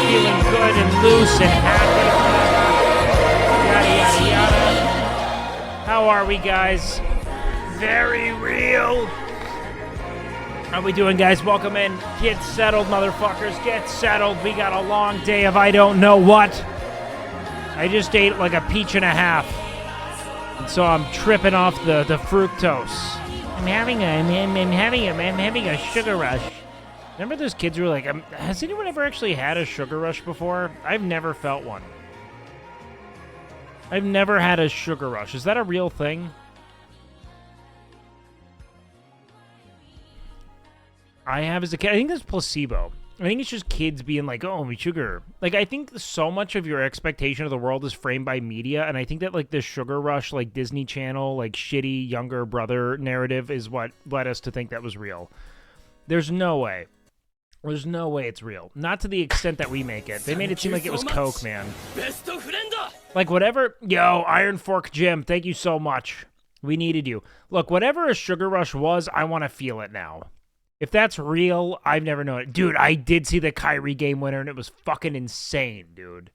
feeling good and loose and happy, yada, yada, yada. How are we, guys? Very real. How we doing, guys? Welcome in. Get settled, motherfuckers. Get settled. We got a long day of I don't know what. I just ate like a peach and a half. And so I'm tripping off the fructose. I'm having a sugar rush. Remember those kids who were like, has anyone ever actually had a sugar rush before? I've never felt one. I've never had a sugar rush. Is that a real thing? I have as a kid. I think that's placebo. I think it's just kids being like, oh, sugar. Like, I think so much of your expectation of the world is framed by media, and I think that, like, the sugar rush, like, Disney Channel, like, shitty younger brother narrative is what led us to think that was real. There's no way. There's no way it's real. Not to the extent that we make it. They made it seem like it was Coke, man. Like, whatever... Yo, Iron Fork Jim, thank you so much. We needed you. Look, whatever a sugar rush was, I want to feel it now. If that's real, I've never known it. Dude, I did see the Kyrie game winner, and it was fucking insane, dude.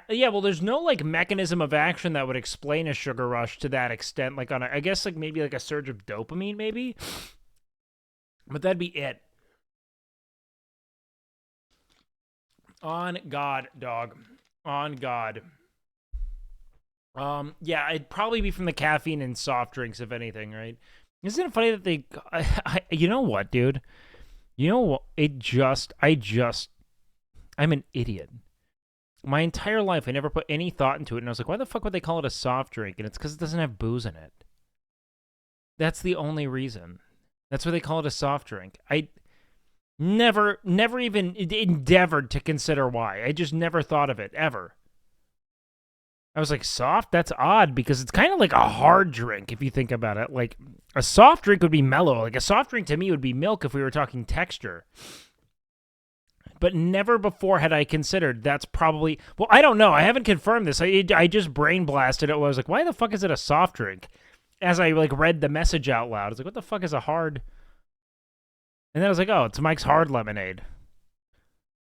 Yeah, well, there's no, like, mechanism of action that would explain a sugar rush to that extent. Like, on a, I guess, like, maybe, like, a surge of dopamine, maybe? But that'd be it. On God, dog. On God. Yeah, it'd probably be from the caffeine and soft drinks, if anything, right? Isn't it funny that they... you know what, dude? You know what? I'm an idiot. My entire life, I never put any thought into it, and I was like, why the fuck would they call it a soft drink? And it's because it doesn't have booze in it. That's the only reason. That's why they call it a soft drink. I never even endeavored to consider why. I just never thought of it, ever. I was like, soft? That's odd, because it's kind of like a hard drink, if you think about it. Like, a soft drink would be mellow. Like, a soft drink to me would be milk if we were talking texture. But never before had I considered that's probably... Well, I don't know. I haven't confirmed this. I just brain blasted it. I was like, why the fuck is it a soft drink? As I, like, read the message out loud. I was like, what the fuck is a hard... And then I was like, oh, it's Mike's Hard Lemonade.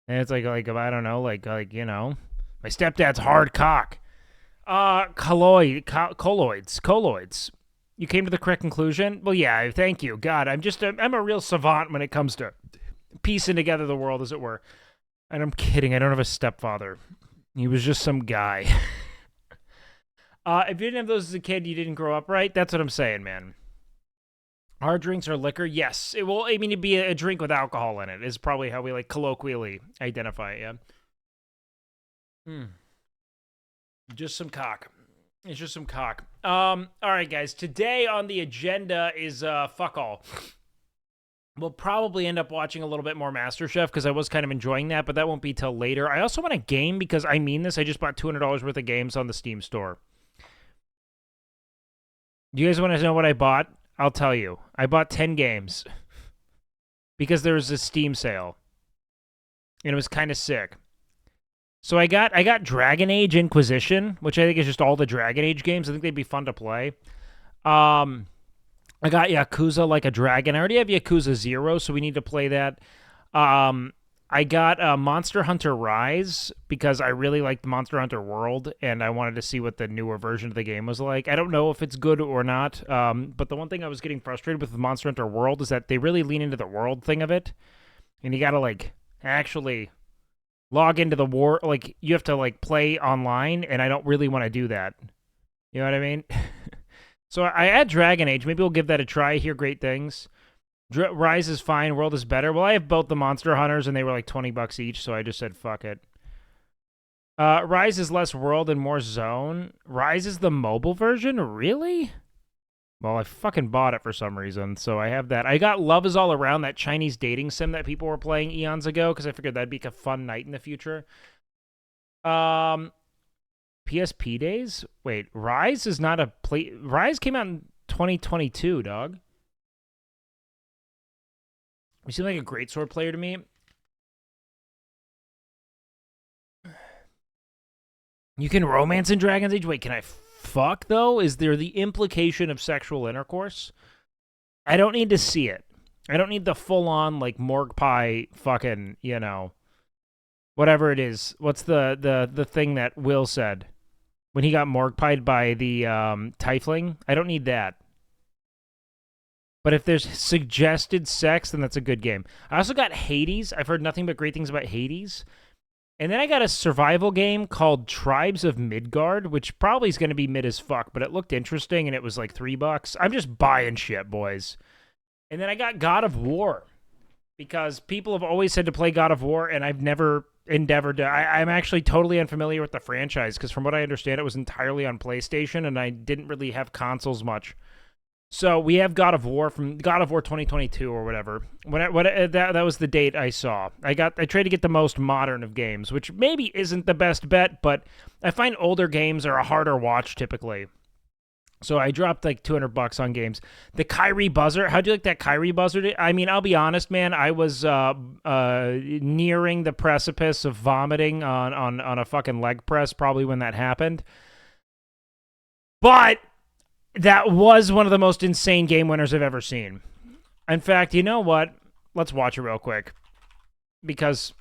And it's like I don't know, like you know, my stepdad's hard cock. Colloids. You came to the correct conclusion? Well, yeah, thank you. God, I'm a real savant when it comes to piecing together the world, as it were. And I'm kidding, I don't have a stepfather. He was just some guy. If you didn't have those as a kid, you didn't grow up right? That's what I'm saying, man. Hard drinks or liquor? Yes. It will, I mean, it'd be a drink with alcohol in it is probably how we, like, colloquially identify it, yeah. Just some cock. It's just some cock. All right, guys. Today on the agenda is fuck all. We'll probably end up watching a little bit more MasterChef because I was kind of enjoying that, but that won't be till later. I also want a game because I mean this. I just bought $200 worth of games on the Steam store. Do you guys want to know what I bought? I'll tell you. I bought 10 games because there was a Steam sale, and it was kind of sick. So I got Dragon Age Inquisition, which I think is just all the Dragon Age games. I think they'd be fun to play. I got Yakuza Like a Dragon. I already have Yakuza 0, so we need to play that. I got Monster Hunter Rise because I really liked the Monster Hunter world, and I wanted to see what the newer version of the game was like. I don't know if it's good or not, but the one thing I was getting frustrated with Monster Hunter World is that they really lean into the world thing of it, and you gotta, like, actually log into the war, like, you have to, like, play online, and I don't really want to do that. You know what I mean? So I had Dragon Age. Maybe we'll give that a try. I hear great things. Rise is fine. World is better. Well, I have both the Monster Hunters, and they were like $20 each, so I just said fuck it. Rise is less world and more zone. Rise is the mobile version? Really? Well, I fucking bought it for some reason, so I have that. I got Love is All Around, that Chinese dating sim that people were playing eons ago, because I figured that'd be a fun night in the future. PSP days? Wait, Rise is not a play... Rise came out in 2022, dog. You seem like a great sword player to me. You can romance in Dragon's Age? Wait, can I fuck, though? Is there the implication of sexual intercourse? I don't need to see it. I don't need the full-on, like, morgue pie fucking, you know, Whatever it is. What's the thing that Will said when he got morgue-pied by the Tiefling? I don't need that. But if there's suggested sex, then that's a good game. I also got Hades. I've heard nothing but great things about Hades. And then I got a survival game called Tribes of Midgard, which probably is going to be mid as fuck, but it looked interesting and it was like $3. I'm just buying shit, boys. And then I got God of War, because people have always said to play God of War, and I've never endeavored to. I'm actually totally unfamiliar with the franchise, because from what I understand, it was entirely on PlayStation, and I didn't really have consoles much. So we have God of War from God of War 2022 or whatever. That was the date I saw. I tried to get the most modern of games, which maybe isn't the best bet, but I find older games are a harder watch typically. So I dropped like $200 on games. The Kyrie buzzer. How'd you like that Kyrie buzzer? I mean, I'll be honest, man. I was nearing the precipice of vomiting on a fucking leg press probably when that happened. But that was one of the most insane game winners I've ever seen. In fact, you know what? Let's watch it real quick. Because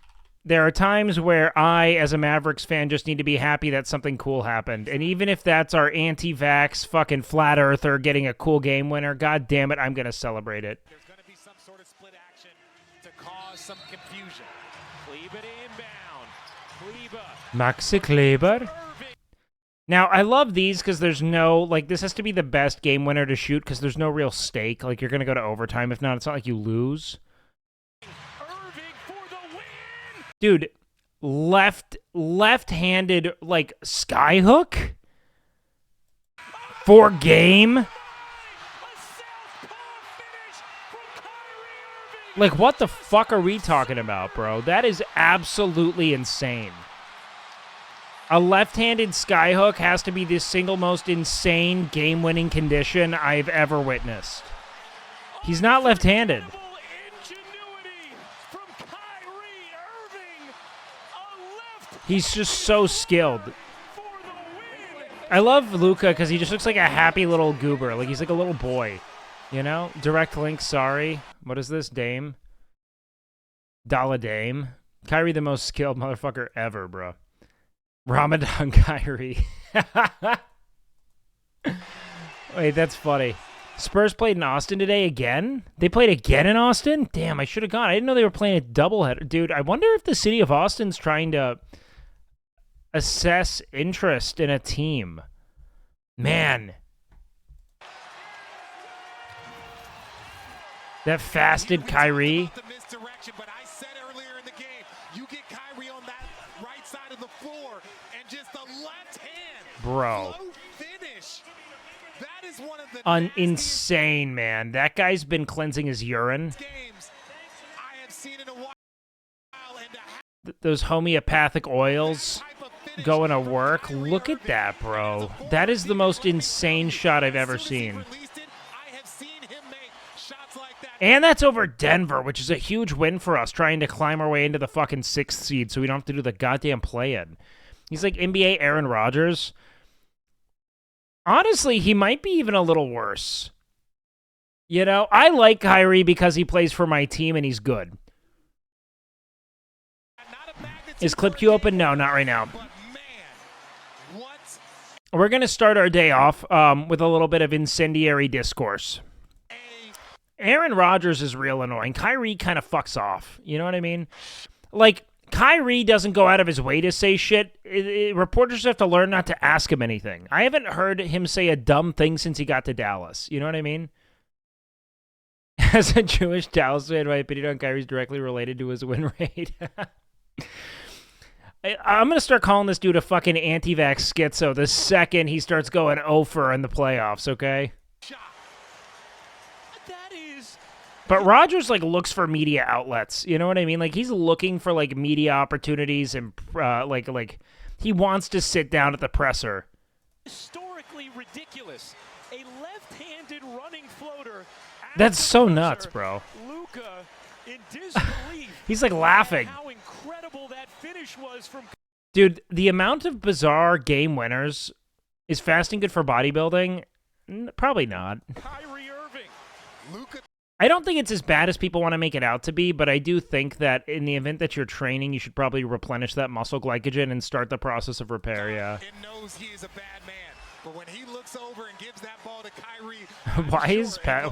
there are times where I, as a Mavericks fan, just need to be happy that something cool happened. And even if that's our anti-vax fucking flat earther getting a cool game winner, god damn it, I'm going to celebrate it. There's going to be some sort of split action to cause some confusion. Kleber inbound. Kleber. Maxi Kleber. Now, I love these because there's no, like, this has to be the best game winner to shoot because there's no real stake. Like, you're going to go to overtime. If not, it's not like you lose. Dude, left-handed, like, skyhook? For game? Like, what the fuck are we talking about, bro? That is absolutely insane. A left-handed skyhook has to be the single most insane game-winning condition I've ever witnessed. He's not left-handed. He's just so skilled. I love Luka because he just looks like a happy little goober. Like, he's like a little boy. You know? Direct link, sorry. What is this? Dame? Dalla Dame? Kyrie, the most skilled motherfucker ever, bro. Ramadan Kyrie. Wait, that's funny. Spurs played in Austin today again? They played again in Austin? Damn, I should have gone. I didn't know they were playing a doubleheader. Dude, I wonder if the city of Austin's trying to assess interest in a team. Man. That fasted Kyrie. Bro. Insane, man. That guy's been cleansing his urine. Those homeopathic oils going to work. Look at that, bro. That is the most insane shot I've ever seen. And that's over Denver, which is a huge win for us, trying to climb our way into the fucking 6th seed so we don't have to do the goddamn play-in. He's like NBA Aaron Rodgers. Honestly, he might be even a little worse. You know, I like Kyrie because he plays for my team and he's good. Is Clip Q open? No, not right now. We're going to start our day off with a little bit of incendiary discourse. Aaron Rodgers is real annoying. Kyrie kind of fucks off. You know what I mean? Like, Kyrie doesn't go out of his way to say shit. Reporters have to learn not to ask him anything. I haven't heard him say a dumb thing since he got to Dallas. You know what I mean? As a Jewish Dallas fan, my opinion on Kyrie is directly related to his win rate. I'm going to start calling this dude a fucking anti-vax schizo the second he starts going 0-for in the playoffs, okay? But Rodgers, like, looks for media outlets. You know what I mean? Like, he's looking for, like, media opportunities and, like, he wants to sit down at the presser. Historically ridiculous. A left-handed running floater. That's so nuts, bro. Luka, in disbelief. He's, like, laughing. How incredible that finish was from... Dude, the amount of bizarre game winners, is fasting good for bodybuilding? Probably not. Kyrie Irving. Luka. I don't think it's as bad as people want to make it out to be, but I do think that in the event that you're training, you should probably replenish that muscle glycogen and start the process of repair, yeah. It knows he is a bad man, but when he looks over and gives that ball to Kyrie, Why is Pat?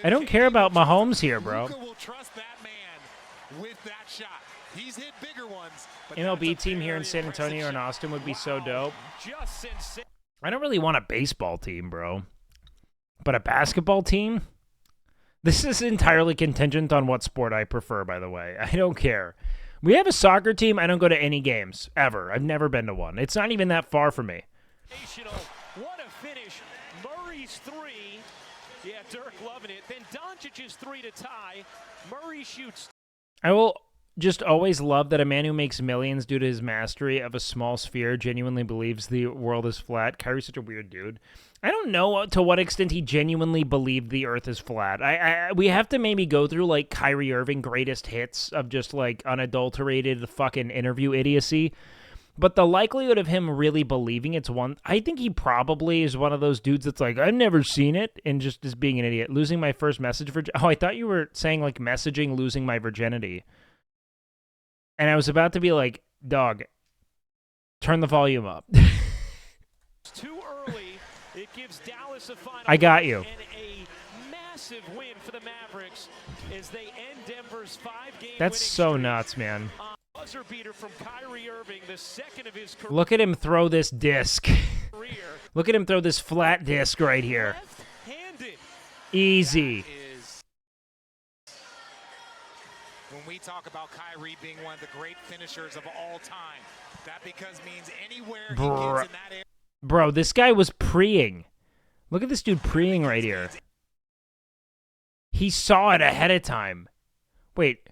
I don't care about Mahomes here, bro. Luka will trust that man with that shot. He's hit bigger ones. MLB team here in San Antonio and Austin would be so dope. Just insane. I don't really want a baseball team, bro. But a basketball team? This is entirely contingent on what sport I prefer, by the way. I don't care. We have a soccer team. I don't go to any games, ever. I've never been to one. It's not even that far from me. What a finish. Murray's three. Yeah, Dirk loving it. Then Doncic's three to tie. Murray shoots. I will just always love that a man who makes millions due to his mastery of a small sphere genuinely believes the world is flat. Kyrie's such a weird dude. I don't know to what extent he genuinely believed the earth is flat. We have to maybe go through, like, Kyrie Irving greatest hits of just, like, unadulterated fucking interview idiocy. But the likelihood of him really believing it's one... I think he probably is one of those dudes that's like, I've never seen it, and just is being an idiot. Losing my first message... Oh, I thought you were saying, like, messaging losing my virginity. And I was about to be like, dog, turn the volume up. It's too early. It gives Dallas a final. I got you. And a massive win for the Mavericks as they end Denver's 5-game That's winning so streak. nuts, man. Buzzer beater from Kyrie Irving, the second of his career. Look at him throw this disc. Look at him throw this flat disc right here. Left-handed. Easy. When we talk about Kyrie being one of the great finishers of all time, that because means anywhere he gets in that area. Bro, this guy was preeing. Look at this dude preeing right here. He saw it ahead of time. Wait.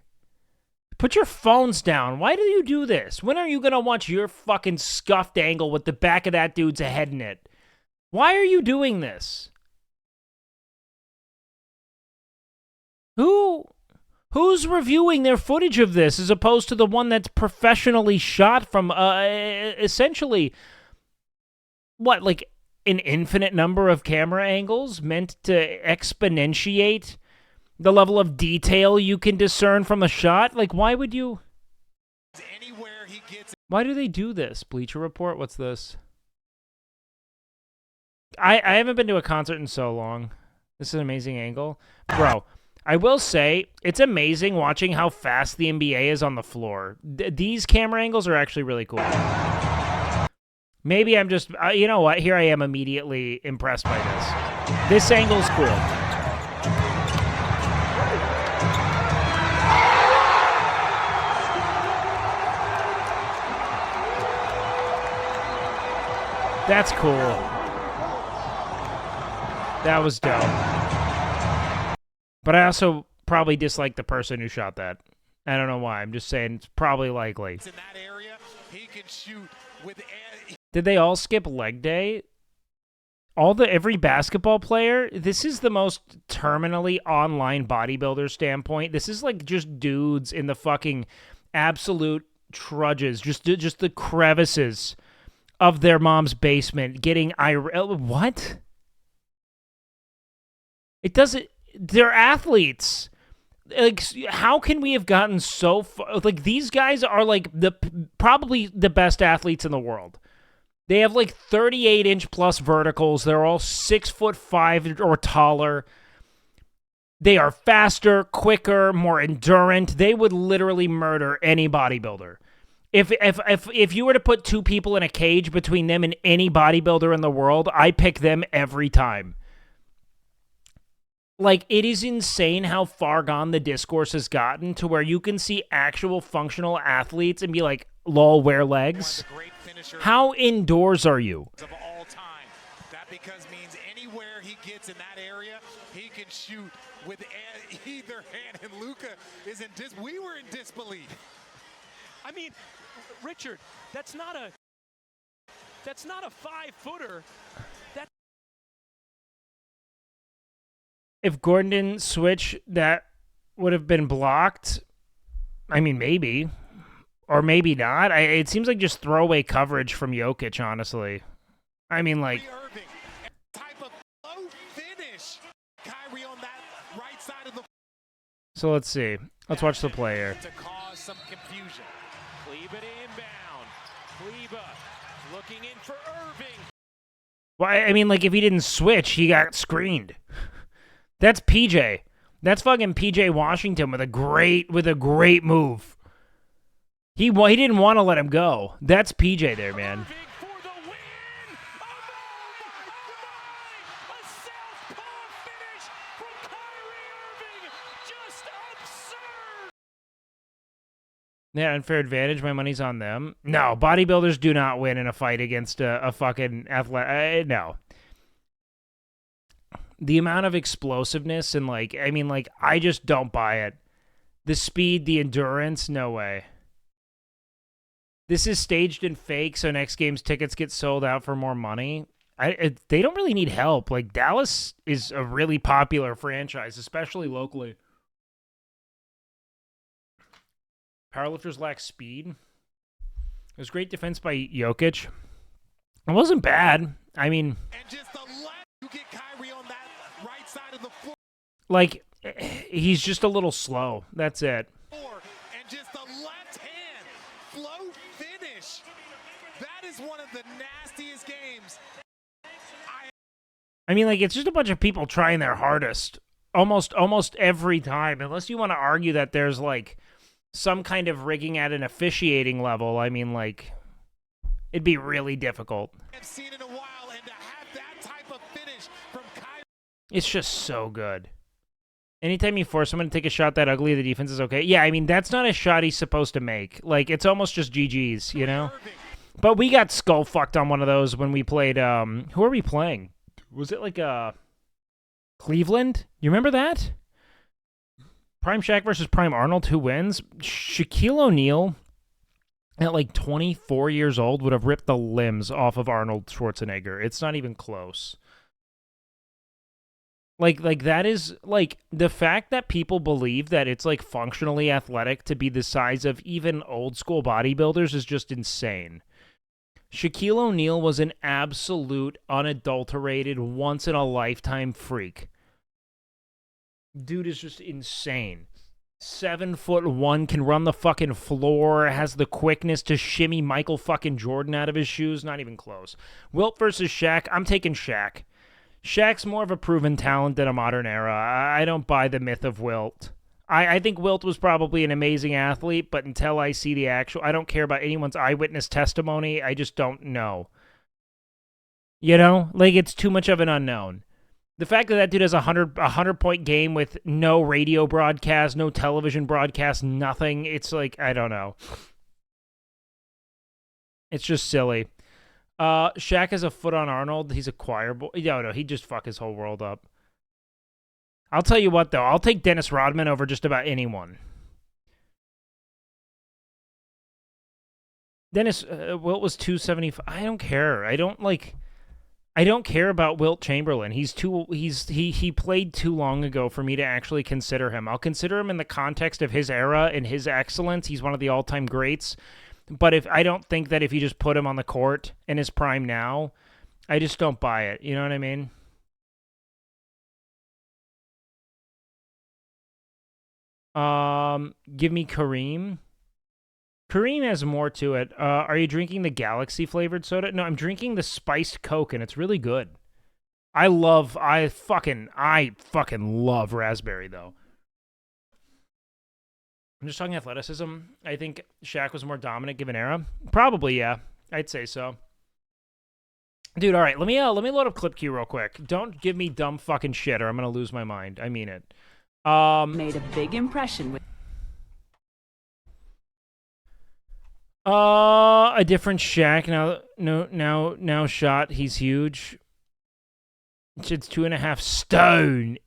Put your phones down. Why do you do this? When are you going to watch your fucking scuffed angle with the back of that dude's head in it? Why are you doing this? Who's reviewing their footage of this as opposed to the one that's professionally shot from essentially, what, like an infinite number of camera angles meant to exponentiate the level of detail you can discern from a shot? Like, why would you... Why do they do this? Bleacher Report? What's this? I haven't been to a concert in so long. This is an amazing angle. Bro, I will say, it's amazing watching how fast the NBA is on the floor. These camera angles are actually really cool. Maybe I'm just... you know what? Here I am immediately impressed by this. This angle's cool. That's cool. That was dope. But I also probably dislike the person who shot that. I don't know why. I'm just saying it's probably likely. In that area, he can shoot with... Did they all skip leg day? Every basketball player? This is the most terminally online bodybuilder standpoint. This is like just dudes in the fucking absolute trudges. Just the crevices of their mom's basement getting what? It doesn't... They're athletes. Like, how can we have gotten so far? Like, these guys are like probably the best athletes in the world. They have like 38-inch plus verticals. They're all 6'5" or taller. They are faster, quicker, more endurant. They would literally murder any bodybuilder. If you were to put two people in a cage between them and any bodybuilder in the world, I pick them every time. Like, it is insane how far gone the discourse has gotten to where you can see actual functional athletes and be like, lol, wear legs? How indoors are you? Of all time. That because means anywhere he gets in that area, he can shoot with either hand. And Luka is in we were in disbelief. I mean, Richard, that's not a 5-footer. If Gordon didn't switch, that would have been blocked. I mean, maybe. Or maybe not. It seems like just throwaway coverage from Jokic, honestly. I mean, like... Type of low finish. Kyrie on that right side So let's see. Let's watch the play here. To cause some confusion. Kleba inbound. Kleba looking in for Irving. Well, I mean, like, if he didn't switch, he got screened. That's PJ. That's fucking PJ Washington with a great move. He didn't want to let him go. That's PJ there, man. Yeah, unfair advantage. My money's on them. No, bodybuilders do not win in a fight against a fucking athlete. No. The amount of explosiveness and, like, I mean, like, I just don't buy it. The speed, the endurance, no way. This is staged and fake, so next game's tickets get sold out for more money. They don't really need help. Like, Dallas is a really popular franchise, especially locally. Powerlifters lack speed. It was great defense by Jokic. It wasn't bad. I mean, and just the left, you get Kyrie on that right side of the floor. Like, he's just a little slow. That's it. And just the left hand flow finish. That is one of the nastiest games. I mean, like, it's just a bunch of people trying their hardest almost every time. Unless you want to argue that there's, like, some kind of rigging at an officiating level. I mean, like, it'd be really difficult. I've seen in a while, and to have that type of finish from Kyrie. It's just so good. Anytime you force someone to take a shot that ugly, the defense is okay. Yeah, I mean, that's not a shot he's supposed to make. Like, it's almost just GG's, you know? But we got skull fucked on one of those when we played, who are we playing? Was it like, Cleveland? You remember that? Prime Shaq versus Prime Arnold, who wins? Shaquille O'Neal, at like 24 years old, would have ripped the limbs off of Arnold Schwarzenegger. It's not even close. Like that is, like, the fact that people believe that it's, like, functionally athletic to be the size of even old school bodybuilders is just insane. Shaquille O'Neal was an absolute, unadulterated, once-in-a-lifetime freak. Dude is just insane. 7'1", can run the fucking floor, has the quickness to shimmy Michael fucking Jordan out of his shoes. Not even close. Wilt versus Shaq. I'm taking Shaq. Shaq's more of a proven talent than a modern era. I don't buy the myth of Wilt. I think Wilt was probably an amazing athlete, but until I see the actual, I don't care about anyone's eyewitness testimony. I just don't know. You know? Like, it's too much of an unknown. The fact that that dude has a 100-point game with no radio broadcast, no television broadcast, nothing, it's like, I don't know. It's just silly. Shaq has a foot on Arnold. He's a choir boy. No, he'd just fuck his whole world up. I'll tell you what, though. I'll take Dennis Rodman over just about anyone. Dennis, Wilt was 275. I don't care. I don't care about Wilt Chamberlain. He played too long ago for me to actually consider him. I'll consider him in the context of his era and his excellence. He's one of the all-time greats. But I don't think that if you just put him on the court in his prime now, I just don't buy it. You know what I mean? Give me Kareem. Kareem has more to it. Are you drinking the Galaxy flavored soda? No, I'm drinking the spiced Coke, and it's really good. I fucking love raspberry, though. I'm just talking athleticism. I think Shaq was more dominant given era. Probably, yeah. I'd say so. Dude, all right. Let me load up Clip Q real quick. Don't give me dumb fucking shit, or I'm gonna lose my mind. I mean it. Made a big impression with. A different Shaq. Now shot. He's huge. Shit's 2.5 stone.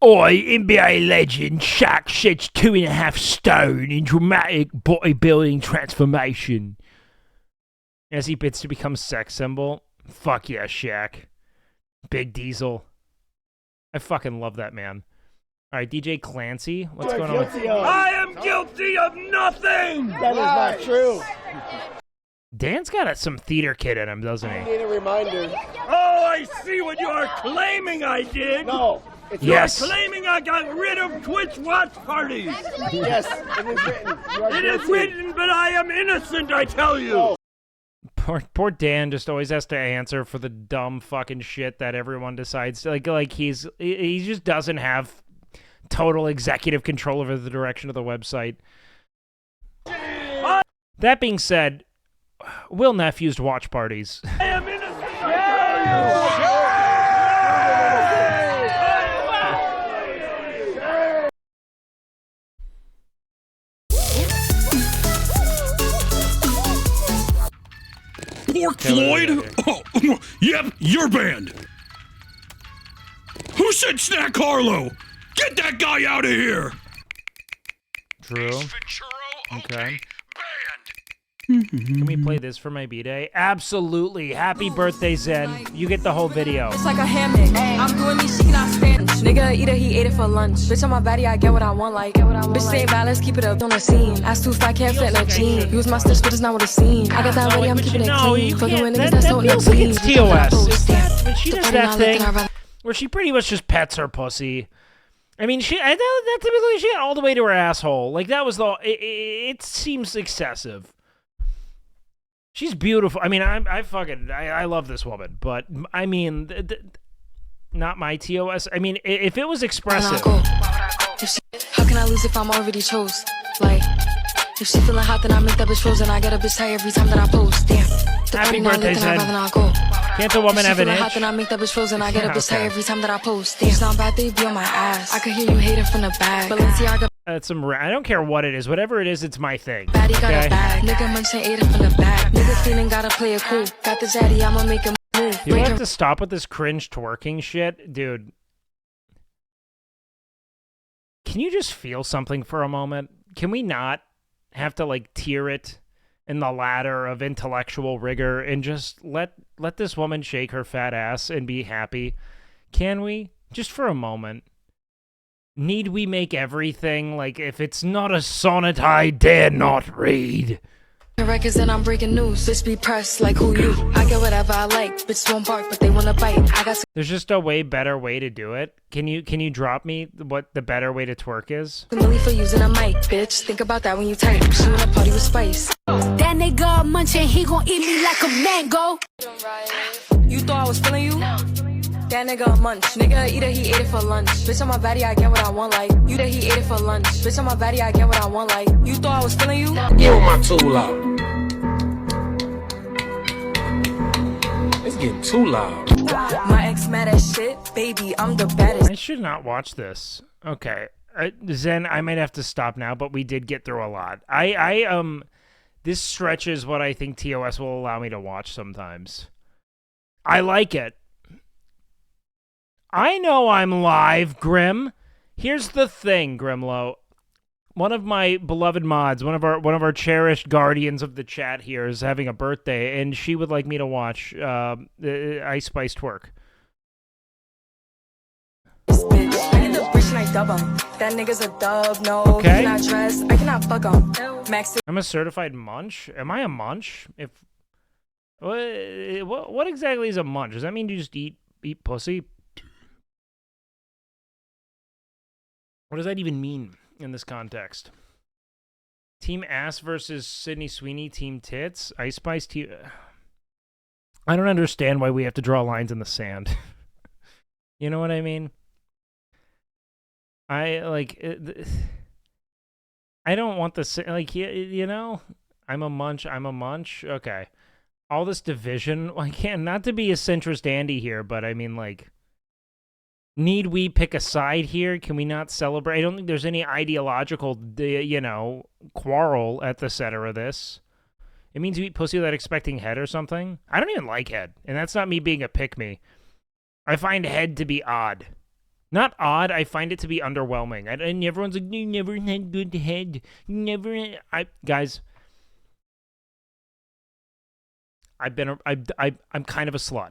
Oi, NBA legend Shaq sheds 2.5 stone in dramatic bodybuilding transformation. As he bids to become sex symbol. Fuck yeah, Shaq. Big Diesel. I fucking love that man. All right, DJ Clancy, what's going on? I am guilty of nothing! That is not true. Dan's got some theater kid in him, doesn't he? I need a reminder. Oh, I see what you are claiming I did! No. Yes. You're claiming I got rid of Twitch watch parties. Yes, it is written. You are It is guilty. written, but I am innocent, I tell you. Poor Dan just always has to answer for the dumb fucking shit that everyone decides to, like he just doesn't have total executive control over the direction of the website. That being said, Will Nephew's watch parties. I am innocent, I tell you. Pork Floyd? Oh, yep, you're banned. Who said Snack Harlow? Get that guy out of here! True. Okay. Can we play this for my B-Day? Absolutely. Happy birthday, Zen. You get the whole video. It's like a hammock. I'm doing me, she cannot stand. Nigga, eat it, he ate it for lunch. Bitch, on my body, I get what I want, like. Bitch, stay balance, keep it up on the scene. Ass too fat, can't fit no jean. Use my stitch, but it's not what it's seen. I got that ready, I'm keeping it clean. Fucking with niggas, that's so feels like it's clean. TOS. When she does that thing where she pretty much just pets her pussy. I mean, that typically she got all the way to her asshole. Like, that was the... It seems excessive. She's beautiful. I mean, I love this woman, but I mean, not my TOS. I mean, if it was expressive. How can I lose if I'm already chose? Like, if she feeling hot, then I make that bitch frozen. I get a bitch tired every time that I post. Damn. Happy birthday, Zen. Can't a woman have an itch? Hot, then I make that bitch frozen. I get a bitch tired every time that I post. Damn. It's not bad, they be on my ass. I could hear you hating from the back. Balenciaga. I don't care what it is. Whatever it is, it's my thing. Baddie got a bag. Nigga munching ate it from the back. Nigga feeling gotta play it cool. Got the zaddy, I'ma make him move. You have to stop with this cringe twerking shit, dude. Can you just feel something for a moment? Can we not have to like tier it in the ladder of intellectual rigor and just let this woman shake her fat ass and be happy? Can we? Just for a moment. Need we make everything like if it's not a sonnet I dare not read? Records and I'm breaking news. Bitch be pressed like who you? I get whatever I like. Bitch won't bark, but they wanna bite. I got. There's just a way better way to do it. Can you drop me what the better way to twerk is? Millie for using a mic, bitch. Think about that when you type. She wanna party with spice. That nigga munching, he gon' eat me like a mango. You thought I was feeling you? That nigga munch. Nigga eat it, he ate it for lunch. Bitch on my body, I get what I want, like. You that he ate it for lunch. Bitch on my body, I get what I want, like. You thought I was feeling you? Give my tool out. It's getting too loud. My ex mad as shit, baby. I'm the baddest. I should not watch this. Okay, Zen, I might have to stop now, but we did get through a lot. This stretches what I think TOS will allow me to watch sometimes. I like it. I know I'm live, Grim. Here's the thing, Grimlow. One of my beloved mods, one of our cherished guardians of the chat here is having a birthday, and she would like me to watch Ice Spice twerk. Bitch, I get the bitch and I dub him. That nigga's a dub, no. Okay. He cannot dress, I cannot fuck him. Max. I'm a certified munch. Am I a munch? If what exactly is a munch? Does that mean you just eat pussy? What does that even mean in this context? Team Ass versus Sydney Sweeney, Team Tits, Ice Spice, Team... I don't understand why we have to draw lines in the sand. You know what I mean? I don't want the... Like, you know? I'm a munch. Okay. All this division... Again, not to be a centrist Andy here, but I mean, like... Need we pick a side here? Can we not celebrate? I don't think there's any ideological, quarrel at the center of this. It means you eat pussy without expecting head or something. I don't even like head, and that's not me being a pick-me. I find head to be odd. Not odd, I find it to be underwhelming. And everyone's like, you never had good head. Guys, I'm kind of a slut.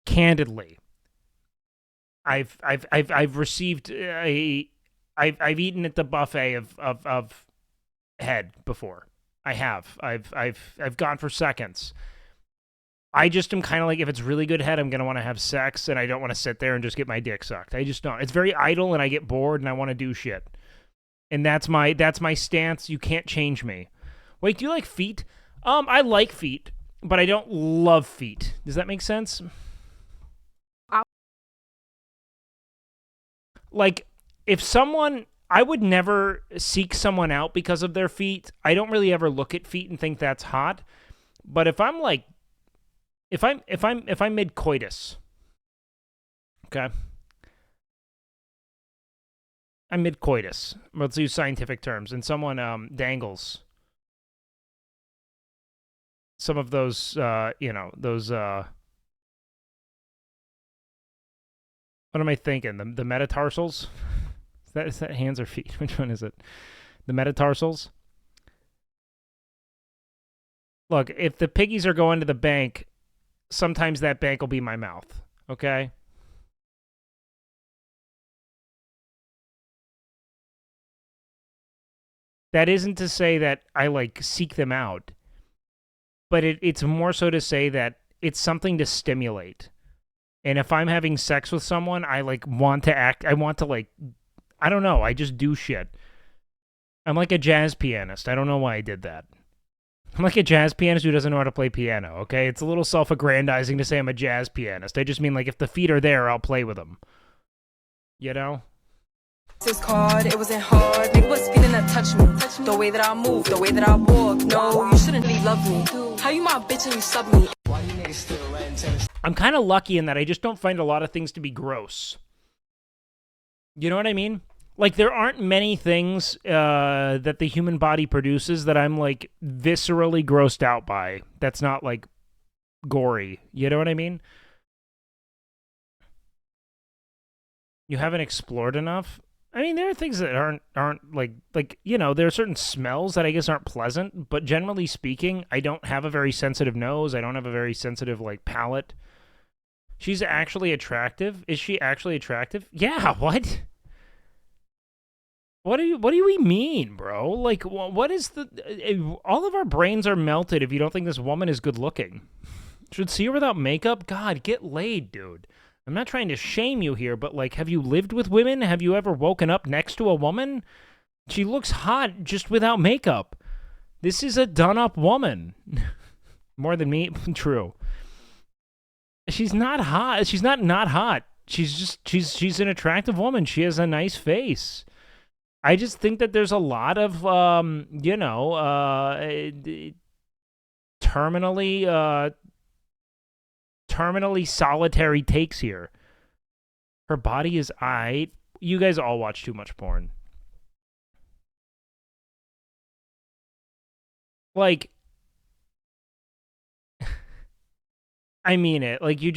Candidly. I've received I've eaten at the buffet of head before. I have. I've gone for seconds. I just am kind of like, if it's really good head, I'm going to want to have sex, and I don't want to sit there and just get my dick sucked. I just don't. It's very idle, and I get bored, and I want to do shit. And that's my stance. You can't change me. Wait, do you like feet? I like feet, but I don't love feet. Does that make sense? Like, if someone... I would never seek someone out because of their feet. I don't really ever look at feet and think that's hot. But if I'm like... If I'm mid-coitus, okay? I'm mid-coitus. Let's use scientific terms. And someone dangles some of those, those... What am I thinking? The metatarsals? Is that hands or feet? Which one is it? The metatarsals? Look, if the piggies are going to the bank... Sometimes that bank will be my mouth, okay? That isn't to say that I, like, seek them out. But it's more so to say that it's something to stimulate. And if I'm having sex with someone, I, like, want to act... I want to, like... I don't know. I just do shit. I'm like a jazz pianist. I don't know why I did that. I'm like a jazz pianist who doesn't know how to play piano, okay? It's a little self-aggrandizing to say I'm a jazz pianist. I just mean, like, if the feet are there, I'll play with them. You know? This card, it wasn't hard. Nigga was feeling that touch me. The way that I move, the way that I walk. No, you shouldn't really love me. How you my bitch and you sub me? I'm kind of lucky in that I just don't find a lot of things to be gross. You know what I mean? Like, there aren't many things that the human body produces that I'm, like, viscerally grossed out by. That's not, like, gory. You know what I mean? You haven't explored enough? I mean, there are things that aren't like, you know, there are certain smells that I guess aren't pleasant, but generally speaking, I don't have a very sensitive nose. I don't have a very sensitive, like, palate. She's actually attractive? Is she actually attractive? Yeah, what? What do we mean, bro? Like, what is the... all of our brains are melted if you don't think this woman is good looking. Should see her without makeup? God, get laid, dude. I'm not trying to shame you here, but, like, have you lived with women? Have you ever woken up next to a woman? She looks hot just without makeup. This is a done-up woman. More than me? True. She's not hot. She's not hot. She's an attractive woman. She has a nice face. I just think that there's a lot of, terminally solitary takes here. Her body is aight. You guys all watch too much porn. Like, I mean it. Like, you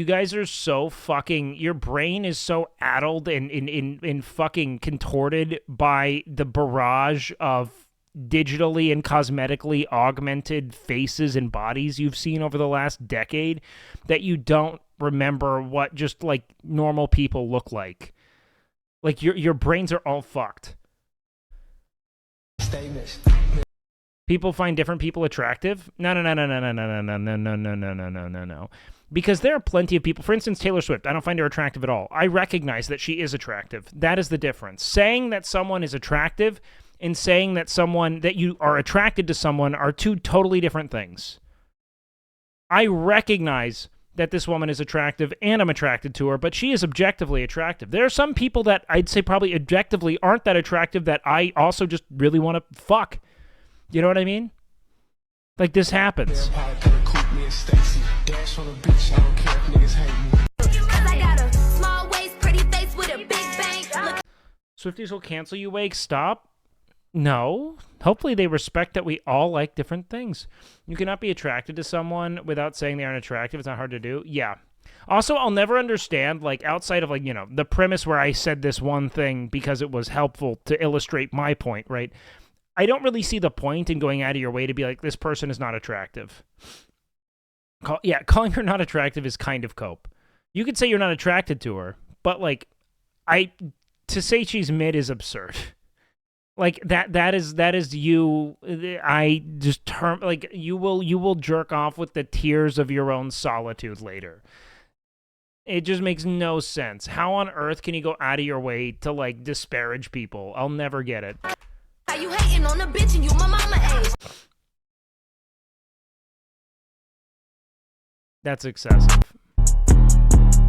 guys are so fucking... Your brain is so addled and fucking contorted by the barrage of digitally and cosmetically augmented faces and bodies you've seen over the last decade that you don't remember what just, like, normal people look like. Like, your brains are all fucked. People find different people attractive? No. Because there are plenty of people, for instance, Taylor Swift, I don't find her attractive at all. I recognize that she is attractive. That is the difference. Saying that someone is attractive and saying that you are attracted to someone are two totally different things. I recognize that this woman is attractive and I'm attracted to her, but she is objectively attractive. There are some people that I'd say probably objectively aren't that attractive that I also just really want to fuck. You know what I mean? Like, this happens. Swifties will cancel you, Wake. Stop. No. Hopefully they respect that we all like different things. You cannot be attracted to someone without saying they aren't attractive. It's not hard to do. Yeah. Also, I'll never understand, like, outside of, like, you know, the premise where I said this one thing because it was helpful to illustrate my point, right? I don't really see the point in going out of your way to be like, this person is not attractive. Calling her not attractive is kind of cope. You could say you're not attracted to her, but, like, to say she's mid is absurd. Like that is you. I just term like you will jerk off with the tears of your own solitude later. It just makes no sense. How on earth can you go out of your way to like disparage people? I'll never get it. How you hating on a bitch and you my mama age? That's excessive.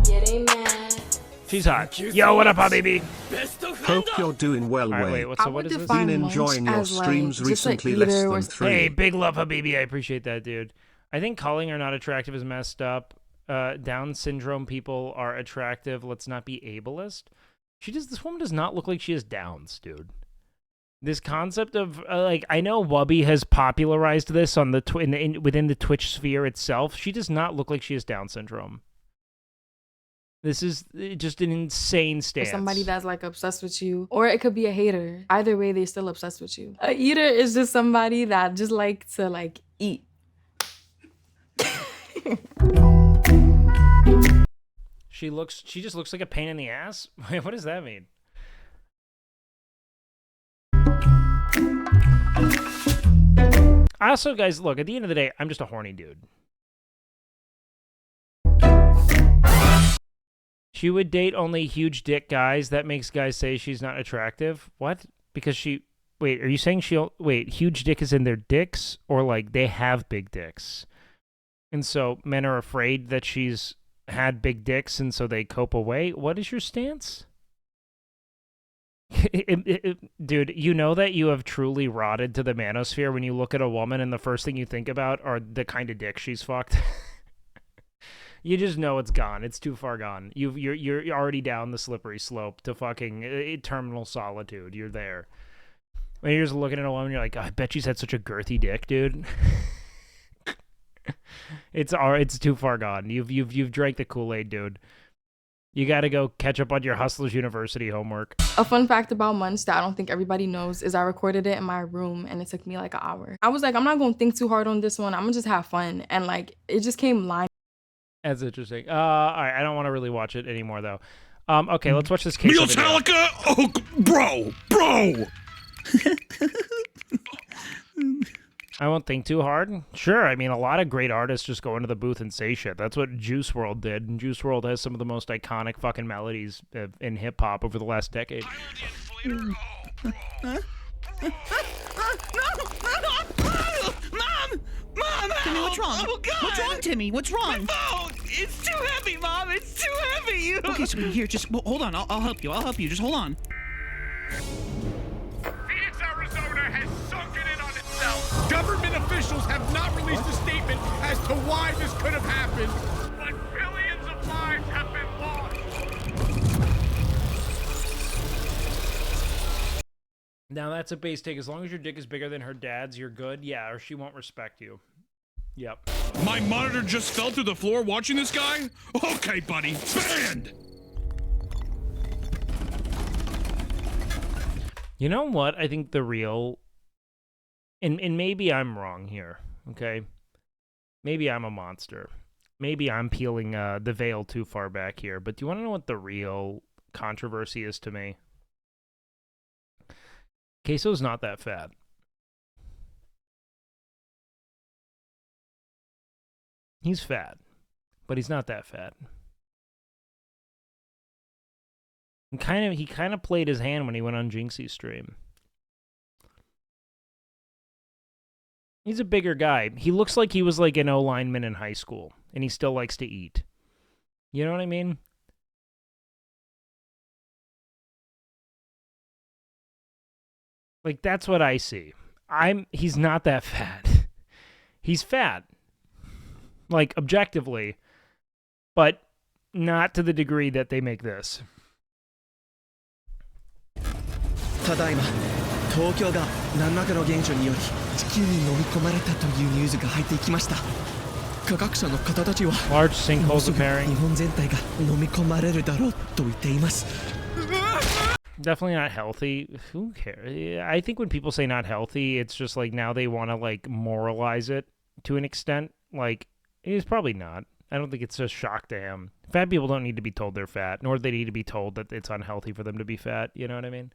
Yeah, they mad. She's hot. Yo, what up, Habibi? Hope you're doing well, All right, Wade. wait, so what is this? Been enjoying your streams recently, less than 3. Hey, big love, Habibi. I appreciate that, dude. I think calling her not attractive is messed up. Down syndrome people are attractive. Let's not be ableist. This woman does not look like she has Downs, dude. This concept of like, I know Wubby has popularized this on the within the Twitch sphere itself. She does not look like she has Down syndrome. This is just an insane stance. Or somebody that's like obsessed with you, or it could be a hater. Either way, they're still obsessed with you. A eater is just somebody that just like to like eat. She just looks like a pain in the ass. Wait, what does that mean? Also, guys, look, at the end of the day, I'm just a horny dude. She would date only huge dick guys. That makes guys say she's not attractive. What? Because she... Wait, are you saying huge dick is in their dicks? Or, like, they have big dicks? And so men are afraid that she's had big dicks, and so they cope away? What is your stance? Dude, you know that you have truly rotted to the manosphere when you look at a woman and the first thing you think about are the kind of dick she's fucked? You just know it's gone. It's too far gone. You're already down the slippery slope to fucking terminal solitude. You're there. When you're just looking at a woman, you're like, oh, I bet she's had such a girthy dick, dude. It's too far gone. You've drank the Kool-Aid, dude. You got to go catch up on your Hustlers University homework. A fun fact about Munch that I don't think everybody knows is I recorded it in my room and it took me like an hour. I was like, I'm not going to think too hard on this one. I'm going to just have fun. And like, it just came line. That's interesting. All right, I don't want to really watch it anymore, though. Okay, let's watch this case. Metallica? Oh, bro! I won't think too hard. Sure, I mean, a lot of great artists just go into the booth and say shit. That's what Juice WRLD did, and Juice WRLD has some of the most iconic fucking melodies in hip-hop over the last decade. Mom! Timmy, what's wrong? Oh, God. What's wrong, Timmy? What's wrong? My phone! It's too heavy, Mom! It's too heavy! Okay, so here, just hold on. I'll help you. Just hold on. Phoenix, Arizona has sunken in on itself. Government officials have not released a statement as to why this could have happened, but billions of lives have been lost. Now, that's a base take. As long as your dick is bigger than her dad's, you're good. Yeah, or she won't respect you. Yep. My monitor just fell through the floor watching this guy? Okay, buddy. Banned! You know what? I think the real... And maybe I'm wrong here, okay? Maybe I'm a monster. Maybe I'm peeling the veil too far back here. But do you want to know what the real controversy is to me? Queso's not that fat. He's fat, but he's not that fat. And he kind of played his hand when he went on Jinxie's stream. He's a bigger guy. He looks like he was like an O lineman in high school, and he still likes to eat. You know what I mean? Like, that's what I see. He's not that fat. He's fat. Like, objectively. But not to the degree that they make this. ただいま、東京が何らかの現象により地球に飲み込まれたというニュースが入ってきました。科学者の方たちは、Large sinkholes appearing. 日本全体が飲み込まれるだろうと言っています。Definitely not healthy. Who cares? I think when people say not healthy, it's just like now they want to like moralize it to an extent. Like, he's probably not. I don't think it's a shock to him. Fat people don't need to be told they're fat, nor do they need to be told that it's unhealthy for them to be fat. You know what I mean?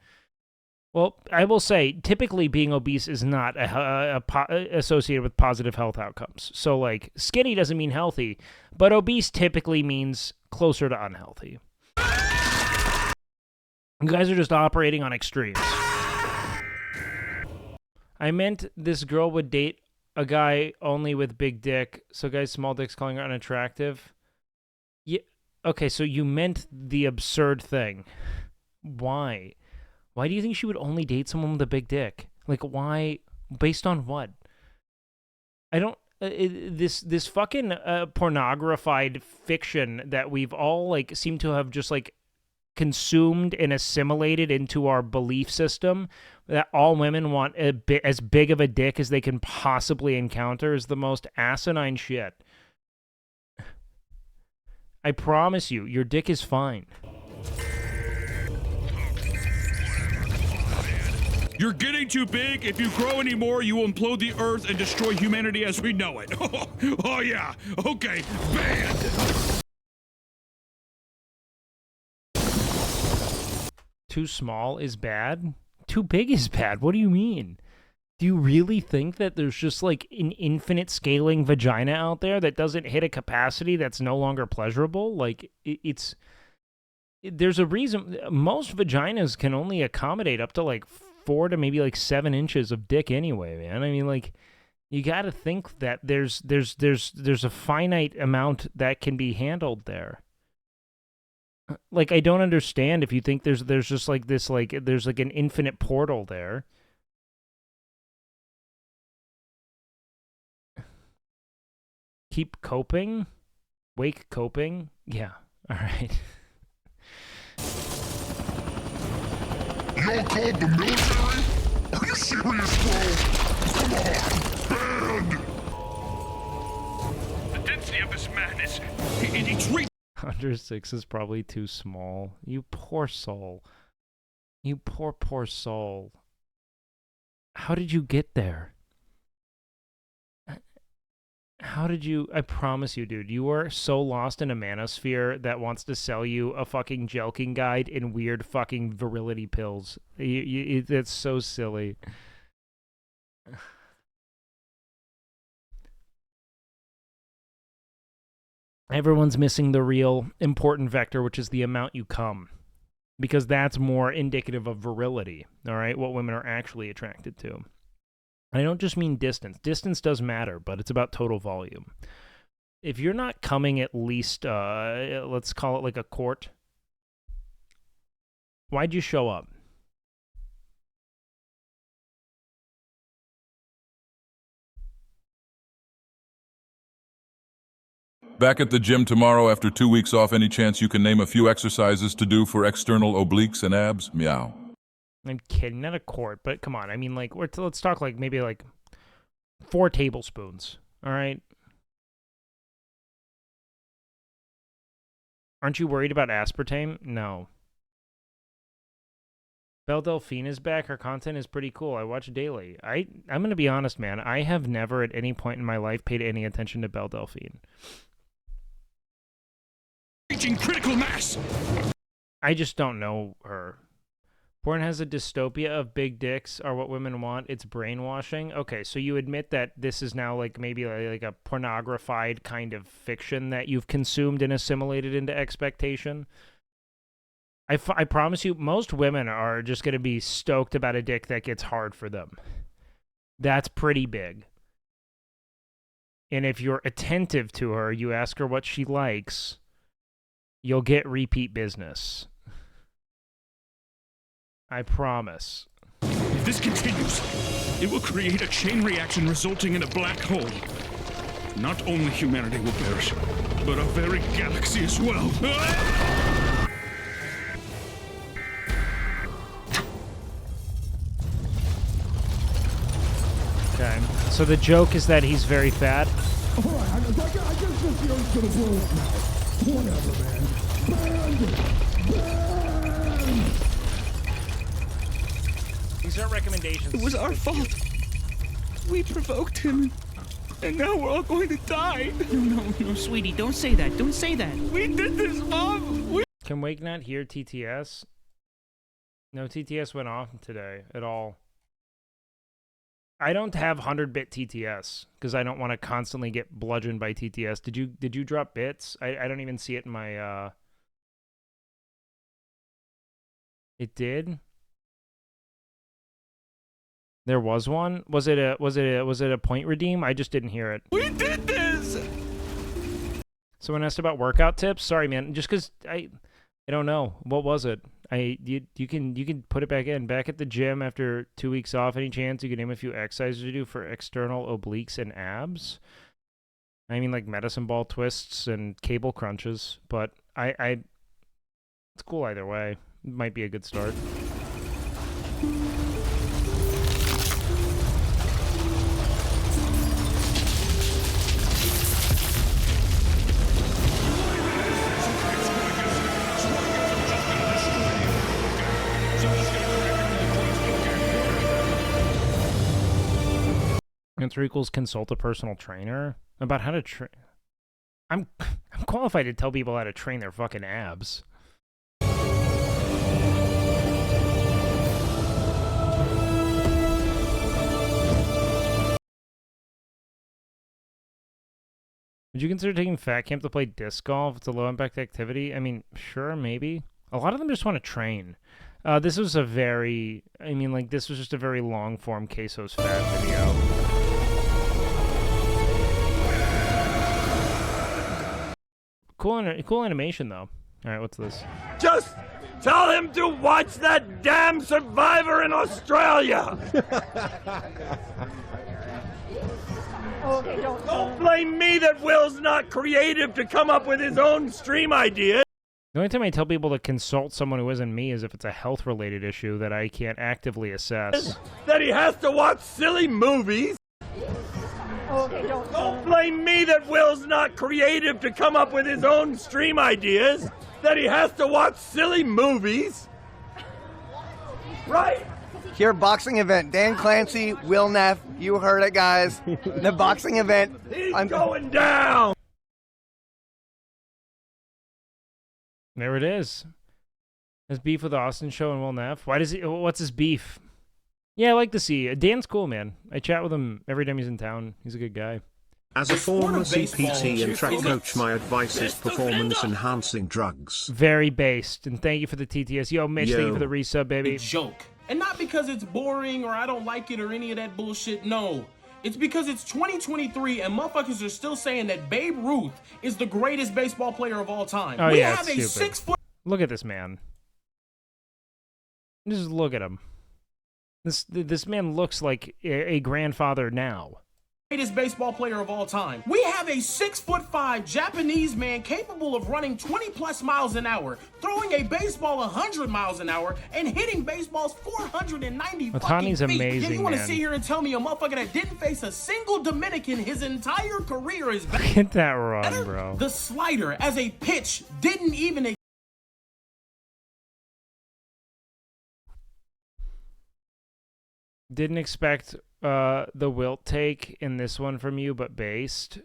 Well, I will say, typically being obese is not associated with positive health outcomes. So, like, skinny doesn't mean healthy, but obese typically means closer to unhealthy. You guys are just operating on extremes. I meant this girl would date a guy only with big dick, so guys small dicks calling her unattractive. Yeah. Okay, so you meant the absurd thing. Why? Why do you think she would only date someone with a big dick? Like, why? Based on what? I don't... this fucking pornographied fiction that we've all, like, seem to have just, like, consumed and assimilated into our belief system, that all women want as big of a dick as they can possibly encounter, is the most asinine shit. I promise you, your dick is fine. You're getting too big. If you grow anymore, you will implode the Earth and destroy humanity as we know it. Oh yeah. Okay. Banned. Too small is bad? Too big is bad? What do you mean? Do you really think that there's just like an infinite scaling vagina out there that doesn't hit a capacity that's no longer pleasurable? Like, there's a reason. Most vaginas can only accommodate up to like 4 to maybe like 7 inches of dick anyway, man. I mean, like, you got to think that there's a finite amount that can be handled there. Like, I don't understand if you think there's just like this, like, there's like an infinite portal there. Keep coping? Wake coping? Yeah. All right. Y'all called the military? Are you serious, bro? Come on, banned! The density of this man is... it's real. Under 6 is probably too small. You poor soul. You poor soul. How did you get there? How did you... I promise you, dude, you are so lost in a manosphere that wants to sell you a fucking jelking guide in weird fucking virility pills. That's so silly. Everyone's missing the real important vector, which is the amount you come. Because that's more indicative of virility, all right? What women are actually attracted to. I don't just mean distance. Distance does matter, but it's about total volume. If you're not coming at least, let's call it like a quart, why'd you show up? Back at the gym tomorrow after 2 weeks off. Any chance you can name a few exercises to do for external obliques and abs? Meow. I'm kidding, not a quart, but come on. I mean, like, let's talk like maybe like 4 tablespoons, all right? Aren't you worried about aspartame? No. Belle Delphine is back. Her content is pretty cool. I watch daily. I'm going to be honest, man. I have never at any point in my life paid any attention to Belle Delphine. Reaching critical mass. I just don't know her. Porn has a dystopia of big dicks are what women want. It's brainwashing. Okay, so you admit that this is now like maybe like a pornographied kind of fiction that you've consumed and assimilated into expectation. I promise you, most women are just going to be stoked about a dick that gets hard for them. That's pretty big. And if you're attentive to her, you ask her what she likes, you'll get repeat business. I promise. If this continues, it will create a chain reaction resulting in a black hole. Not only humanity will perish, but a very galaxy as well. Okay, so the joke is that he's very fat. Alright, I guess this young's gonna blow up now. Whatever, man. Banned! These are recommendations. It was our fault. We provoked him. And now we're all going to die. No, sweetie, don't say that. Don't say that. We did this, Mom. Can Wake not hear TTS? No TTS went off today at all. I don't have 100-bit TTS because I don't want to constantly get bludgeoned by TTS. Did you drop bits? I don't even see it in my It did? There was one? Was it a point redeem? I just didn't hear it. We did this! Someone asked about workout tips. Sorry, man. Just because I don't know. What was it? You can put it back in. Back at the gym after 2 weeks off. Any chance you can name a few exercises to do for external obliques and abs? I mean, like medicine ball twists and cable crunches. But it's cool either way. It might be a good start. Answer equals consult a personal trainer about how to train. I'm qualified to tell people how to train their fucking abs. Would you consider taking Fat Camp to play disc golf? It's a low impact activity. I mean, sure, maybe. A lot of them just want to train. This was a very, this was just a very long form Queso's Fat video. Cool animation though. All right, what's this? Just tell him to watch that damn Survivor in Australia! Okay, don't blame me that Will's not creative to come up with his own stream ideas. The only time I tell people to consult someone who isn't me is if it's a health-related issue that I can't actively assess. That he has to watch silly movies. Okay, don't blame me that Will's not creative to come up with his own stream ideas. That he has to watch silly movies. Right? Here, boxing event. Dan Clancy, Will Neff. You heard it, guys. The boxing event. I'm going down. There it is. His beef with Austin Show and Will Neff. What's his beef? Yeah, I like to see. Dan's cool, man. I chat with him every time he's in town. He's a good guy. As a former CPT and track coach, my advice is performance-enhancing drugs. Very based. And thank you for the TTS. Yo, Mitch, thank you for the resub, baby. A joke. And not because it's boring or I don't like it or any of that bullshit. No. It's because it's 2023 and motherfuckers are still saying that Babe Ruth is the greatest baseball player of all time. Oh, we yeah, have a 6 foot. Look at this man. Just look at him. This man looks like a grandfather now. Greatest baseball player of all time. We have a 6'5" Japanese man capable of running 20+ miles an hour, throwing a baseball 100 miles an hour, and hitting baseballs 490 Matani's fucking feet. amazing, Yeah, you want to man. sit here and tell me a motherfucker that didn't face a single Dominican his entire career is better? Get that wrong, bro. The slider as a pitch didn't even. Didn't expect the wilt take in this one from you, but based.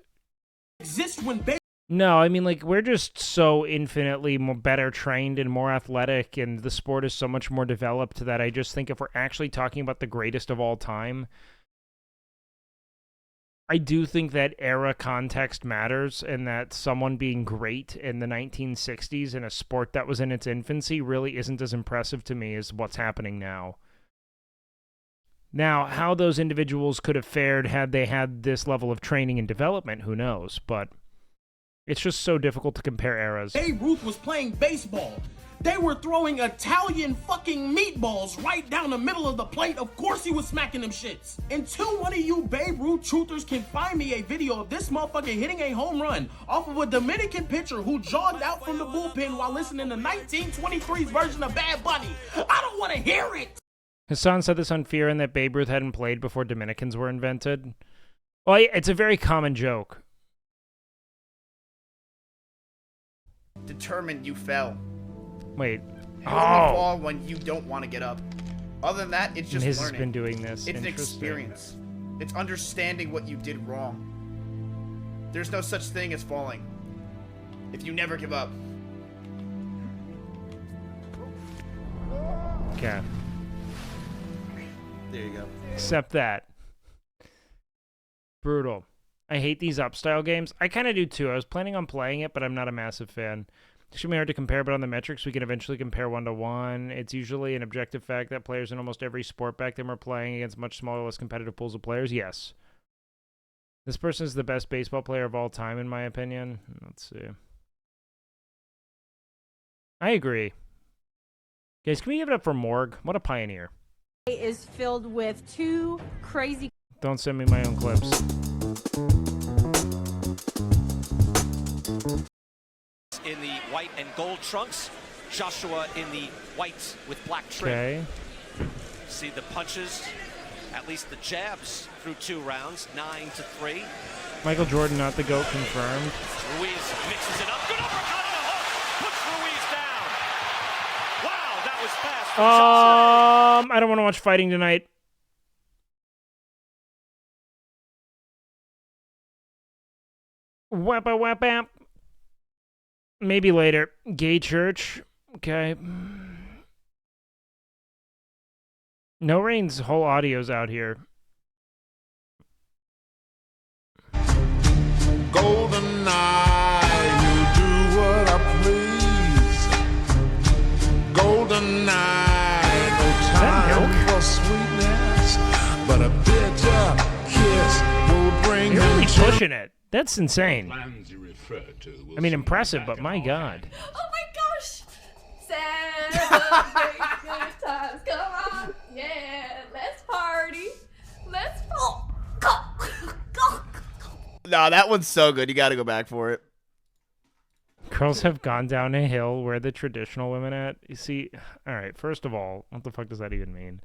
Exist when No, we're just so infinitely better trained and more athletic, and the sport is so much more developed that I just think if we're actually talking about the greatest of all time, I do think that era context matters, and that someone being great in the 1960s in a sport that was in its infancy really isn't as impressive to me as what's happening now. Now, how those individuals could have fared had they had this level of training and development, who knows? But it's just so difficult to compare eras. Babe Ruth was playing baseball. They were throwing Italian fucking meatballs right down the middle of the plate. Of course he was smacking them shits. Until one of you Babe Ruth truthers can find me a video of this motherfucker hitting a home run off of a Dominican pitcher who jogged out from the bullpen while listening to 1923's version of Bad Bunny. I don't want to hear it. Hassan said this on Fear and that Babe Ruth hadn't played before Dominicans were invented. Well, it's a very common joke. Determined you fell. Wait. You only fall when you don't want to get up. Other than that, it's just Miz learning. has been doing this. It's an experience. It's understanding what you did wrong. There's no such thing as falling. If you never give up. Okay. There you go. Except that. Brutal. I hate these upstyle games. I kind of do too. I was planning on playing it, but I'm not a massive fan. It should be hard to compare, but on the metrics, we can eventually compare 1-to-1. It's usually an objective fact that players in almost every sport back then were playing against much smaller, less competitive pools of players. Yes. This person is the best baseball player of all time, in my opinion. Let's see. I agree. Guys, can we give it up for Morg? What a pioneer. Is filled with two crazy. Don't send me my own clips. In the white and gold trunks, Joshua in the white with black trim. Okay. See the punches, at least the jabs through 2 rounds, 9-3. Michael Jordan, not the GOAT, confirmed. Ruiz mixes it up. Good uppercut and a hook. Puts Ruiz down. Wow, that was fast. I don't want to watch fighting tonight. Wappa. Maybe later. Gay church. Okay. No Rain's whole audio's out here. Golden eye, you do what I please. Golden eye, no time for sweetness, but a bitter kiss will bring You're really you pushing it. That's insane. I mean, impressive, but my God. Oh my gosh! Celebrate good times, come on! Yeah, let's party! Let's No, that one's so good. You got to go back for it. Girls have gone down a hill where the traditional women at. You see, all right, first of all, what the fuck does that even mean?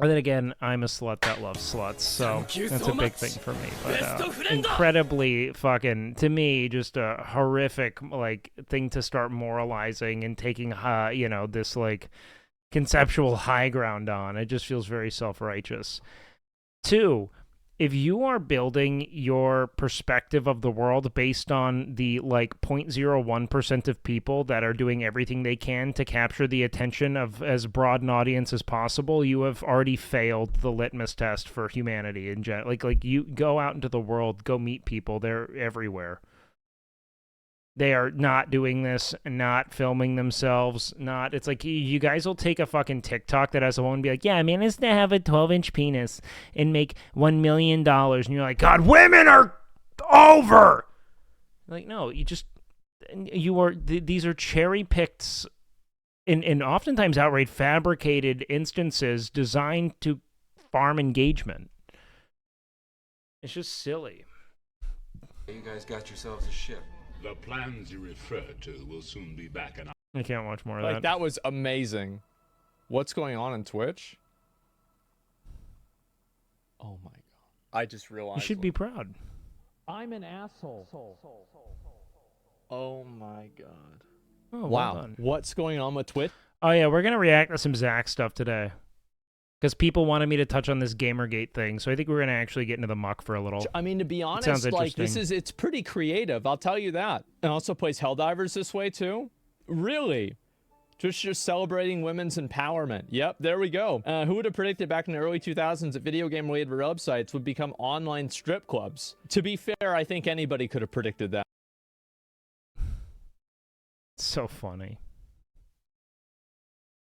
And then again, I'm a slut that loves sluts, so that's a big thing for me. But incredibly fucking, to me, just a horrific, like, thing to start moralizing and taking, you know, this, like, conceptual high ground on. It just feels very self-righteous. 2, if you are building your perspective of the world based on the, like, 0.01% of people that are doing everything they can to capture the attention of as broad an audience as possible, you have already failed the litmus test for humanity in general. Like, you go out into the world, go meet people. They're everywhere. They are not doing this, not filming themselves, not... It's like, you guys will take a fucking TikTok that has a woman and be like, yeah, I managed to have a 12-inch penis and make $1 million. And you're like, God, women are over! Like, no, you just... You are... These are cherry-picked and oftentimes outright fabricated instances designed to farm engagement. It's just silly. You guys got yourselves a ship. The plans you referred to will soon be back in. I can't watch more of Like, that. that was amazing. What's going on Twitch? Oh my God. I just realized. You should be proud. I'm an asshole. Oh my God. Oh, wow. well done. What's going on with Twitch? Oh, yeah, we're going to react to some Zach stuff today. Because people wanted me to touch on this Gamergate thing, so I think we're going to actually get into the muck for a little. I mean, to be honest, sounds like, interesting. it's pretty creative, I'll tell you that. And also plays Helldivers this way, too. Really? Just celebrating women's empowerment. Yep, there we go. Who would have predicted back in the early 2000s that video game-related websites would become online strip clubs? To be fair, I think anybody could have predicted that. So funny.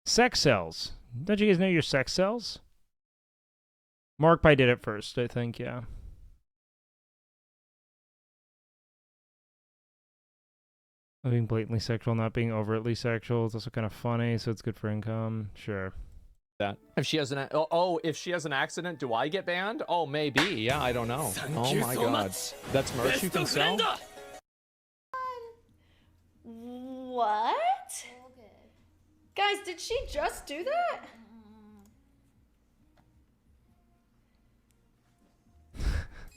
Sex cells. Don't you guys know your sex cells? Mark Pie did it first, I think, yeah. Being blatantly sexual, not being overtly sexual. It's also kind of funny, so it's good for income. Sure. That if she has an if she has an accident, do I get banned? Oh, maybe. Yeah, I don't know. Oh my God, that's merch you can sell. What? Guys, did she just do that?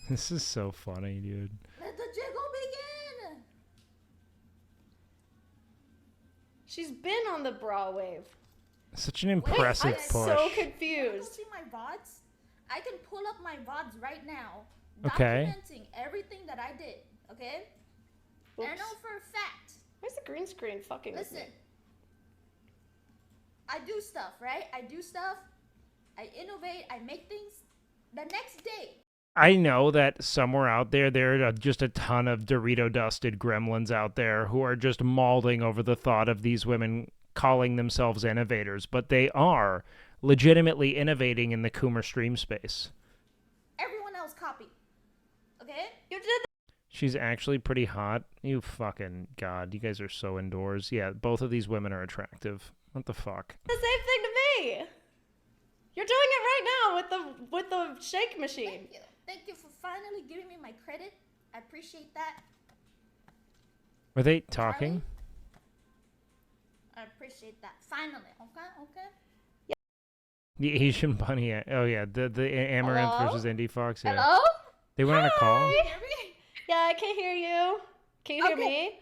This is so funny, dude. Let the jiggle begin. She's been on the bra wave. Such an impressive I'm push. so confused. See my VODs? I can pull up my VODs right now. Okay. Documenting everything that I did. Okay? And I know for a fact. Where's the green screen fucking with Listen. me? I do stuff, right? I do stuff. I innovate. I make things. The next day. I know that somewhere out there are just a ton of Dorito-dusted gremlins out there who are just mauling over the thought of these women calling themselves innovators, but they are legitimately innovating in the Coomer stream space. Everyone else copy. Okay? You did. She's actually pretty hot. You fucking God, you guys are so indoors. Yeah, both of these women are attractive. What the fuck? The same thing to me. You're doing it right now with the shake machine. Thank you for finally giving me my credit. I appreciate that. Were they talking? I appreciate that. Finally. Okay. The Asian bunny. Oh yeah, the Amaranth Hello? versus Indie Fox. Yeah. Hello? They went on a call. Can you hear me? Yeah, I can hear you. Can you hear me?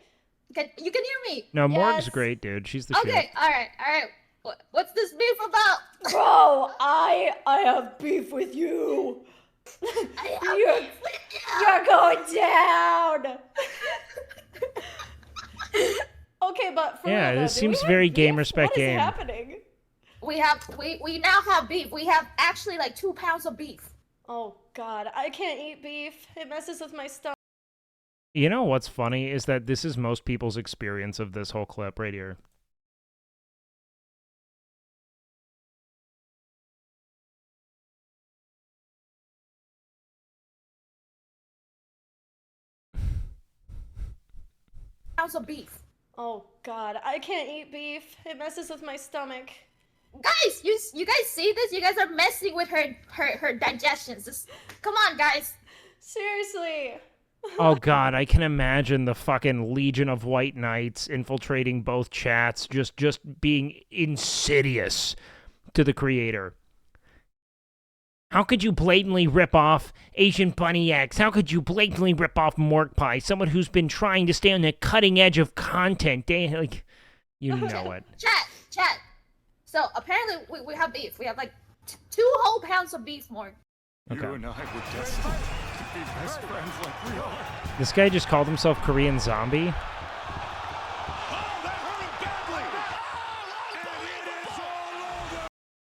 You can hear me. No, Morg's great, dude. She's the shit. Okay. All right. What's this beef about? Bro, I have beef with you. You're going down. Okay, but for Yeah, real, this though, seems do we very have game beef? respect What game. is happening? We now have beef. We have actually like 2 pounds of beef. Oh God, I can't eat beef. It messes with my stomach. You know what's funny is that this is most people's experience of this whole clip right here. Pounds of beef. Oh God, I can't eat beef. It messes with my stomach. Guys, you guys see this? You guys are messing with her digestions. Come on, guys. Seriously. Oh God, I can imagine the fucking Legion of White Knights infiltrating both chats, just being insidious to the creator. How could you blatantly rip off Asian Bunny X? How could you blatantly rip off Mork Pie? Someone who's been trying to stay on the cutting edge of content. Like, you know it. Chat. So apparently we have beef. We have like 2 whole pounds of beef more. Okay. You and I were destined to be best friends like we are. This guy just called himself Korean Zombie.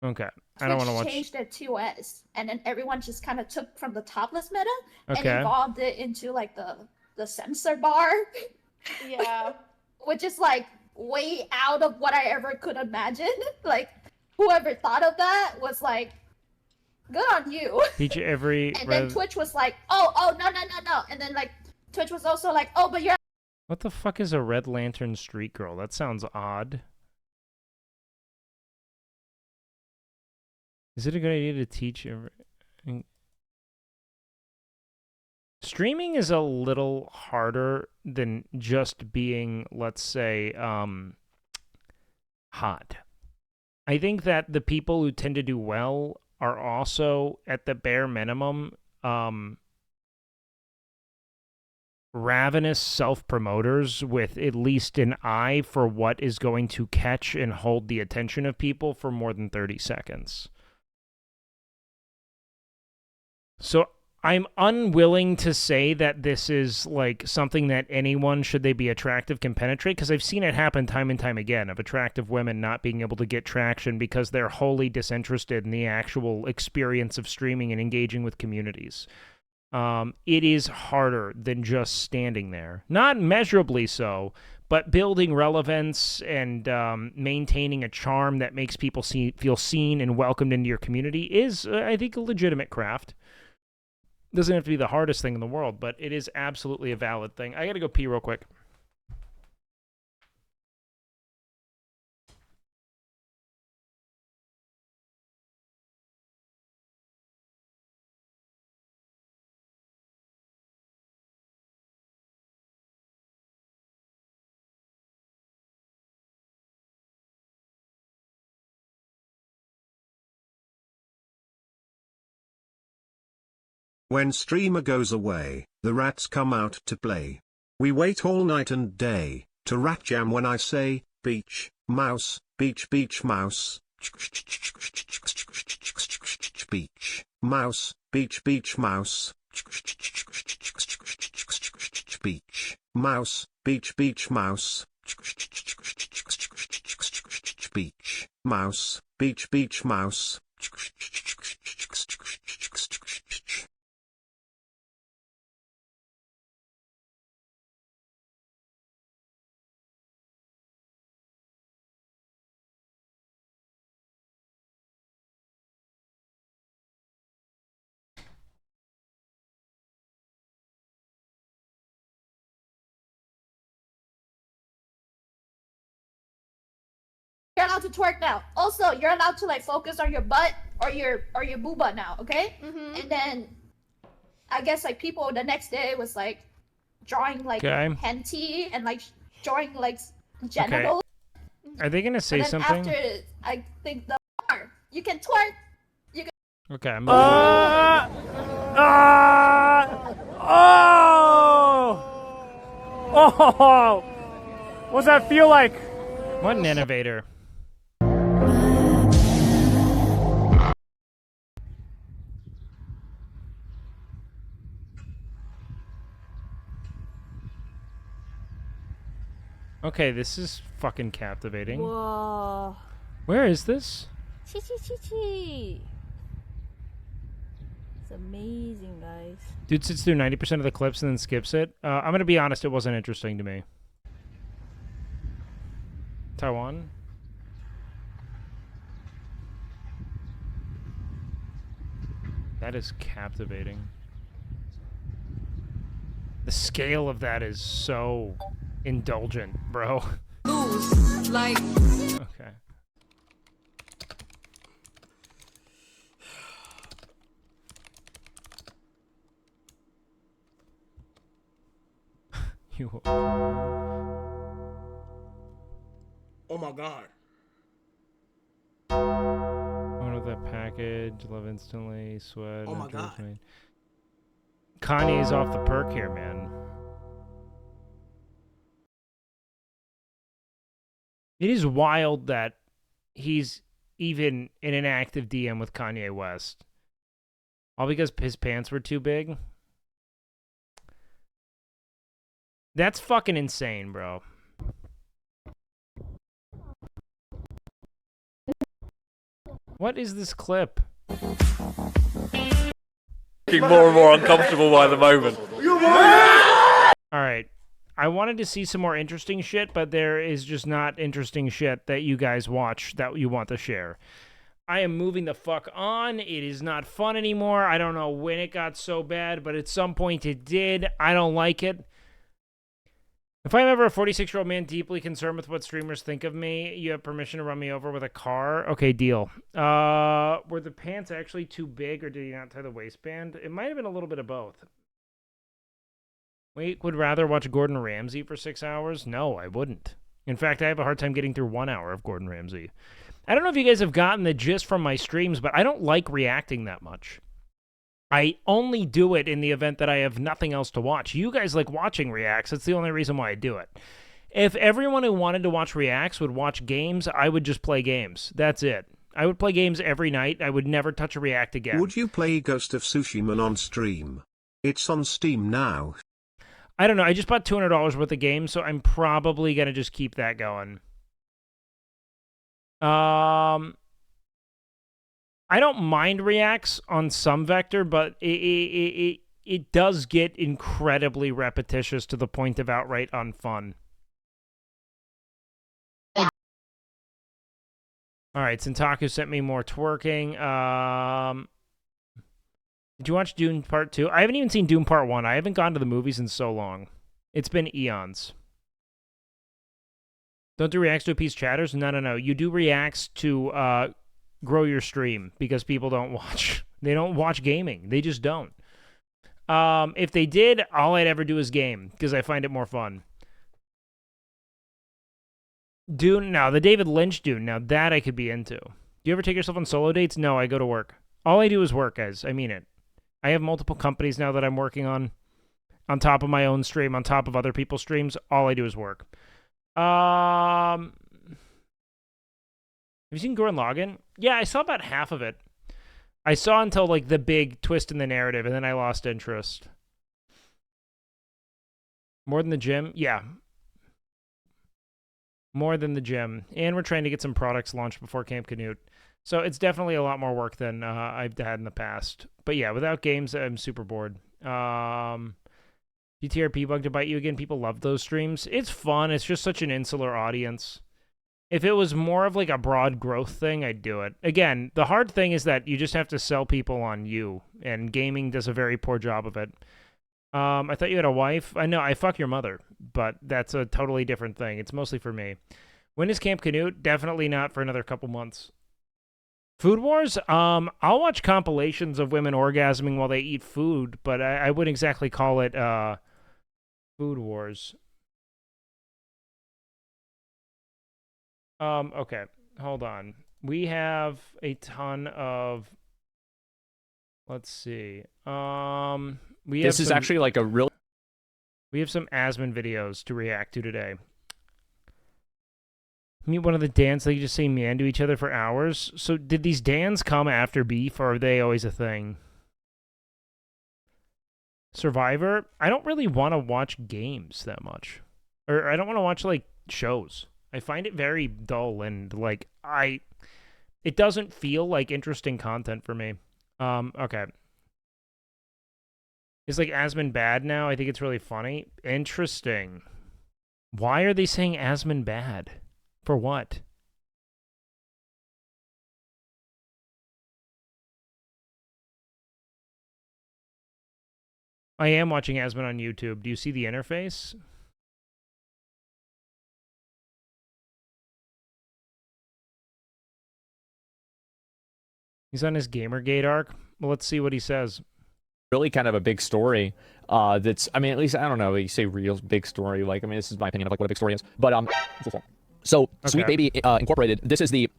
Okay, I don't want to watch. Changed it to S, and then everyone just kind of took from the topless meta and Okay. evolved it into like the censor bar. Yeah. Which is like way out of what I ever could imagine. Like whoever thought of that was like, good on you. Feature every. And then Twitch was like, oh no, and then like Twitch was also like, oh, but you're. What the fuck is a Red Lantern Street Girl? That sounds odd. Is it a good idea to teach every... Streaming is a little harder than just being, let's say, hot. I think that the people who tend to do well are also, at the bare minimum, ravenous self-promoters with at least an eye for what is going to catch and hold the attention of people for more than 30 seconds. So I'm unwilling to say that this is like something that anyone, should they be attractive, can penetrate, because I've seen it happen time and time again of attractive women not being able to get traction because they're wholly disinterested in the actual experience of streaming and engaging with communities. It is harder than just standing there. Not measurably so, but building relevance and maintaining a charm that makes people feel seen and welcomed into your community is, I think, a legitimate craft. Doesn't have to be the hardest thing in the world, but it is absolutely a valid thing. I gotta go pee real quick. When streamer goes away, the rats come out to play. We wait all night and day, to rat jam when I say, beach, mouse, beach, beach, mouse. Beach, mouse, beach, beach, mouse. Beach, mouse, beach, beach, mouse. Beach. mouse, beach beach mouse. You're allowed to twerk now. Also, you're allowed to like focus on your butt or your booba now, okay? And then I guess like people the next day was like drawing like Okay. henty and like drawing like genitals. Are they gonna say And then something? after I think the you can twerk. You can Okay, I'm Oh! What's that feel like? What an innovator. Okay, this is fucking captivating. Whoa. Where is this? Chi chi chi chi. It's amazing, guys. Dude sits through 90% of the clips and then skips it. I'm gonna be honest, it wasn't interesting to me. Taiwan? That is captivating. The scale of that is so indulgent, bro. Lose, like. Okay. You. Oh my god. Order that package, love instantly, sweat. Oh my god. Kanye's off the perk here, man. It is wild that he's even in an active DM with Kanye West. All because his pants were too big. That's fucking insane, bro. What is this clip? Getting more and more uncomfortable by the moment. Alright. I wanted to see some more interesting shit, but there is just not interesting shit that you guys watch that you want to share. I am moving the fuck on. It is not fun anymore. I don't know when it got so bad, but at some point it did. I don't like it. If I'm ever a 46-year-old man deeply concerned with what streamers think of me, you have permission to run me over with a car? Okay, deal. Were the pants actually too big, or did you not tie the waistband? It might have been a little bit of both. Would rather watch Gordon Ramsay for 6 hours? No, I wouldn't. In fact, I have a hard time getting through 1 hour of Gordon Ramsay. I don't know if you guys have gotten the gist from my streams, but I don't like reacting that much. I only do it in the event that I have nothing else to watch. You guys like watching reacts. That's the only reason why I do it. If everyone who wanted to watch reacts would watch games, I would just play games. That's it. I would play games every night. I would never touch a react again. Would you play Ghost of Tsushima on stream? It's on Steam now. I don't know. I just bought $200 worth of games, so I'm probably going to just keep that going. I don't mind reacts on some vector, but it does get incredibly repetitious to the point of outright unfun. All right, Sentaku sent me more twerking. Did you watch Dune Part 2? I haven't even seen Dune Part 1. I haven't gone to the movies in so long. It's been eons. Don't do reacts to appease chatters? No. You do reacts to grow your stream because people don't watch. They don't watch gaming. They just don't. If they did, all I'd ever do is game because I find it more fun. Dune, no, the David Lynch Dune, now that I could be into. Do you ever take yourself on solo dates? No, I go to work. All I do is work, guys. I mean it. I have multiple companies now that I'm working on top of my own stream, on top of other people's streams. All I do is work. Have you seen Gurren Lagann? Yeah, I saw about half of it. I saw until like the big twist in the narrative, and then I lost interest. More than the gym? Yeah. more than the gym, and we're trying to get some products launched before Camp Canute. So it's definitely a lot more work than I've had in the past. But yeah, without games, I'm super bored. GTRP bug to bite you again. People love those streams. It's fun. It's just such an insular audience. If it was more of like a broad growth thing, I'd do it. Again, the hard thing is that you just have to sell people on you, and gaming does a very poor job of it. I thought you had a wife. I know, I fuck your mother, but that's a totally different thing. It's mostly for me. When is Camp Canute? Definitely not for another couple months. Food Wars? I'll watch compilations of women orgasming while they eat food, but I wouldn't exactly call it Food Wars. Okay, hold on. We have a ton of... Let's see. This is actually like a real... We have some Asmon videos to react to today. Meet one of the Dans, they just say man to each other for hours. So did these Dans come after beef, or are they always a thing? Survivor? I don't really want to watch games that much. Or I don't want to watch, like, shows. I find it very dull and, like, it doesn't feel like interesting content for me. Okay. Is, like, Asmon bad now? I think it's really funny. Interesting. Why are they saying Asmon bad? For what? I am watching Asmon on YouTube. Do you see the interface? He's on his Gamergate arc. Well, let's see what he says. Really kind of a big story that's, I mean, at least, I don't know, you say real big story, like, I mean, this is my opinion of like what a big story is, but so okay. Sweet Baby Incorporated, this is the,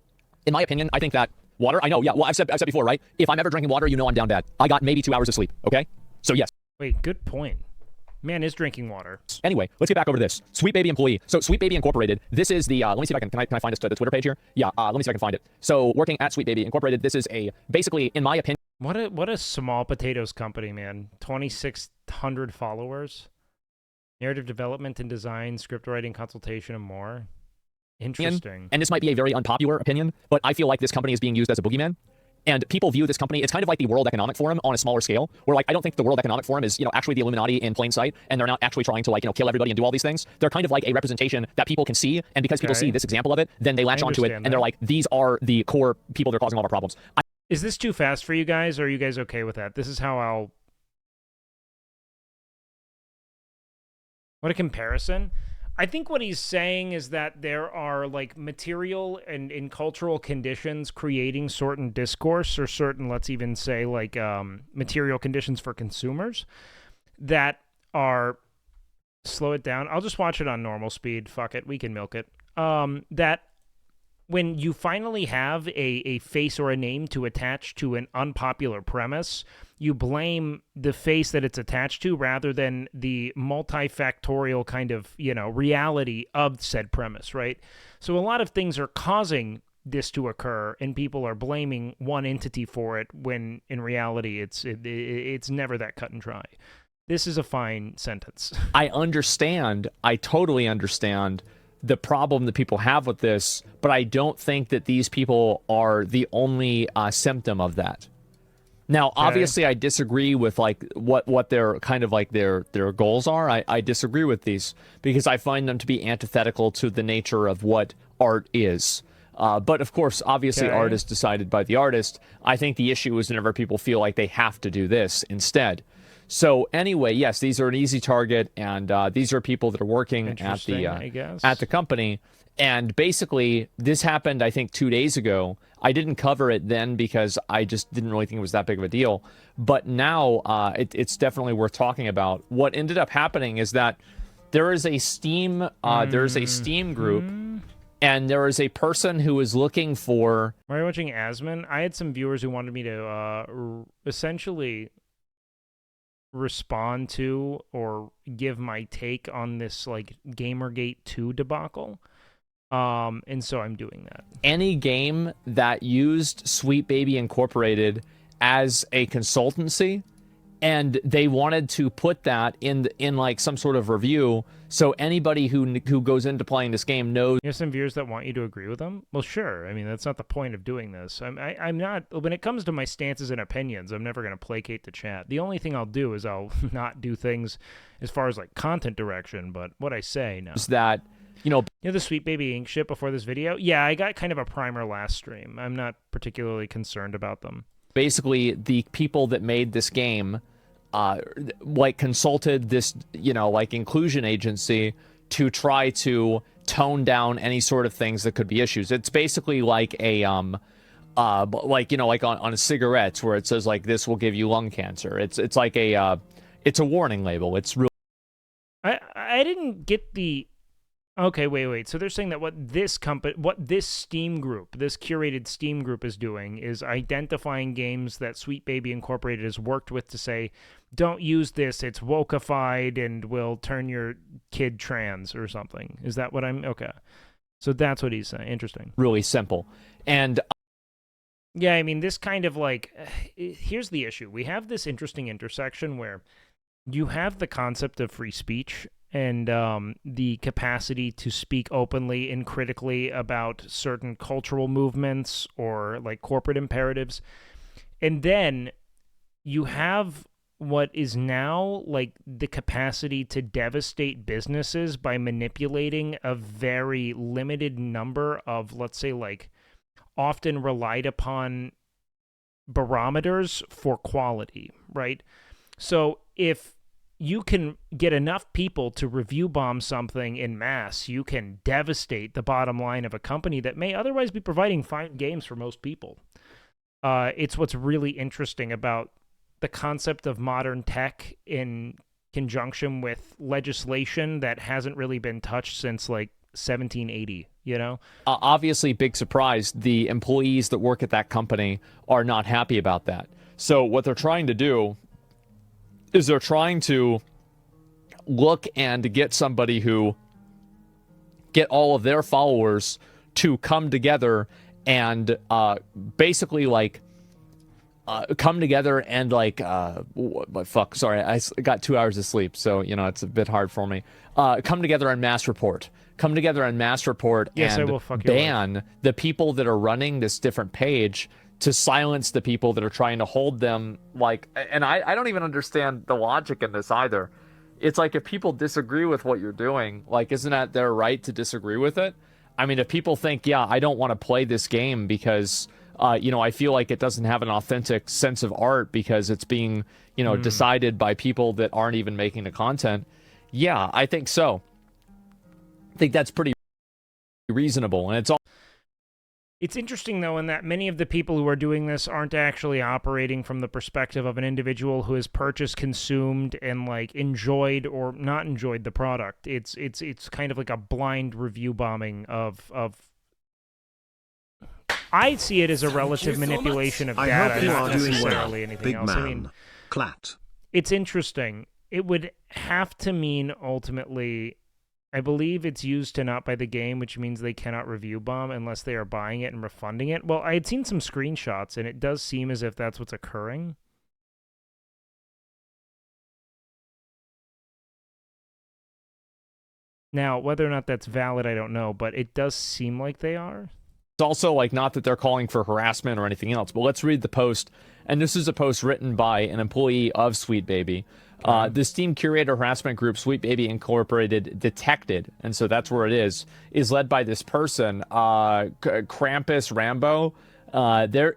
in my opinion, I think that water, I know, yeah, well, I've said before, right? If I'm ever drinking water, you know I'm down bad. I got maybe 2 hours of sleep, okay? So yes. Wait, good point. Man is drinking water. Anyway, let's get back over to this. Sweet Baby employee. So Sweet Baby Incorporated, this is the, let me see if I can I find the Twitter page here? Yeah, let me see if I can find it. So working at Sweet Baby Incorporated, this is a, basically, in my opinion. What a small potatoes company, man. 2,600 followers. Narrative development and design, script writing, consultation, and more. Interesting. And this might be a very unpopular opinion, but I feel like this company is being used as a boogeyman. And people view this company, it's kind of like the World Economic Forum on a smaller scale, where like, I don't think the World Economic Forum is, you know, actually the Illuminati in plain sight, and they're not actually trying to like, you know, kill everybody and do all these things. They're kind of like a representation that people can see, and because people see this example of it, then they latch onto it, and they're like, these are the core people that are causing all of our problems. Is this too fast for you guys, or are you guys okay with that? This is how I'll... What a comparison. I think what he's saying is that there are, like, material and in cultural conditions creating certain discourse, or certain, let's even say, like, material conditions for consumers that are... Slow it down. I'll just watch it on normal speed. Fuck it. We can milk it. That... When you finally have a face or a name to attach to an unpopular premise, you blame the face that it's attached to rather than the multifactorial kind of, you know, reality of said premise, right? So a lot of things are causing this to occur, and people are blaming one entity for it when in reality it's never that cut and dry. This is a fine sentence. I understand. I totally understand the problem that people have with this, but I don't think that these people are the only symptom of that. Now, obviously, I disagree with like what their kind of like their goals are. I disagree with these because I find them to be antithetical to the nature of what art is. But of course, obviously, art is decided by the artist. I think the issue is whenever people feel like they have to do this instead. So anyway, yes, these are an easy target, and these are people that are working at the company. And basically, this happened, I think, 2 days ago. I didn't cover it then because I just didn't really think it was that big of a deal. But now it's definitely worth talking about. What ended up happening is that there is a Steam group, and there is a person who is looking for. Why are you watching Asmon? I had some viewers who wanted me to essentially respond to or give my take on this like Gamergate 2 debacle, and so I'm doing that. Any game that used Sweet Baby Incorporated as a consultancy And they wanted to put that in like some sort of review, so anybody who goes into playing this game knows. There's some viewers that want you to agree with them. Well, sure. I mean, that's not the point of doing this. I'm not. When it comes to my stances and opinions, I'm never going to placate the chat. The only thing I'll do is I'll not do things as far as like content direction. But what I say, no. Is that the Sweet Baby Ink shit before this video? Yeah, I got kind of a primer last stream. I'm not particularly concerned about them. Basically, the people that made this game, like consulted this, like inclusion agency to try to tone down any sort of things that could be issues. It's basically like a, like on cigarettes where it says like this will give you lung cancer. It's like a, it's a warning label. It's real. I didn't get the. Okay, wait. So they're saying that what this Steam group, this curated Steam group is doing is identifying games that Sweet Baby Incorporated has worked with to say, don't use this, it's wokeified and will turn your kid trans or something. Is that what I'm... Okay. So that's what he's saying. Interesting. Really simple. And... yeah, I mean, this kind of like... here's the issue. We have this interesting intersection where you have the concept of free speech and the capacity to speak openly and critically about certain cultural movements or like corporate imperatives. And then you have what is now like the capacity to devastate businesses by manipulating a very limited number of, let's say, like often relied upon barometers for quality, right? So if you can get enough people to review bomb something in mass, you can devastate the bottom line of a company that may otherwise be providing fine games for most people. It's what's really interesting about the concept of modern tech in conjunction with legislation that hasn't really been touched since like 1780, Obviously, big surprise, the employees that work at that company are not happy about that. So what they're trying to do is they're trying to look and get somebody who get all of their followers to come together and basically like come together and like fuck, sorry, I got 2 hours of sleep, so it's a bit hard for me. Come together and mass report. Yes, and I will ban the people that are running this different page to silence the people that are trying to hold them, like, and I don't even understand the logic in this either. It's like, if people disagree with what you're doing, like, isn't that their right to disagree with it? I mean, if people think, yeah, I don't want to play this game because, I feel like it doesn't have an authentic sense of art because it's being, decided by people that aren't even making the content. Yeah, I think so. I think that's pretty reasonable, and it's all. It's interesting, though, in that many of the people who are doing this aren't actually operating from the perspective of an individual who has purchased, consumed, and like enjoyed or not enjoyed the product. It's kind of like a blind review bombing of. I see it as a relative manipulation of data, not necessarily anything else. I mean, Clat. It's interesting. It would have to mean ultimately. I believe it's used to not buy the game, which means they cannot review bomb unless they are buying it and refunding it. Well, I had seen some screenshots, and it does seem as if that's what's occurring. Now, whether or not that's valid, I don't know, but it does seem like they are. It's also like, not that they're calling for harassment or anything else, but let's read the post. And this is a post written by an employee of Sweet Baby. The Steam curator harassment group Sweet Baby Incorporated Detected, and so that's where it is led by this person, Krampus Rambo.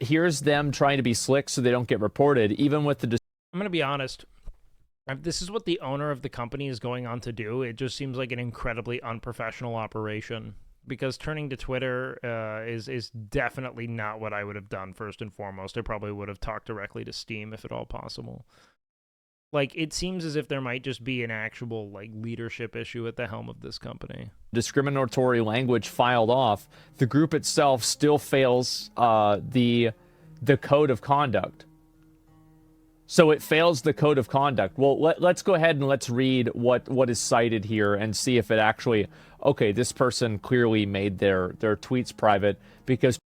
Here's them trying to be slick so they don't get reported, even with the... I'm going to be honest. If this is what the owner of the company is going on to do, it just seems like an incredibly unprofessional operation. Because turning to Twitter is definitely not what I would have done first and foremost. I probably would have talked directly to Steam if at all possible. Like, it seems as if there might just be an actual, like, leadership issue at the helm of this company. Discriminatory language filed off, the group itself still fails the code of conduct. So it fails the code of conduct. Well, let's go ahead and let's read what is cited here and see if it actually... Okay, this person clearly made their tweets private because...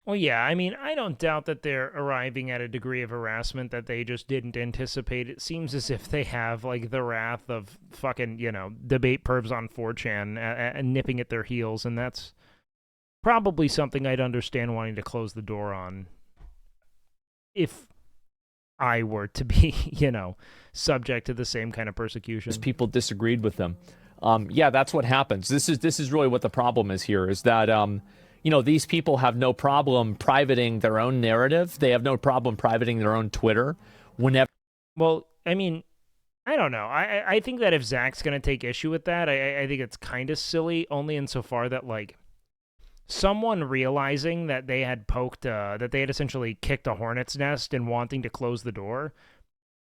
Well, yeah, I mean, I don't doubt that they're arriving at a degree of harassment that they just didn't anticipate. It seems as if they have, like, the wrath of fucking, debate pervs on 4chan nipping at their heels, and that's probably something I'd understand wanting to close the door on if I were to be, subject to the same kind of persecution. People disagreed with them. Yeah, that's what happens. This is really what the problem is here, is that, these people have no problem privating their own narrative. They have no problem privating their own Twitter whenever. Well, I mean, I don't know. I think that if Zach's going to take issue with that, I think it's kind of silly, only insofar that, like, someone realizing that they had that they had essentially kicked a hornet's nest and wanting to close the door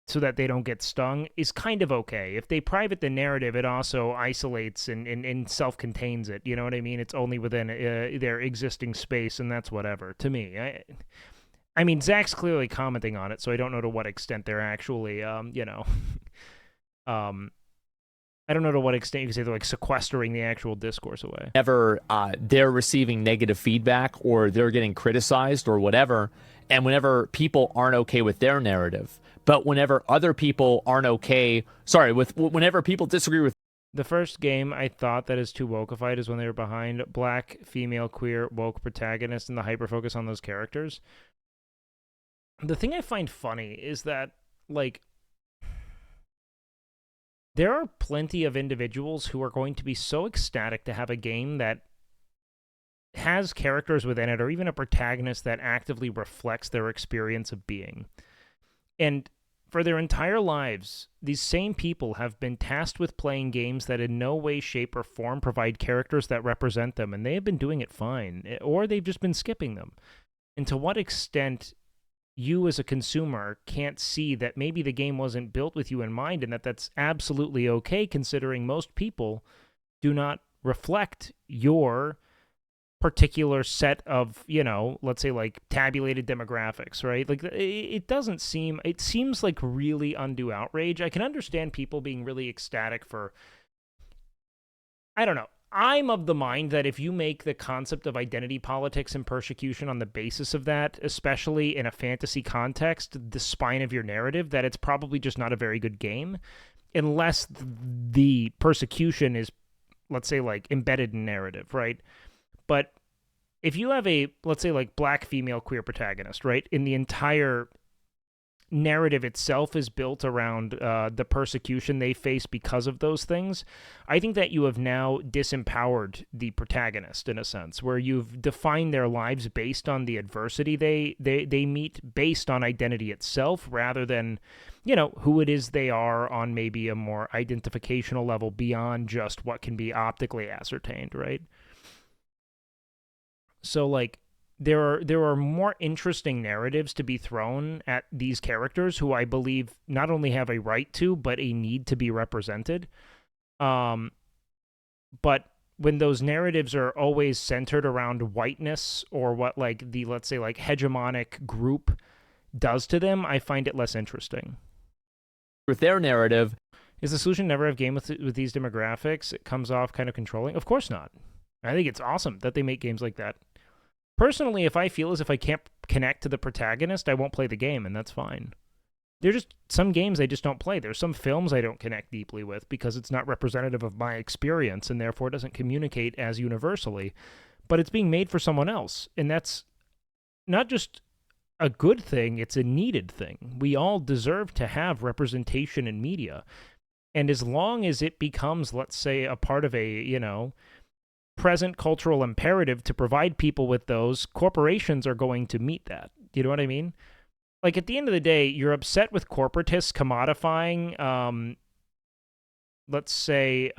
so that they don't get stung is kind of okay. If they private the narrative, it also isolates and self-contains it. You know what I mean? It's only within their existing space, and that's whatever. To me, I mean, Zach's clearly commenting on it, so I don't know to what extent they're actually, I don't know to what extent you can say they're, like, sequestering the actual discourse away. Whenever they're receiving negative feedback or they're getting criticized or whatever, and whenever people aren't okay with their narrative. But whenever other people aren't okay, whenever people disagree with. The first game I thought that is too wokeified is when they were behind black, female, queer, woke protagonists and the hyper-focus on those characters. The thing I find funny is that, like, there are plenty of individuals who are going to be so ecstatic to have a game that has characters within it, or even a protagonist that actively reflects their experience of being. And for their entire lives, these same people have been tasked with playing games that in no way, shape, or form provide characters that represent them, and they have been doing it fine, or they've just been skipping them. And to what extent you as a consumer can't see that maybe the game wasn't built with you in mind, and that that's absolutely okay, considering most people do not reflect your particular set of, let's say, like, tabulated demographics, right? Like, it seems like really undue outrage. I can understand people being really ecstatic for, I don't know. I'm of the mind that if you make the concept of identity politics and persecution on the basis of that, especially in a fantasy context, the spine of your narrative, that it's probably just not a very good game, unless the persecution is, let's say, like, embedded in narrative, right? But if you have a, let's say, like, black, female, queer protagonist, right, and the entire narrative itself is built around the persecution they face because of those things, I think that you have now disempowered the protagonist in a sense, where you've defined their lives based on the adversity they meet, based on identity itself, rather than, who it is they are on maybe a more identificational level beyond just what can be optically ascertained, right? So, like, there are more interesting narratives to be thrown at these characters who I believe not only have a right to, but a need to be represented. But when those narratives are always centered around whiteness or what, like, the, let's say, like, hegemonic group does to them, I find it less interesting. With their narrative. Is the solution never have game with these demographics? It comes off kind of controlling? Of course not. I think it's awesome that they make games like that. Personally, if I feel as if I can't connect to the protagonist, I won't play the game, and that's fine. There's just some games I just don't play. There's some films I don't connect deeply with because it's not representative of my experience and therefore doesn't communicate as universally, but it's being made for someone else, and that's not just a good thing, it's a needed thing. We all deserve to have representation in media, and as long as it becomes, let's say, a part of a, present cultural imperative to provide people with those, corporations are going to meet that. You know what I mean? Like, at the end of the day, you're upset with corporatists commodifying, let's say,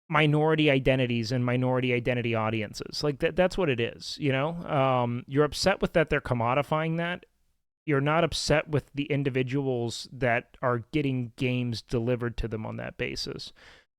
minority identities and minority identity audiences. Like, that's what it is, You're upset with that they're commodifying that. You're not upset with the individuals that are getting games delivered to them on that basis.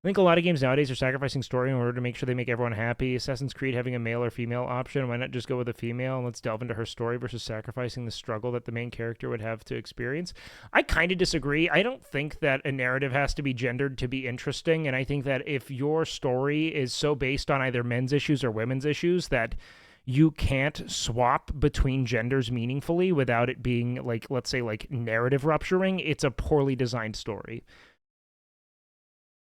I think a lot of games nowadays are sacrificing story in order to make sure they make everyone happy. Assassin's Creed having a male or female option. Why not just go with a female and let's delve into her story versus sacrificing the struggle that the main character would have to experience? I kind of disagree. I don't think that a narrative has to be gendered to be interesting, and I think that if your story is so based on either men's issues or women's issues that you can't swap between genders meaningfully without it being, like, let's say, like, narrative rupturing, it's a poorly designed story.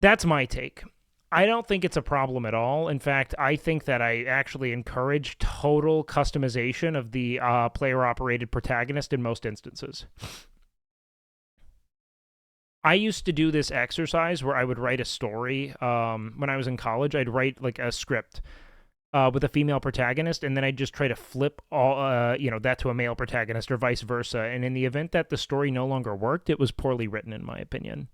That's my take. I don't think it's a problem at all. In fact, I think that I actually encourage total customization of the player-operated protagonist in most instances. I used to do this exercise where I would write a story. When I was in college, I'd write like a script with a female protagonist, and then I'd just try to flip all, that to a male protagonist or vice versa. And in the event that the story no longer worked, it was poorly written, in my opinion.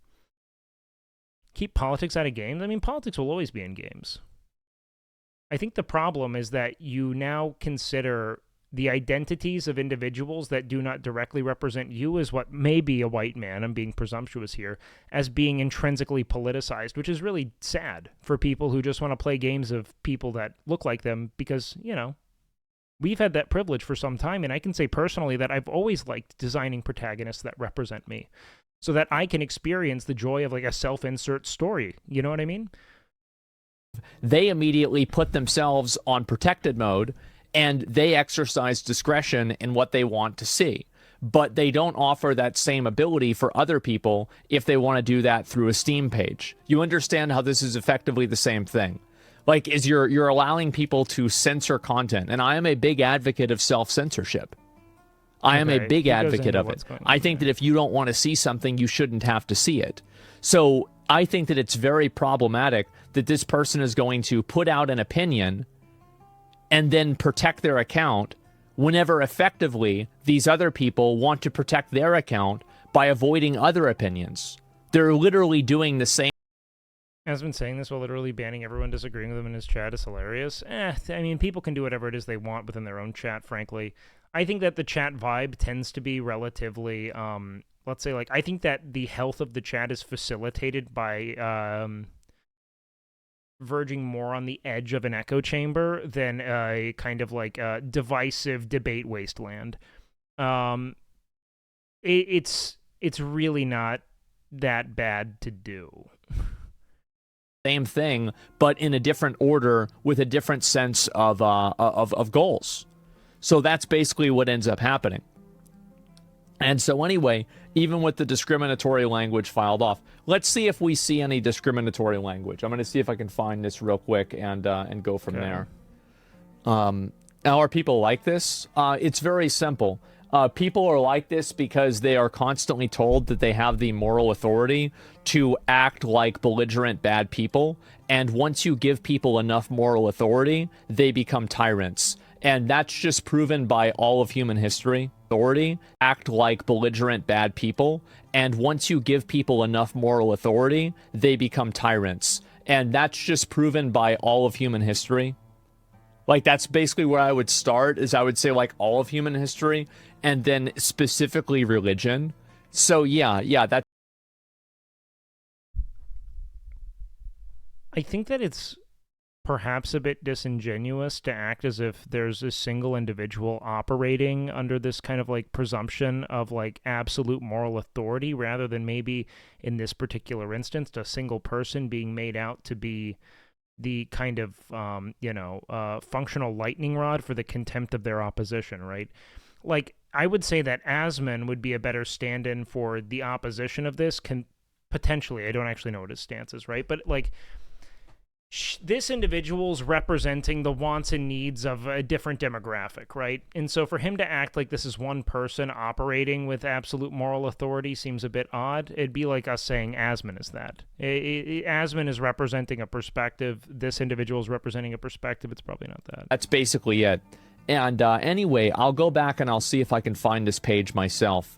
Keep politics out of games? I mean, politics will always be in games. I think the problem is that you now consider the identities of individuals that do not directly represent you as what may be a white man, I'm being presumptuous here, as being intrinsically politicized, which is really sad for people who just want to play games of people that look like them because, you know, we've had that privilege for some time, and I can say personally that I've always liked designing protagonists that represent me, so that I can experience the joy of like a self-insert story. You know what I mean? They immediately put themselves on protected mode and they exercise discretion in what they want to see. But they don't offer that same ability for other people if they want to do that through a Steam page. You understand how this is effectively the same thing. Like, is you're allowing people to censor content, and I am a big advocate of self-censorship. I am a big advocate of it. I think that if you don't want to see something, you shouldn't have to see it. So I think that it's very problematic that this person is going to put out an opinion and then protect their account whenever effectively these other people want to protect their account by avoiding other opinions. They're literally doing the same. Has been saying this while literally banning everyone disagreeing with him in his chat is hilarious. I mean, people can do whatever it is they want within their own chat, frankly. I think that the chat vibe tends to be relatively, let's say, like, I think that the health of the chat is facilitated by verging more on the edge of an echo chamber than a kind of like a divisive debate wasteland. It's really not that bad to do. Same thing, but in a different order with a different sense of goals. So that's basically what ends up happening. And so anyway, even with the discriminatory language filed off, let's see if we see any discriminatory language. I'm going to see if I can find this real quick and go from there. Now, are people like this? It's very simple. People are like this because they are constantly told that they have the moral authority to act like belligerent bad people. And once you give people enough moral authority, they become tyrants. And that's just proven by all of human history. Authority, act like belligerent bad people. And once you give people enough moral authority, they become tyrants. And that's just proven by all of human history. Like, that's basically where I would start, is I would say, like, all of human history, and then specifically religion. So, yeah, that's... I think that it's perhaps a bit disingenuous to act as if there's a single individual operating under this kind of like presumption of like absolute moral authority, rather than maybe in this particular instance a single person being made out to be the kind of functional lightning rod for the contempt of their opposition, right? Like, I would say that Asman would be a better stand-in for the opposition of this, potentially. I don't actually know what his stance is, right? But like, this individual's representing the wants and needs of a different demographic, right? And so for him to act like this is one person operating with absolute moral authority seems a bit odd. It'd be like us saying Asman is that. Asman is representing a perspective. This individual is representing a perspective. It's probably not that. That's basically it. And anyway, I'll go back and I'll see if I can find this page myself.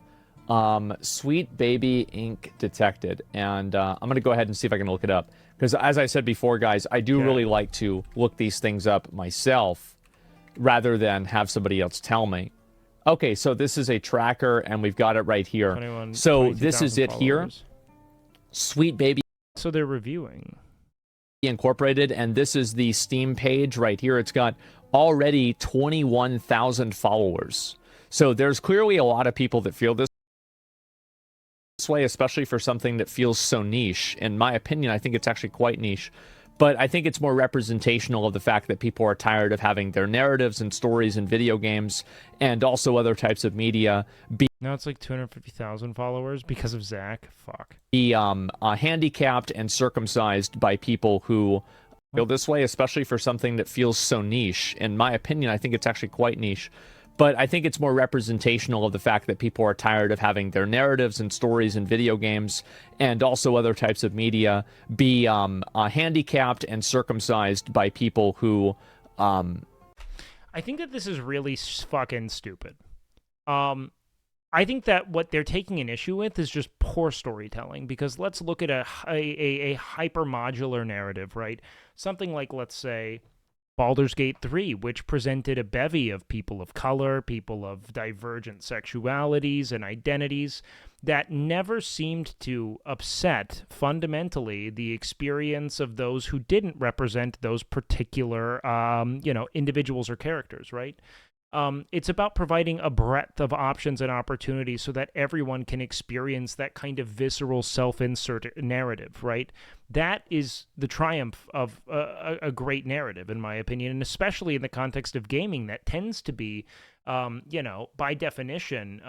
Sweet Baby Ink detected. And I'm going to go ahead and see if I can look it up. Because as I said before, guys, I do really like to look these things up myself rather than have somebody else tell me. Okay, so this is a tracker, and we've got it right here. So this is it here. Sweet Baby. So they're reviewing. incorporated, and this is the Steam page right here. It's got already 21,000 followers. So there's clearly a lot of people that feel this way, especially for something that feels so niche. In my opinion, I think it's actually quite niche. But I think it's more representational of the fact that people are tired of having their narratives and stories in video games and also other types of media Now it's like 250,000 followers because of Zach. Fuck. be handicapped and circumcised by people who feel this way, especially for something that feels so niche. In my opinion, I think it's actually quite niche. But I think it's more representational of the fact that people are tired of having their narratives and stories in video games and also other types of media be handicapped and circumcised by people who... I think that this is really fucking stupid. I think that what they're taking an issue with is just poor storytelling, because let's look at a hyper-modular narrative, right? Something like, let's say, Baldur's Gate 3, which presented a bevy of people of color, people of divergent sexualities and identities that never seemed to upset fundamentally the experience of those who didn't represent those particular, individuals or characters, right? It's about providing a breadth of options and opportunities so that everyone can experience that kind of visceral self-insert narrative, right? That is the triumph of a great narrative, in my opinion, and especially in the context of gaming, that tends to be, by definition,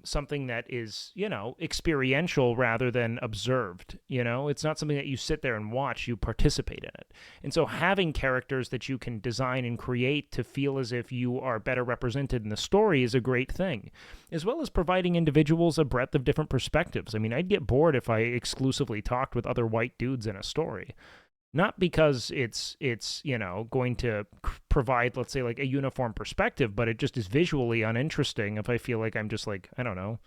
something that is, experiential rather than observed. It's not something that you sit there and watch, you participate in it. And so having characters that you can design and create to feel as if you are better represented in the story is a great thing, as well as providing individuals a breadth of different perspectives. I mean, I'd get bored if I exclusively talked with other white dudes in a story. Not because it's going to provide, let's say, like a uniform perspective, but it just is visually uninteresting if I feel like I'm just like, I don't know,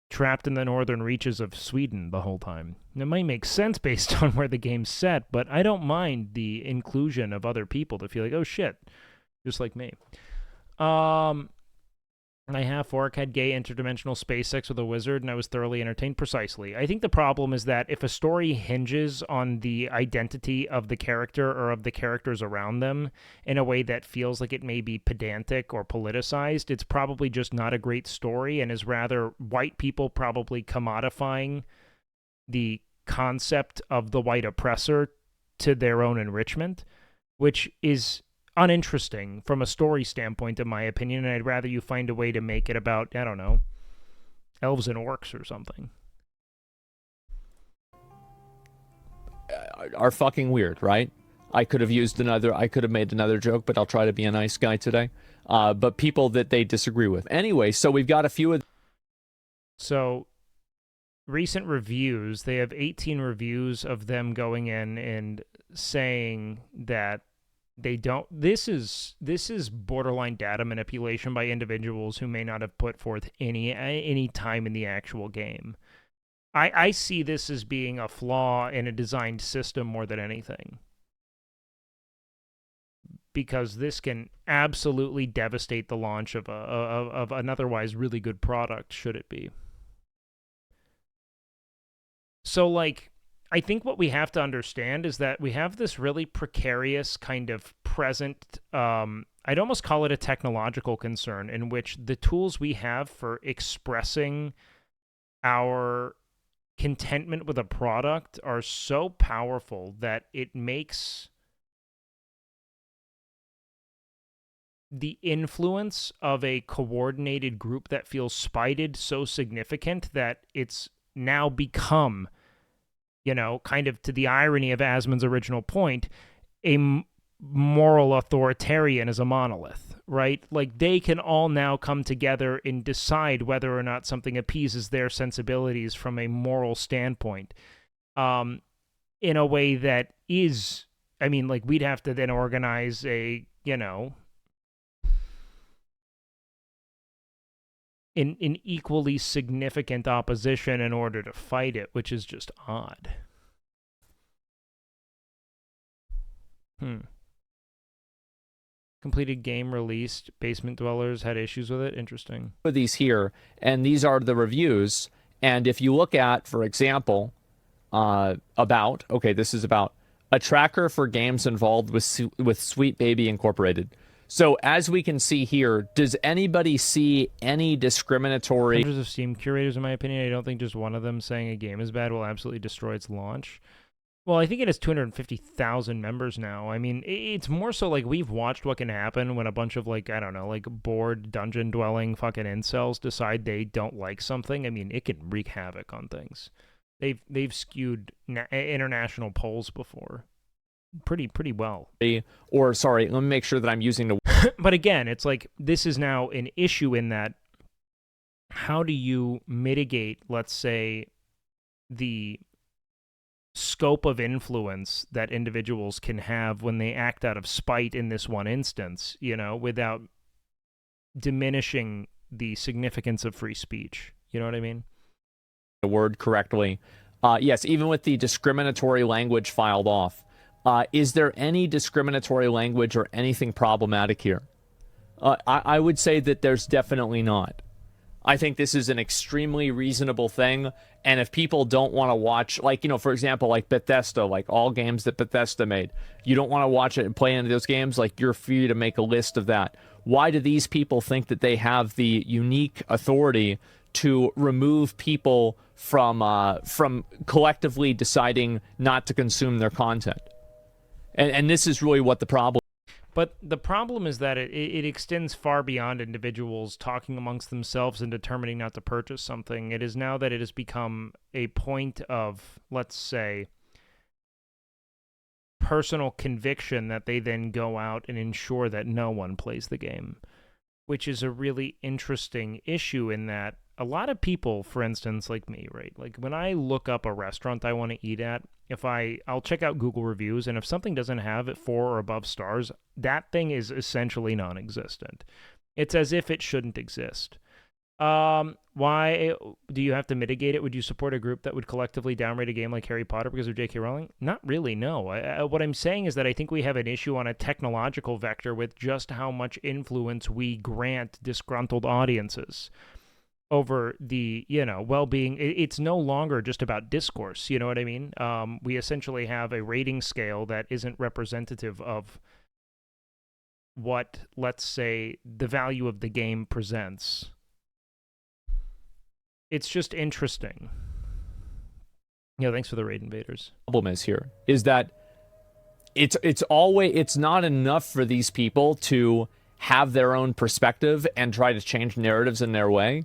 trapped in the northern reaches of Sweden the whole time. It might make sense based on where the game's set, but I don't mind the inclusion of other people to feel like, oh shit, just like me. I half orc had gay interdimensional space sex with a wizard, and I was thoroughly entertained. Precisely. I think the problem is that if a story hinges on the identity of the character or of the characters around them in a way that feels like it may be pedantic or politicized, it's probably just not a great story and is rather white people probably commodifying the concept of the white oppressor to their own enrichment, which is uninteresting from a story standpoint, in my opinion, and I'd rather you find a way to make it about, I don't know, elves and orcs or something. Are fucking weird, right? I could have made another joke, but I'll try to be a nice guy today. But people that they disagree with. Anyway, so we've got a few of... So, recent reviews, they have 18 reviews of them going in and saying that they don't... This is borderline data manipulation by individuals who may not have put forth any time in the actual game. I see this as being a flaw in a designed system more than anything, because this can absolutely devastate the launch of an otherwise really good product, should it be. So, like, I think what we have to understand is that we have this really precarious kind of present, I'd almost call it a technological concern, in which the tools we have for expressing our contentment with a product are so powerful that it makes the influence of a coordinated group that feels spited so significant that it's now become, kind of to the irony of Asmon's original point, a moral authoritarian is a monolith, right? Like, they can all now come together and decide whether or not something appeases their sensibilities from a moral standpoint, in a way that is, I mean, like, we'd have to then organize a, in equally significant opposition in order to fight it, which is just odd. Completed game released. Basement Dwellers had issues with it. Interesting. These here, and these are the reviews. And if you look at, for example, this is about a tracker for games involved with Sweet Baby Incorporated. So as we can see here, does anybody see any discriminatory... Hundreds of Steam curators, in my opinion. I don't think just one of them saying a game is bad will absolutely destroy its launch. Well, I think it has 250,000 members now. I mean, it's more so like we've watched what can happen when a bunch of, like, I don't know, like bored dungeon-dwelling fucking incels decide they don't like something. I mean, it can wreak havoc on things. They've skewed international polls before pretty well. Or, sorry, let me make sure that I'm using the... But again, it's like this is now an issue in that how do you mitigate, let's say, the scope of influence that individuals can have when they act out of spite in this one instance, you know, without diminishing the significance of free speech. You know what I mean? The word correctly. Yes, even with the discriminatory language filed off. Is there any discriminatory language or anything problematic here? I would say that there's definitely not. I think this is an extremely reasonable thing, and if people don't want to watch, like, you know, for example, like Bethesda, like all games that Bethesda made, you don't want to watch it and play any of those games, like, you're free to make a list of that. Why do these people think that they have the unique authority to remove people from collectively deciding not to consume their content? And this is really what the problem. But the problem is that it extends far beyond individuals talking amongst themselves and determining not to purchase something. It is now that it has become a point of, let's say, personal conviction that they then go out and ensure that no one plays the game, which is a really interesting issue in that a lot of people, for instance, like me, right? Like when I look up a restaurant I want to eat at, I'll check out Google reviews, and if something doesn't have 4 or above stars, that thing is essentially non-existent. It's as if it shouldn't exist. Why do you have to mitigate it? Would you support a group that would collectively downrate a game like Harry Potter because of J.K. Rowling? Not really, no. What I'm saying is that I think we have an issue on a technological vector with just how much influence we grant disgruntled audiences over the, you know, well-being. It's no longer just about discourse, you know what I mean? We essentially have a rating scale that isn't representative of what, let's say, the value of the game presents. It's just interesting. Yeah, thanks for the raid invaders. Problem is that it's not enough for these people to have their own perspective and try to change narratives in their way.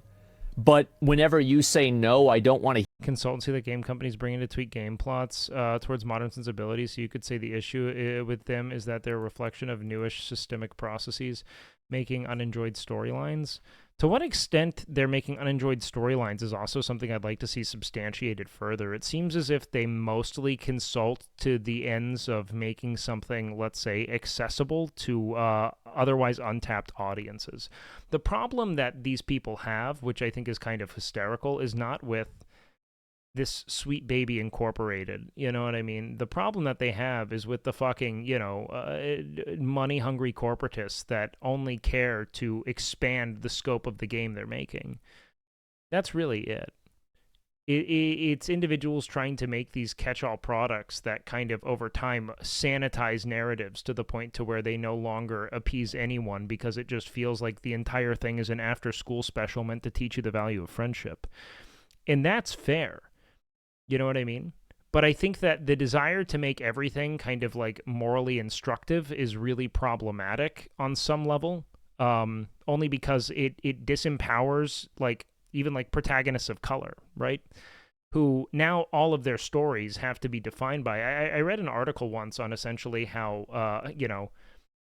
But whenever you say, no, I don't want to... Consultancy that game companies bring in to tweak game plots towards modern sensibilities. So you could say the issue with them is that they're a reflection of newish systemic processes making unenjoyed storylines. To what extent they're making unenjoyed storylines is also something I'd like to see substantiated further. It seems as if they mostly consult to the ends of making something, let's say, accessible to otherwise untapped audiences. The problem that these people have, which I think is kind of hysterical, is not with this Sweet Baby Incorporated, you know what I mean? The problem that they have is with the fucking, you know, money-hungry corporatists that only care to expand the scope of the game they're making. That's really it. It's individuals trying to make these catch-all products that kind of, over time, sanitize narratives to the point to where they no longer appease anyone because it just feels like the entire thing is an after-school special meant to teach you the value of friendship. And that's fair. You know what I mean? But I think that the desire to make everything kind of like morally instructive is really problematic on some level, only because it disempowers like even like protagonists of color, right? Who now all of their stories have to be defined by. I read an article once on essentially how, you know,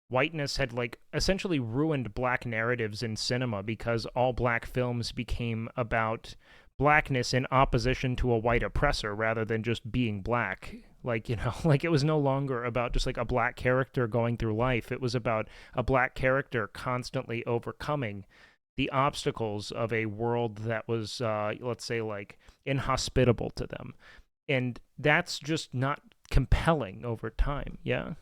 whiteness had like essentially ruined black narratives in cinema because all black films became about blackness in opposition to a white oppressor rather than just being black. Like, you know, like it was no longer about just like a black character going through life. It was about a black character constantly overcoming the obstacles of a world that was, let's say, like inhospitable to them. And that's just not compelling over time. Yeah.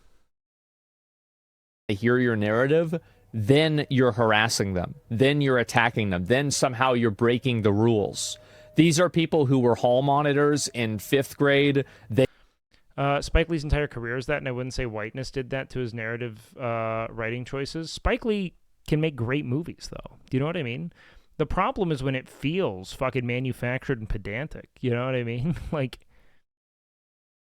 I hear your narrative, then you're harassing them, then you're attacking them, then somehow you're breaking the rules. These are people who were hall monitors in 5th grade. Spike Lee's entire career is that, and I wouldn't say whiteness did that to his narrative writing choices. Spike Lee can make great movies, though. Do you know what I mean? The problem is when it feels fucking manufactured and pedantic. You know what I mean? Like,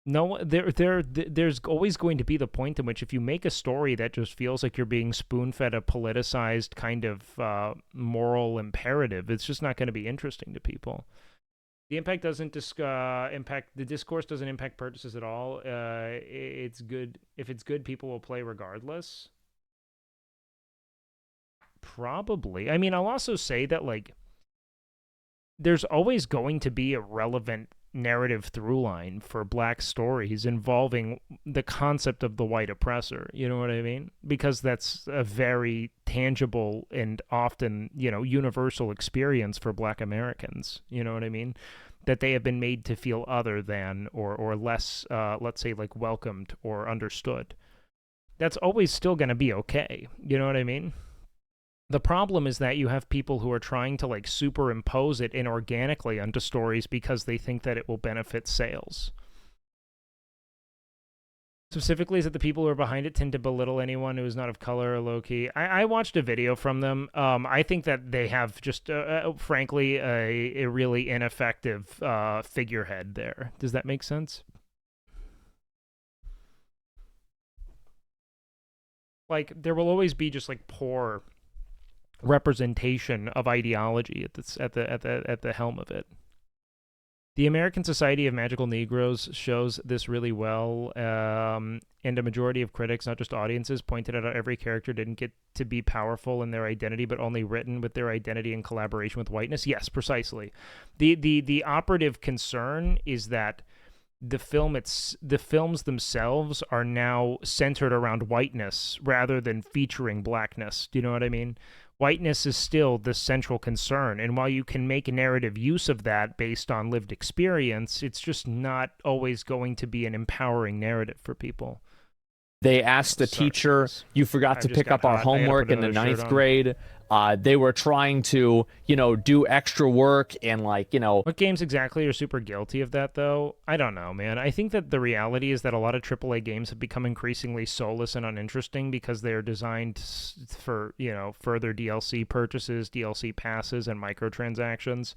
no, there's always going to be the point in which if you make a story that just feels like you're being spoon-fed a politicized kind of moral imperative, it's just not going to be interesting to people. The impact doesn't the discourse doesn't impact purchases at all. It's good. If it's good, people will play regardless. Probably. I mean, I'll also say that, like, there's always going to be a relevant narrative through line for black stories involving the concept of the white oppressor. You know what I mean? Because that's a very tangible and often, universal experience for black Americans. You know what I mean? That they have been made to feel other than or less, let's say, like, welcomed or understood. That's always still going to be okay. You know what I mean? The problem is that you have people who are trying to, like, superimpose it inorganically onto stories because they think that it will benefit sales. Specifically, is that the people who are behind it tend to belittle anyone who is not of color or low-key. I watched a video from them. I think that they have just, frankly, a really ineffective figurehead there. Does that make sense? Like, there will always be just, like, poor representation of ideology at the helm of it. The American Society of Magical Negroes shows this really well, and a majority of critics, not just audiences, pointed out how every character didn't get to be powerful in their identity, but only written with their identity in collaboration with whiteness. Yes, precisely. The operative concern is that the films themselves are now centered around whiteness rather than featuring blackness. Do you know what I mean? Whiteness is still the central concern, and while you can make a narrative use of that based on lived experience, it's just not always going to be an empowering narrative for people. They asked the teacher, you forgot to pick up our homework in the 9th grade. They were trying to, do extra work and, like, What games exactly are super guilty of that, though? I don't know, man. I think that the reality is that a lot of AAA games have become increasingly soulless and uninteresting because they are designed for, further DLC purchases, DLC passes, and microtransactions.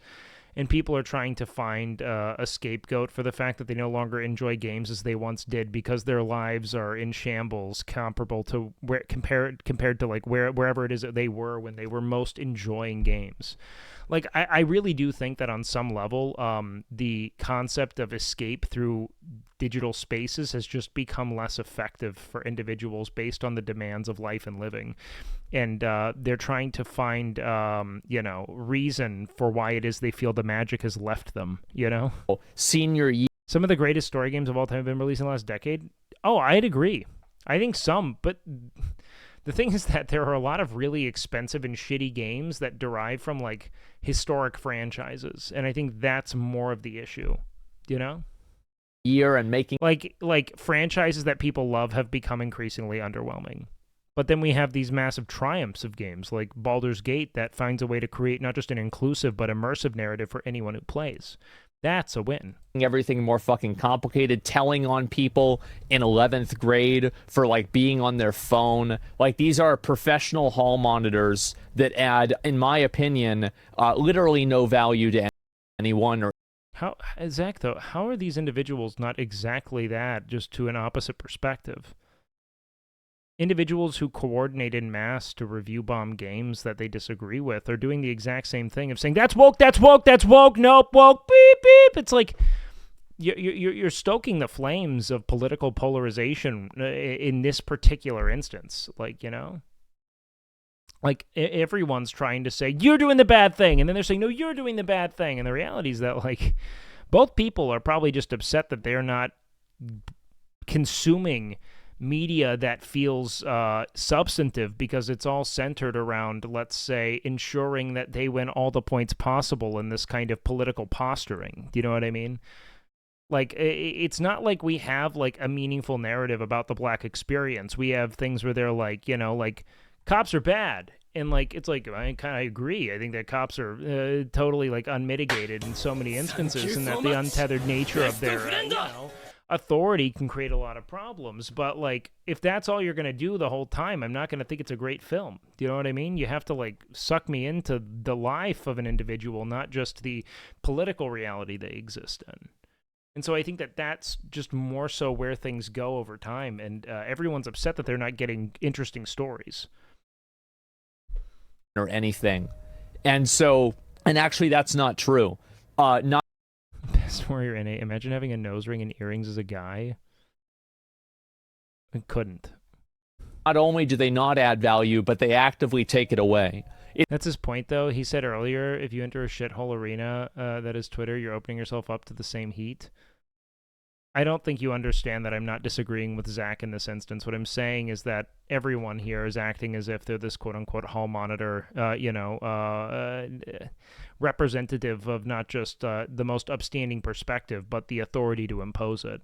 And people are trying to find a scapegoat for the fact that they no longer enjoy games as they once did because their lives are in shambles, comparable to compared to, like, wherever it is that they were when they were most enjoying games. Like, I really do think that on some level, the concept of escape through digital spaces has just become less effective for individuals based on the demands of life and living. And they're trying to find, reason for why it is they feel the magic has left them, Senior year. Some of the greatest story games of all time have been released in the last decade. Oh, I'd agree. I think some, but the thing is that there are a lot of really expensive and shitty games that derive from, like, historic franchises, and I think that's more of the issue, Year and making... Like franchises that people love have become increasingly underwhelming. But then we have these massive triumphs of games like Baldur's Gate that finds a way to create not just an inclusive but immersive narrative for anyone who plays. That's a win. Everything more fucking complicated, telling on people in 11th grade for, like, being on their phone. Like, these are professional hall monitors that add, in my opinion, literally no value to anyone. How, Zach, though, how are these individuals not exactly that, just to an opposite perspective? Individuals who coordinate in mass to review bomb games that they disagree with are doing the exact same thing of saying, that's woke, that's woke, that's woke, nope, woke, beep, beep. It's like you're stoking the flames of political polarization in this particular instance. Like, like everyone's trying to say, you're doing the bad thing. And then they're saying, no, you're doing the bad thing. And the reality is that, like, both people are probably just upset that they're not consuming media that feels substantive because it's all centered around, let's say, ensuring that they win all the points possible in this kind of political posturing. Do you know what I mean? Like, it's not like we have, like, a meaningful narrative about the black experience. We have things where they're like, like, cops are bad. And, like, it's like, I kind of agree. I think that cops are totally, like, unmitigated in so many instances, and that the untethered nature of their, authority can create a lot of problems, but like if that's all you're going to do the whole time, I'm not going to think it's a great film. Do you know what I mean? You have to like suck me into the life of an individual, not just the political reality they exist in. And so I think that that's just more so where things go over time, and everyone's upset that they're not getting interesting stories or anything. And so, and actually that's not true. Not Best Warrior NA. Imagine having a nose ring and earrings as a guy. I couldn't. Not only do they not add value, but they actively take it away. That's his point, though. He said earlier, if you enter a shithole arena that is Twitter, you're opening yourself up to the same heat. I don't think you understand that I'm not disagreeing with Zach in this instance. What I'm saying is that everyone here is acting as if they're this quote-unquote hall monitor, representative of not just the most upstanding perspective, but the authority to impose it.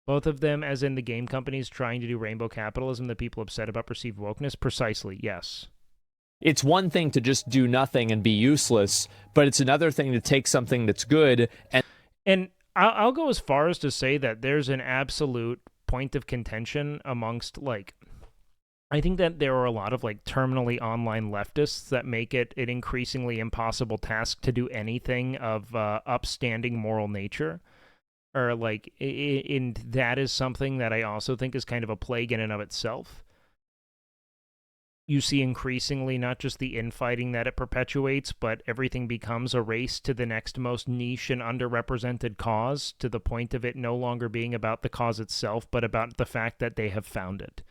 Both of them, as in the game companies trying to do rainbow capitalism that people upset about perceived wokeness, precisely, yes. It's one thing to just do nothing and be useless, but it's another thing to take something that's good and I'll go as far as to say that there's an absolute point of contention amongst, like, I think that there are a lot of, like, terminally online leftists that make it an increasingly impossible task to do anything of upstanding moral nature. Or, like, and that is something that I also think is kind of a plague in and of itself. You see increasingly not just the infighting that it perpetuates, but everything becomes a race to the next most niche and underrepresented cause, to the point of it no longer being about the cause itself, but about the fact that they have found it.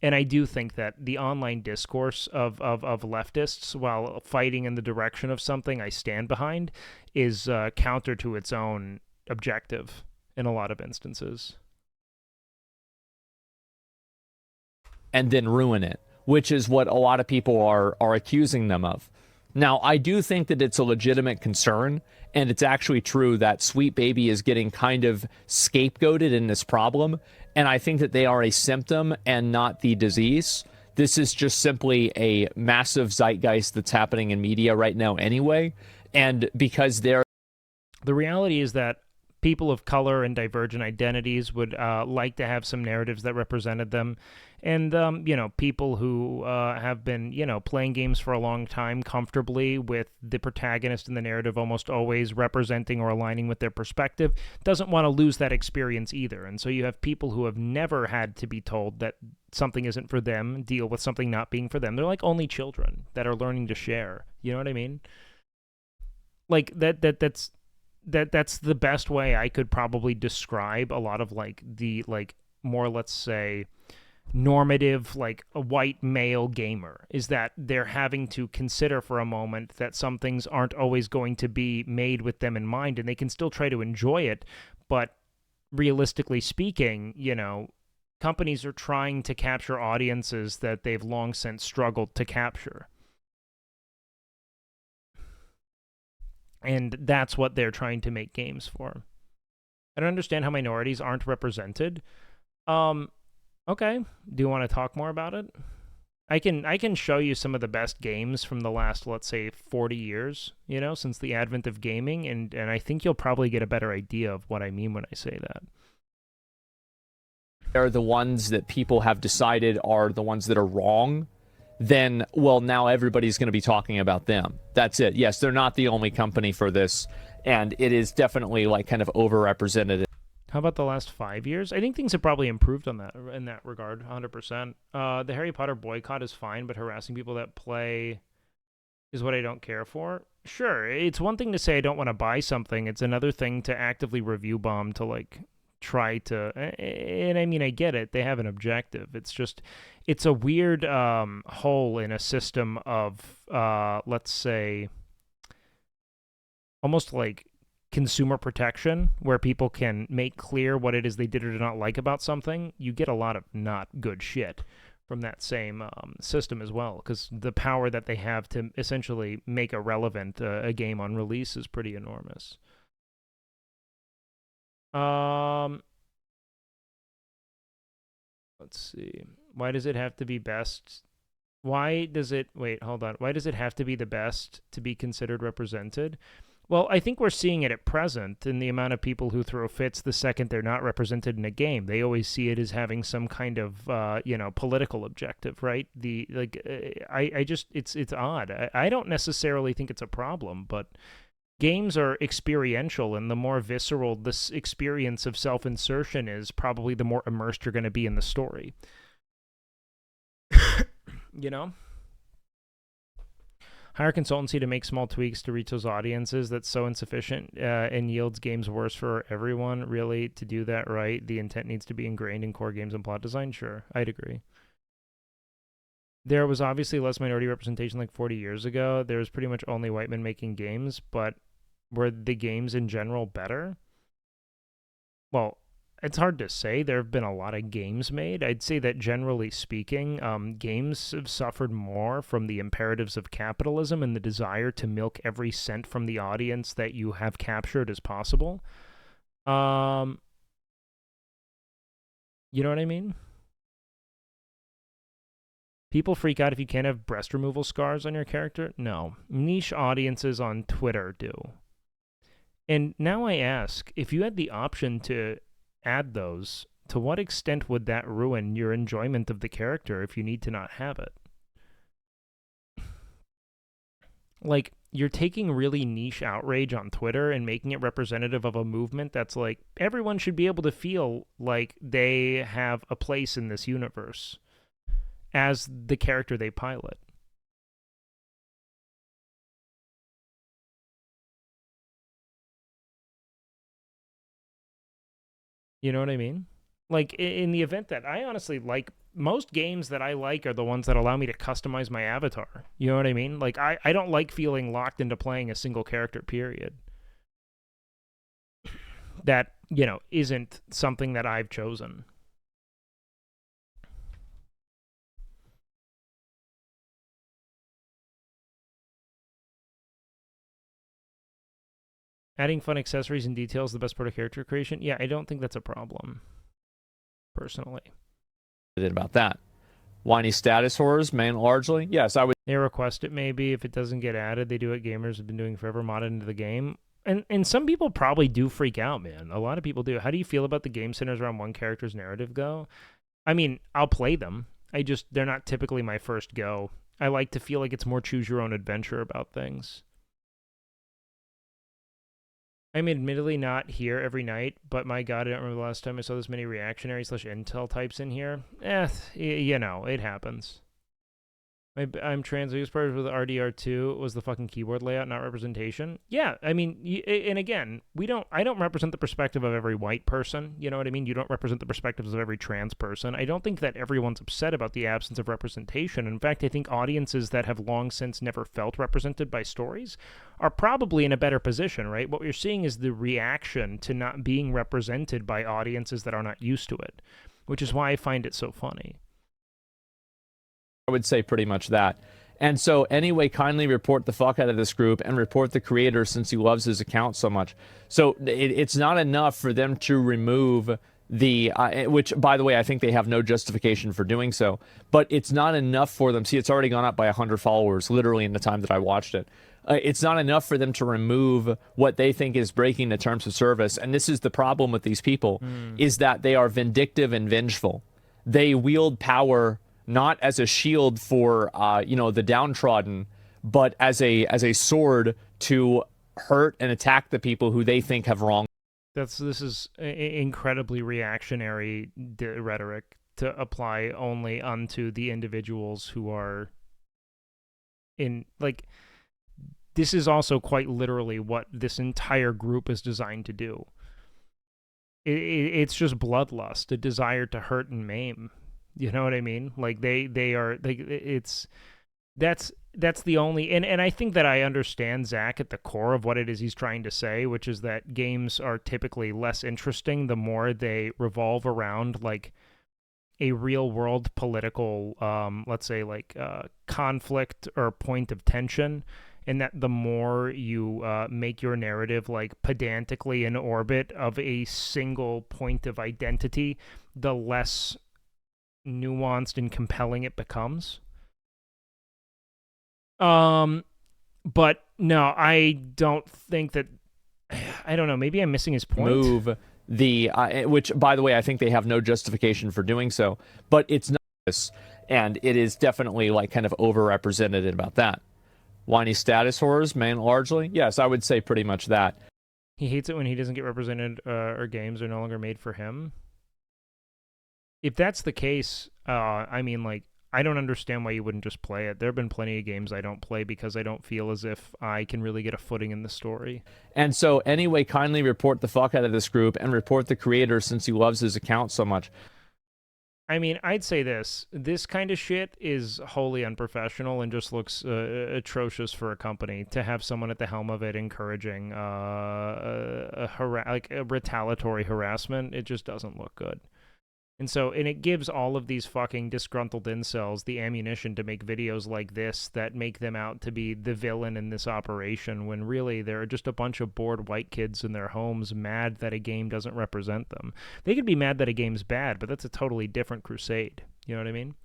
And I do think that the online discourse of leftists, while fighting in the direction of something I stand behind, is counter to its own objective in a lot of instances. And then ruin it, which is what a lot of people are accusing them of. Now, I do think that it's a legitimate concern, and it's actually true that Sweet Baby is getting kind of scapegoated in this problem, and I think that they are a symptom and not the disease. This is just simply a massive zeitgeist that's happening in media right now anyway, and because they're... The reality is that people of color and divergent identities would like to have some narratives that represented them. And, people who have been, playing games for a long time comfortably with the protagonist in the narrative almost always representing or aligning with their perspective doesn't want to lose that experience either. And so you have people who have never had to be told that something isn't for them, deal with something not being for them. They're like only children that are learning to share. You know what I mean? Like, that's the best way I could probably describe a lot of, like, the, like, more, let's say, normative, like, a white male gamer, is that they're having to consider for a moment that some things aren't always going to be made with them in mind, and they can still try to enjoy it, but realistically speaking, companies are trying to capture audiences that they've long since struggled to capture. And that's what they're trying to make games for. I don't understand how minorities aren't represented. Okay. Do you want to talk more about it? I can show you some of the best games from the last, let's say, 40 years, since the advent of gaming, and I think you'll probably get a better idea of what I mean when I say that. They're the ones that people have decided are the ones that are wrong, then, well, now everybody's going to be talking about them. That's it. Yes, they're not the only company for this, and it is definitely, like, kind of overrepresented. How about the last 5 years? I think things have probably improved on that in that regard, 100%. The Harry Potter boycott is fine, but harassing people that play is what I don't care for. Sure, it's one thing to say I don't want to buy something. It's another thing to actively review bomb to, like, try to... And I mean, I get it. They have an objective. It's just... It's a weird hole in a system of, let's say, almost like consumer protection, where people can make clear what it is they did or did not like about something. You get a lot of not good shit from that same system as well, because the power that they have to essentially make irrelevant a game on release is pretty enormous. Let's see. Why does it have to be best? Why does it... Wait, hold on. Why does it have to be the best to be considered represented? Well, I think we're seeing it at present in the amount of people who throw fits the second they're not represented in a game. They always see it as having some kind of, political objective, right? I just, it's odd. I don't necessarily think it's a problem, but games are experiential, and the more visceral this experience of self-insertion is, probably the more immersed you're going to be in the story. You know? Hire consultancy to make small tweaks to reach those audiences. That's so insufficient and yields games worse for everyone. Really, to do that right, the intent needs to be ingrained in core games and plot design. Sure, I'd agree. There was obviously less minority representation like 40 years ago. There was pretty much only white men making games, but were the games in general better? Well, it's hard to say. There have been a lot of games made. I'd say that generally speaking, games have suffered more from the imperatives of capitalism and the desire to milk every cent from the audience that you have captured as possible. You know what I mean? People freak out if you can't have breast removal scars on your character? No. Niche audiences on Twitter do. And now I ask, if you had the option to add those, to what extent would that ruin your enjoyment of the character if you need to not have it? Like, you're taking really niche outrage on Twitter and making it representative of a movement that's like, everyone should be able to feel like they have a place in this universe as the character they pilot. You know what I mean? Like, in the event that I honestly like, most games that I like are the ones that allow me to customize my avatar. You know what I mean? Like, I don't like feeling locked into playing a single character, period. That, isn't something that I've chosen. Adding fun accessories and details is the best part of character creation? Yeah, I don't think that's a problem, personally. About that. Whiny status horrors, largely? Yes, I would. They request it maybe. If it doesn't get added, they do what gamers have been doing forever, mod it into the game. And some people probably do freak out, man. A lot of people do. How do you feel about the game centers around one character's narrative go? I mean, I'll play them. They're not typically my first go. I like to feel like it's more choose your own adventure about things. I'm admittedly not here every night, but my God, I don't remember the last time I saw this many reactionary/intel types in here. It happens. I'm translating part with RDR2 was the fucking keyboard layout, not representation. Yeah, I mean, and again, I don't represent the perspective of every white person. You know what I mean? You don't represent the perspectives of every trans person. I don't think that everyone's upset about the absence of representation. In fact, I think audiences that have long since never felt represented by stories are probably in a better position, right? What you're seeing is the reaction to not being represented by audiences that are not used to it, which is why I find it so funny. I would say pretty much that. And so anyway, kindly report the fuck out of this group and report the creator since he loves his account so much. So it's not enough for them to remove the, which by the way, I think they have no justification for doing so, but it's not enough for them. See, it's already gone up by 100 followers, literally in the time that I watched it. It's not enough for them to remove what they think is breaking the terms of service. And this is the problem with these people, is that they are vindictive and vengeful. They wield power not as a shield for, the downtrodden, but as a sword to hurt and attack the people who they think have wronged. This is incredibly reactionary rhetoric to apply only unto the individuals who are in, like, this is also quite literally what this entire group is designed to do. It's just bloodlust, a desire to hurt and maim. You know what I mean? Like they are like that's the only and I think that I understand Zach at the core of what it is he's trying to say, which is that games are typically less interesting the more they revolve around like a real world political let's say like conflict or point of tension, and that the more you make your narrative like pedantically in orbit of a single point of identity, the less nuanced and compelling it becomes. But no, I don't think that. I don't know. Maybe I'm missing his point. Move the which, by the way, I think they have no justification for doing so. But it's not this, and it is definitely like kind of overrepresented about that. Whiny status whores, man, largely. Yes, I would say pretty much that. He hates it when he doesn't get represented or games are no longer made for him. If that's the case, I mean, like, I don't understand why you wouldn't just play it. There have been plenty of games I don't play because I don't feel as if I can really get a footing in the story. And so, anyway, kindly report the fuck out of this group and report the creator since he loves his account so much. I mean, I'd say this kind of shit is wholly unprofessional and just looks atrocious for a company to have someone at the helm of it encouraging like a retaliatory harassment. It just doesn't look good. And it gives all of these fucking disgruntled incels the ammunition to make videos like this that make them out to be the villain in this operation, when really they're just a bunch of bored white kids in their homes mad that a game doesn't represent them. They could be mad that a game's bad, but that's a totally different crusade. You know what I mean?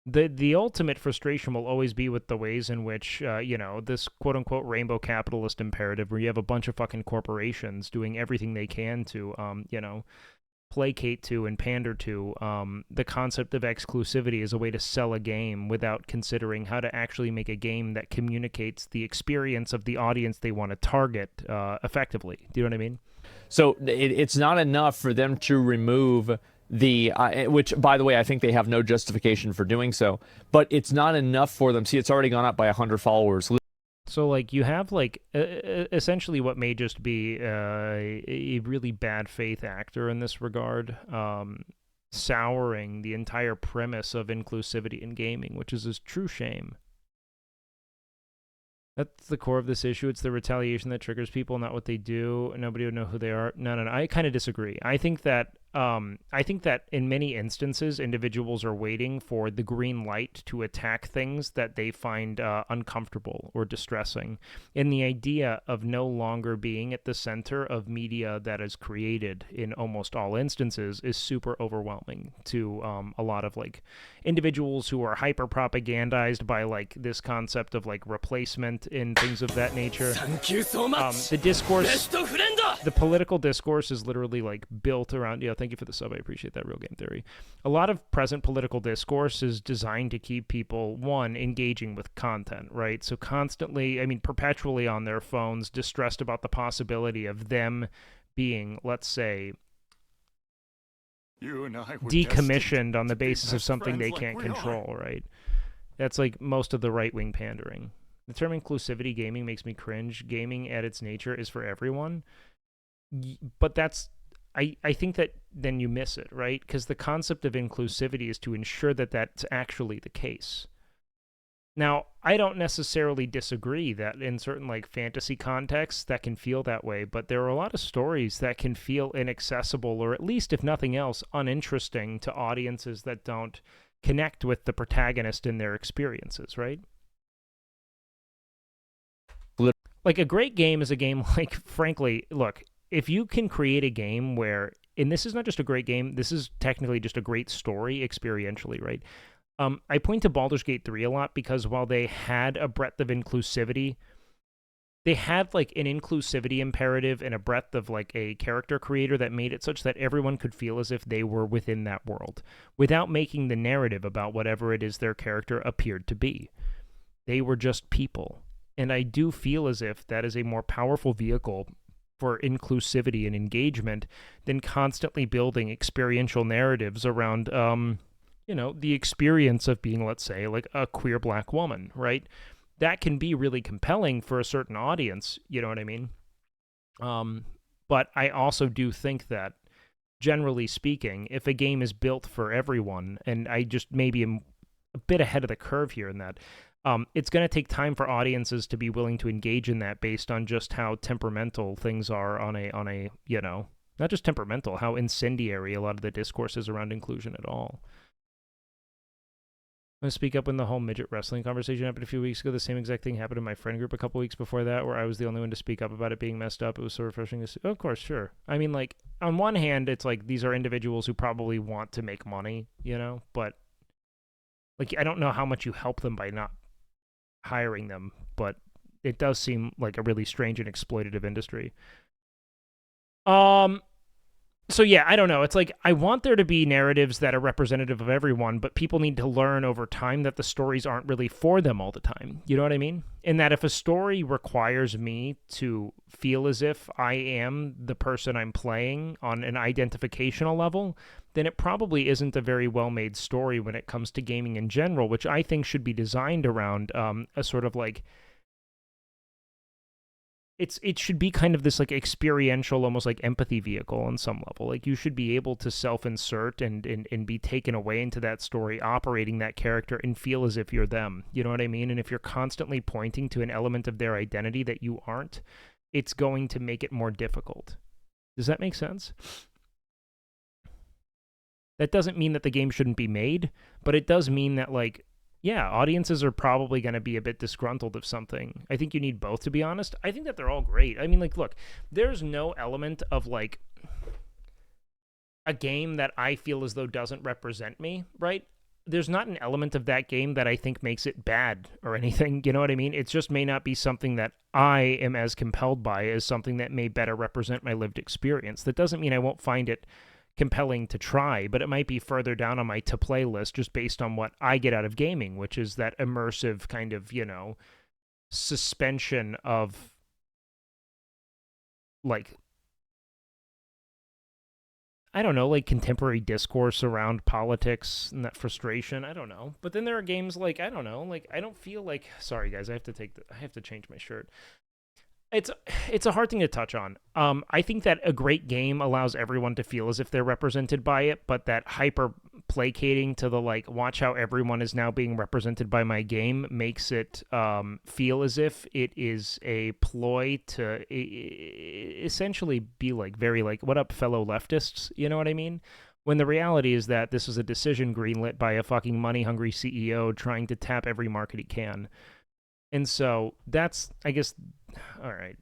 The ultimate frustration will always be with the ways in which, this quote-unquote rainbow capitalist imperative where you have a bunch of fucking corporations doing everything they can to, placate to and pander to the concept of exclusivity as a way to sell a game without considering how to actually make a game that communicates the experience of the audience they want to target effectively. Do you know what I mean? So it's not enough for them to remove the, which, by the way, I think they have no justification for doing so, but it's not enough for them. See, it's already gone up by 100 followers. So, like, you have, like, essentially what may just be a really bad faith actor in this regard, souring the entire premise of inclusivity in gaming, which is a true shame. That's the core of this issue. It's the retaliation that triggers people, not what they do. Nobody would know who they are. No. I kind of disagree. I think that in many instances, individuals are waiting for the green light to attack things that they find uncomfortable or distressing. And the idea of no longer being at the center of media that is created in almost all instances is super overwhelming to a lot of, like, individuals who are hyper propagandized by, like, this concept of, like, replacement and things of that nature. Thank you so much. The discourse, Best of friend. the political discourse is literally, like, built around, thank you for the sub, I appreciate that, Real Game Theory. A lot of present political discourse is designed to keep people, one, engaging with content, right? So constantly, perpetually on their phones, distressed about the possibility of them being, let's say, decommissioned on the basis of something they can't control, right? That's like most of the right-wing pandering. The term inclusivity gaming makes me cringe. Gaming at its nature is for everyone. But that's, I think that then you miss it, right? Because the concept of inclusivity is to ensure that that's actually the case. Now, I don't necessarily disagree that in certain, like, fantasy contexts that can feel that way, but there are a lot of stories that can feel inaccessible, or at least, if nothing else, uninteresting to audiences that don't connect with the protagonist in their experiences, right? Like, a great game is a game, like, frankly, look, if you can create a game where, and this is not just a great game, this is technically just a great story experientially, right? I point to Baldur's Gate 3 a lot because while they had a breadth of inclusivity, they had, like, an inclusivity imperative and a breadth of, like, a character creator that made it such that everyone could feel as if they were within that world without making the narrative about whatever it is their character appeared to be. They were just people. And I do feel as if that is a more powerful vehicle for inclusivity and engagement than constantly building experiential narratives around, the experience of being, let's say, like, a queer black woman, right? That can be really compelling for a certain audience, you know what I mean? But I also do think that, generally speaking, if a game is built for everyone, and I just maybe am a bit ahead of the curve here in that, it's going to take time for audiences to be willing to engage in that based on just how temperamental things are on a not just temperamental, how incendiary a lot of the discourse is around inclusion at all. I'm going to speak up when the whole midget wrestling conversation happened a few weeks ago. The same exact thing happened in my friend group a couple weeks before that, where I was the only one to speak up about it being messed up. It was so refreshing to see. Oh, of course, sure. I mean, like, on one hand, it's like these are individuals who probably want to make money, but, like, I don't know how much you help them by not hiring them, but it does seem like a really strange and exploitative industry. So yeah, I don't know. It's like, I want there to be narratives that are representative of everyone, but people need to learn over time that the stories aren't really for them all the time. You know what I mean? And that if a story requires me to feel as if I am the person I'm playing on an identificational level, then it probably isn't a very well-made story when it comes to gaming in general, which I think should be designed around a sort of like, it should be kind of this like experiential, almost like empathy vehicle on some level. Like, you should be able to self-insert and be taken away into that story, operating that character, and feel as if you're them. You know what I mean? And if you're constantly pointing to an element of their identity that you aren't, it's going to make it more difficult. Does that make sense? That doesn't mean that the game shouldn't be made, but it does mean that, like, yeah, audiences are probably going to be a bit disgruntled of something. I think you need both, to be honest. I think that they're all great. I mean, like, look, there's no element of, like, a game that I feel as though doesn't represent me, right? There's not an element of that game that I think makes it bad or anything, you know what I mean? It just may not be something that I am as compelled by as something that may better represent my lived experience. That doesn't mean I won't find it compelling to try, but it might be further down on my to-play list just based on what I get out of gaming, which is that immersive kind of, you know, suspension of, like, I don't know, like contemporary discourse around politics and that frustration. I don't know. But then there are games like, I don't know, like, I don't feel like, sorry guys, I have to change my shirt. It's a hard thing to touch on. I think that a great game allows everyone to feel as if they're represented by it, but that hyper placating to the, like, watch how everyone is now being represented by my game makes it feel as if it is a ploy to essentially be like, very like, what up fellow leftists, you know what I mean? When the reality is that this is a decision greenlit by a fucking money-hungry CEO trying to tap every market he can. And so that's, I guess, all right.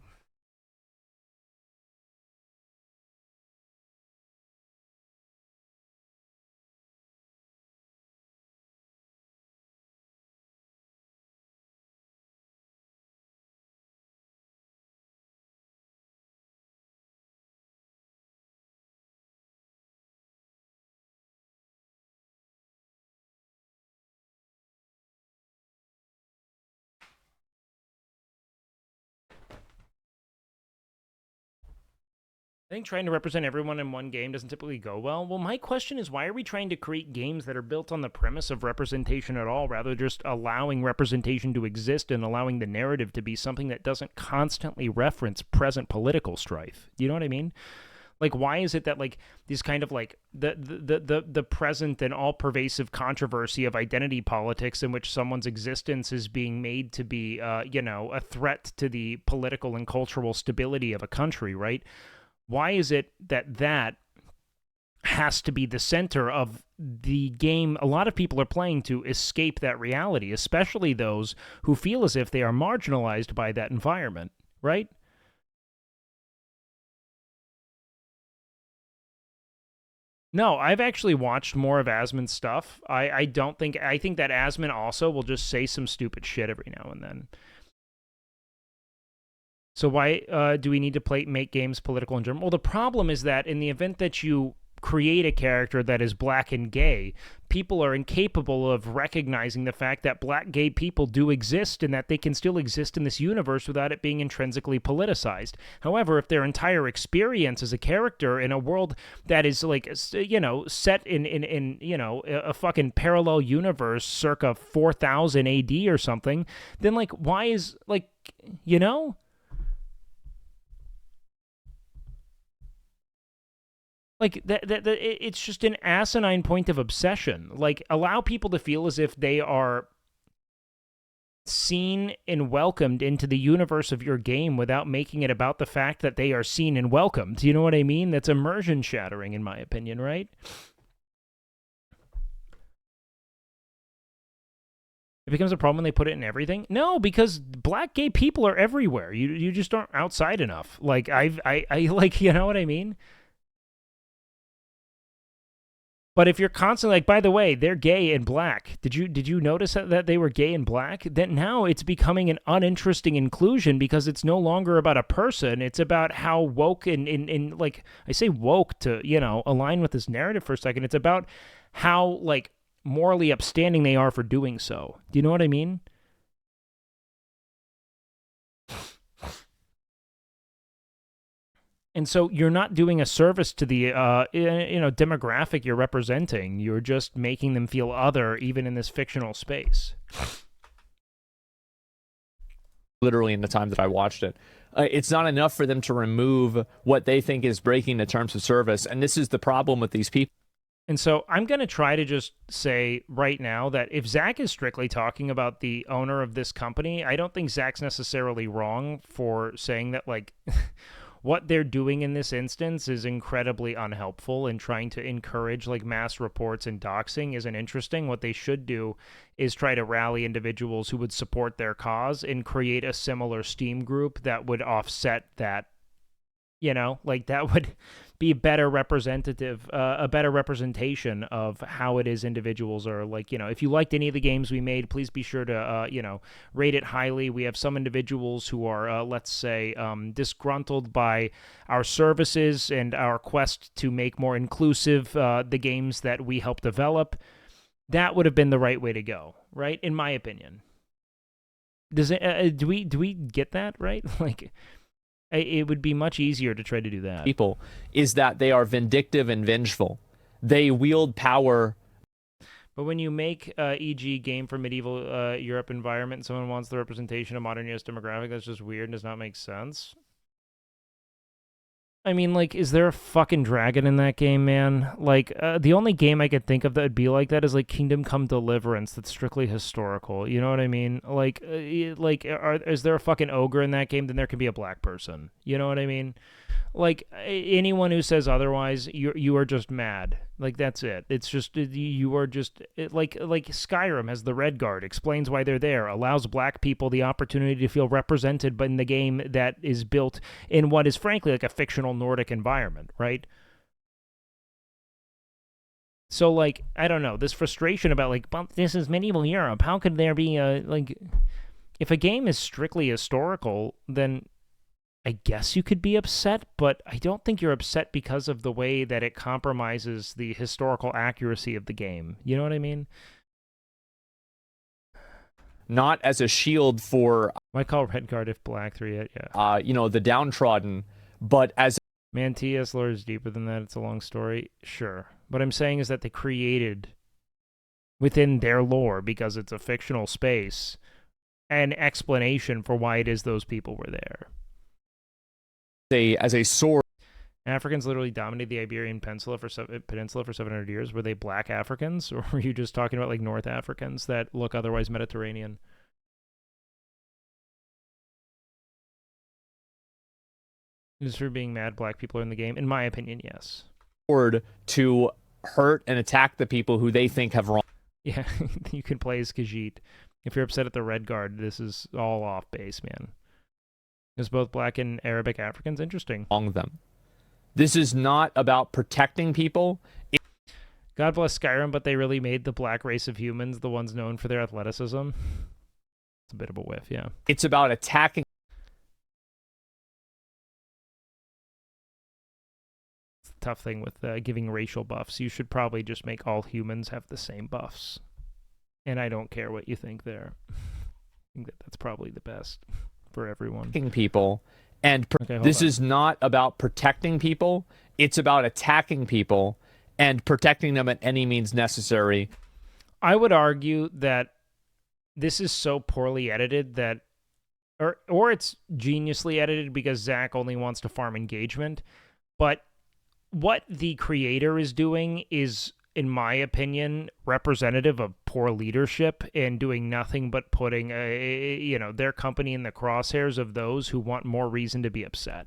I think trying to represent everyone in one game doesn't typically go well. Well, my question is, why are we trying to create games that are built on the premise of representation at all, rather just allowing representation to exist and allowing the narrative to be something that doesn't constantly reference present political strife? You know what I mean? Like, why is it that, like, these kind of, like, the present and all-pervasive controversy of identity politics in which someone's existence is being made to be, you know, a threat to the political and cultural stability of a country, right? Why is it that that has to be the center of the game a lot of people are playing to escape that reality, especially those who feel as if they are marginalized by that environment, right? No, I've actually watched more of Asmon's stuff. I think that Asmon also will just say some stupid shit every now and then. So why do we need to make games political in general? Well, the problem is that in the event that you create a character that is black and gay, people are incapable of recognizing the fact that black gay people do exist and that they can still exist in this universe without it being intrinsically politicized. However, if their entire experience as a character in a world that is, like, you know, set in you know, a fucking parallel universe circa 4000 AD or something, then, like, why is, like, you know? Like, it's just an asinine point of obsession. Like, allow people to feel as if they are seen and welcomed into the universe of your game without making it about the fact that they are seen and welcomed. Do you know what I mean? That's immersion shattering, in my opinion, right? It becomes a problem when they put it in everything? No, because black gay people are everywhere. You just aren't outside enough. Like, I like, you know what I mean? But if you're constantly like, by the way, they're gay and black. Did you notice that they were gay and black? Then now it's becoming an uninteresting inclusion because it's no longer about a person. It's about how woke and like I say woke to, you know, align with this narrative for a second. It's about how like morally upstanding they are for doing so. Do you know what I mean? And so you're not doing a service to the demographic you're representing. You're just making them feel other, even in this fictional space. Literally in the time that I watched it. It's not enough for them to remove what they think is breaking the terms of service, and this is the problem with these people. And so I'm going to try to just say right now that if Zach is strictly talking about the owner of this company, I don't think Zach's necessarily wrong for saying that, like... What they're doing in this instance is incredibly unhelpful, and trying to encourage like mass reports and doxing isn't interesting. What they should do is try to rally individuals who would support their cause and create a similar Steam group that would offset that, you know, like that would be better representative, a better representation of how it is individuals are like, you know, if you liked any of the games we made, please be sure to, rate it highly. We have some individuals who are, let's say, disgruntled by our services and our quest to make more inclusive the games that we help develop. That would have been the right way to go, right? In my opinion. Does it, do we get that, right? Like... It would be much easier to try to do that. People is that they are vindictive and vengeful. They wield power. But when you make e.g. game for medieval Europe environment and someone wants the representation of modern US demographic, that's just weird and does not make sense. I mean, like, is there a fucking dragon in that game, man? Like, the only game I could think of that would be like that is, like, Kingdom Come Deliverance that's strictly historical. You know what I mean? Like, is there a fucking ogre in that game? Then there can be a black person. You know what I mean? Like, anyone who says otherwise, you are just mad. Like, that's it. It's just, you are just, like Skyrim has the Red Guard, explains why they're there, allows black people the opportunity to feel represented in the game that is built in what is frankly like a fictional Nordic environment, right? So, like, I don't know, this frustration about, like, but this is medieval Europe, how could there be like, if a game is strictly historical, then I guess you could be upset, but I don't think you're upset because of the way that it compromises the historical accuracy of the game. You know what I mean? Not as a shield for... Might call Red Guard if black 3 hit, yeah. The downtrodden, but as... Man, TS lore is deeper than that. It's a long story. Sure. What I'm saying is that they created, within their lore, because it's a fictional space, an explanation for why it is those people were there. As a sword. Africans literally dominated the Iberian Peninsula for 700 years. Were they black Africans, or were you just talking about like North Africans that look otherwise Mediterranean? Just for being mad black people are in the game? In my opinion, yes. To hurt and attack the people who they think have wronged. Yeah, you can play as Khajiit. If you're upset at the Red Guard, this is all off base, man. Is both black and Arabic Africans? Interesting. Them. This is not about protecting people. God bless Skyrim, but they really made the black race of humans the ones known for their athleticism. It's a bit of a whiff, yeah. It's about attacking. It's the tough thing with giving racial buffs. You should probably just make all humans have the same buffs. And I don't care what you think there. I think that's probably the best for everyone. People, and this is not about protecting people. It's about attacking people and protecting them at any means necessary. I would argue that this is so poorly edited that, or it's geniusly edited because Zach only wants to farm engagement. But what the creator is doing is, in my opinion, representative of poor leadership and doing nothing but putting their company in the crosshairs of those who want more reason to be upset.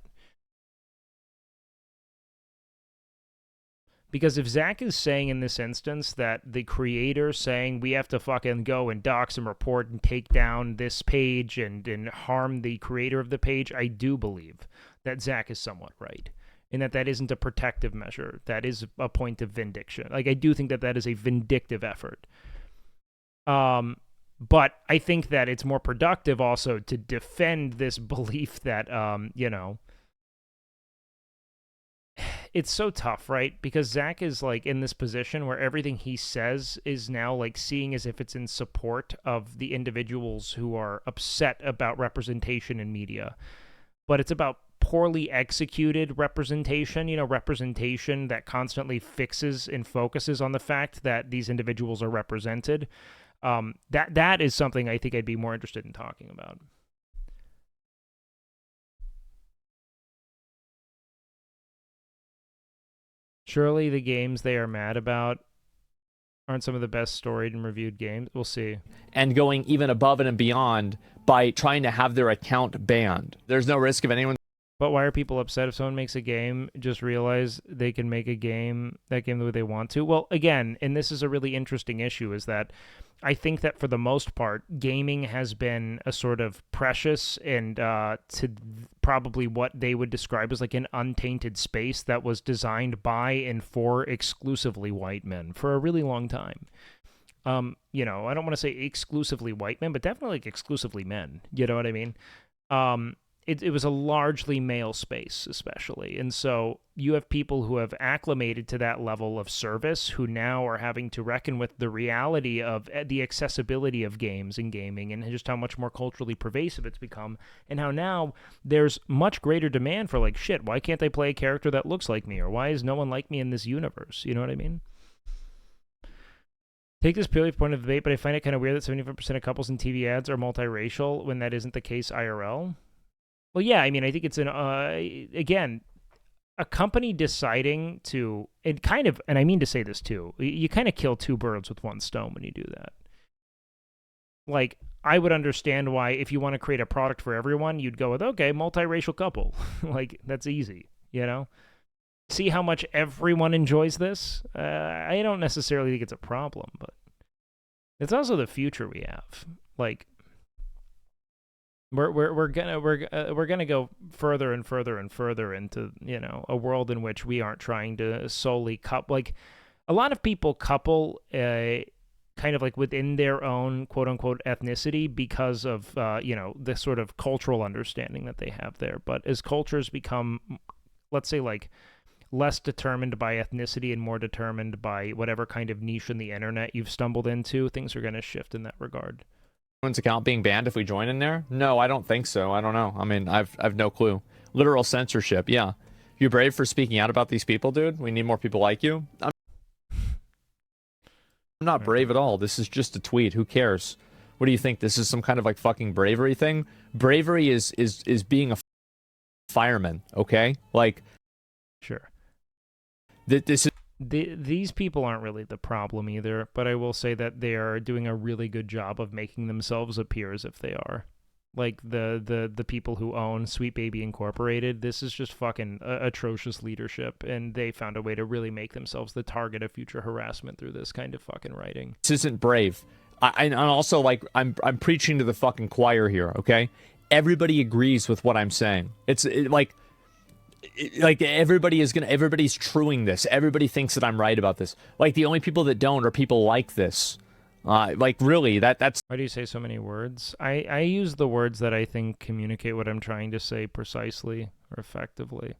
Because if Zach is saying in this instance that the creator saying we have to fucking go and dox and report and take down this page and harm the creator of the page, I do believe that Zach is somewhat right. in that that isn't a protective measure. That is a point of vindication. Like, I do think that that is a vindictive effort. But I think that it's more productive also to defend this belief that, you know, it's so tough, right? Because Zach is like in this position where everything he says is now like seeing as if it's in support of the individuals who are upset about representation in media. But it's about poorly executed representation, you know, representation that constantly fixes and focuses on the fact that these individuals are represented. That is something I think I'd be more interested in talking about. Surely the games they are mad about aren't some of the best storied and reviewed games. We'll see. And going even above and beyond by trying to have their account banned. There's no risk of anyone. But why are people upset if someone makes a game? Just realize they can make that game the way they want to. Well, again, and this is a really interesting issue, is that I think that for the most part, gaming has been a sort of precious and to probably what they would describe as like an untainted space that was designed by and for exclusively white men for a really long time. You know, I don't want to say exclusively white men, but definitely like exclusively men. You know what I mean? It was a largely male space, especially. And so you have people who have acclimated to that level of service who now are having to reckon with the reality of the accessibility of games and gaming and just how much more culturally pervasive it's become, and how now there's much greater demand for, like, shit, why can't I play a character that looks like me? Or why is no one like me in this universe? You know what I mean? Take this purely from point of debate, but I find it kind of weird that 75% of couples in TV ads are multiracial when that isn't the case IRL. Well, yeah, I mean, I think it's again, a company deciding to, and I mean to say this too, you kind of kill two birds with one stone when you do that. Like, I would understand why if you want to create a product for everyone, you'd go with, okay, multiracial couple. Like, that's easy, you know? See how much everyone enjoys this? I don't necessarily think it's a problem, but it's also the future we have. Like, we're gonna go further and further and further into, you know, a world in which we aren't trying to solely couple. Like, a lot of people couple kind of like within their own quote unquote ethnicity because of you know, the sort of cultural understanding that they have there. But as cultures become, let's say, like, less determined by ethnicity and more determined by whatever kind of niche in the internet you've stumbled into, things are going to shift in that regard. Someone's account being banned if we join in there? No, I don't think so. I don't know. I mean, I've no clue. Literal censorship, yeah. You're brave for speaking out about these people, dude. We need more people like you. I'm not brave at all. This is just a tweet. Who cares? What do you think? This is some kind of like fucking bravery thing? Bravery is being a fireman, okay? Like, sure. This is. These people aren't really the problem either, but I will say that they are doing a really good job of making themselves appear as if they are. Like the people who own Sweet Baby Incorporated, this is just fucking atrocious leadership, and they found a way to really make themselves the target of future harassment through this kind of fucking writing. This isn't brave. And also, like, I'm preaching to the fucking choir here, okay? Everybody agrees with what I'm saying. Like everybody's truing this. Everybody thinks that I'm right about this. Like, the only people that don't are people like this. Like, really, that's... Why do you say so many words? I use the words that I think communicate what I'm trying to say precisely or effectively.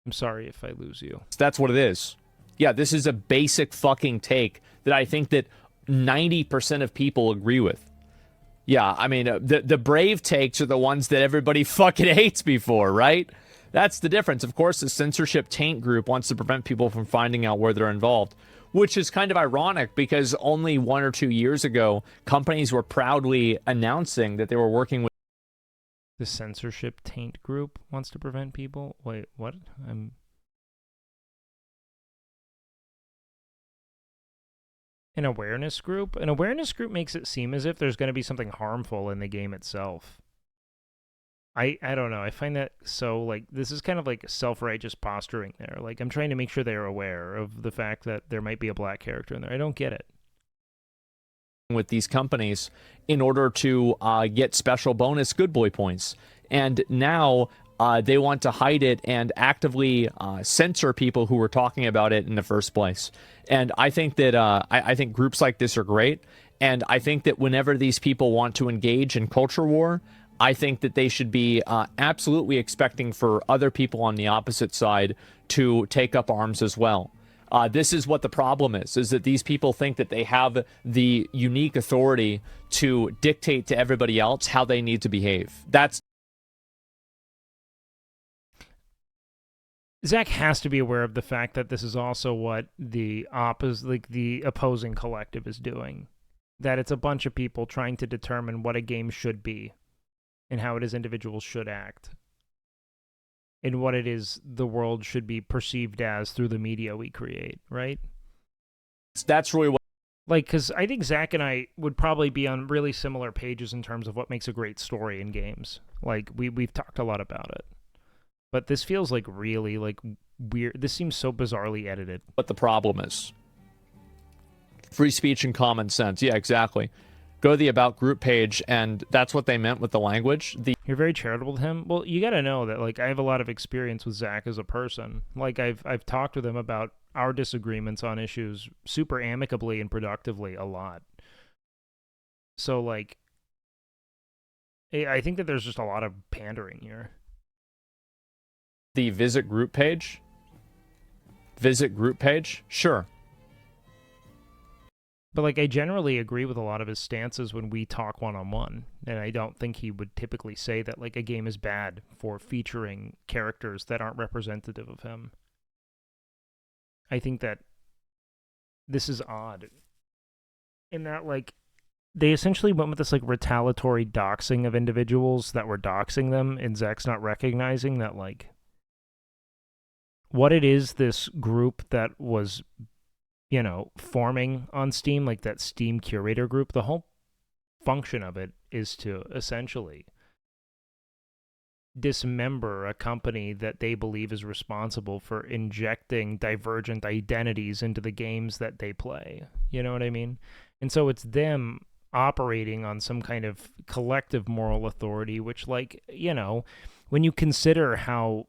I'm sorry if I lose you. That's what it is. Yeah, this is a basic fucking take that I think that 90% of people agree with. Yeah, I mean, the brave takes are the ones that everybody fucking hates before, right? That's the difference. Of course, the censorship taint group wants to prevent people from finding out where they're involved, which is kind of ironic because only 1 or 2 years ago, companies were proudly announcing that they were working with... The censorship taint group wants to prevent people? Wait, what? An awareness group? An awareness group makes it seem as if there's going to be something harmful in the game itself. I don't know. I find that so, like, this is kind of like self-righteous posturing there. Like, I'm trying to make sure they're aware of the fact that there might be a black character in there. I don't get it. With these companies in order to get special bonus good boy points. And now They want to hide it and actively censor people who were talking about it in the first place. And I think that I think groups like this are great. And I think that whenever these people want to engage in culture war, I think that they should be absolutely expecting for other people on the opposite side to take up arms as well. This is what the problem is that these people think that they have the unique authority to dictate to everybody else how they need to behave. That's Zach has to be aware of the fact that this is also what the opposing collective is doing. That it's a bunch of people trying to determine what a game should be and how it is individuals should act. And what it is the world should be perceived as through the media we create, right? That's really what... Like, because I think Zach and I would probably be on really similar pages in terms of what makes a great story in games. Like, we've talked a lot about it. But this feels like really, like, weird. This seems so bizarrely edited. What the problem is. Free speech and common sense. Yeah, exactly. Go to the About Group page, and that's what they meant with the language. You're very charitable to him? Well, you gotta know that, like, I have a lot of experience with Zach as a person. Like, I've talked with him about our disagreements on issues super amicably and productively a lot. So, like, I think that there's just a lot of pandering here. The visit group page? Visit group page? Sure. But, like, I generally agree with a lot of his stances when we talk one-on-one. And I don't think he would typically say that, like, a game is bad for featuring characters that aren't representative of him. I think that this is odd. In that, like, they essentially went with this, like, retaliatory doxing of individuals that were doxing them, and Zach's not recognizing that, like, what it is this group that was, you know, forming on Steam, like that Steam curator group, the whole function of it is to essentially dismember a company that they believe is responsible for injecting divergent identities into the games that they play. You know what I mean? And so it's them operating on some kind of collective moral authority, which, like, you know, when you consider how,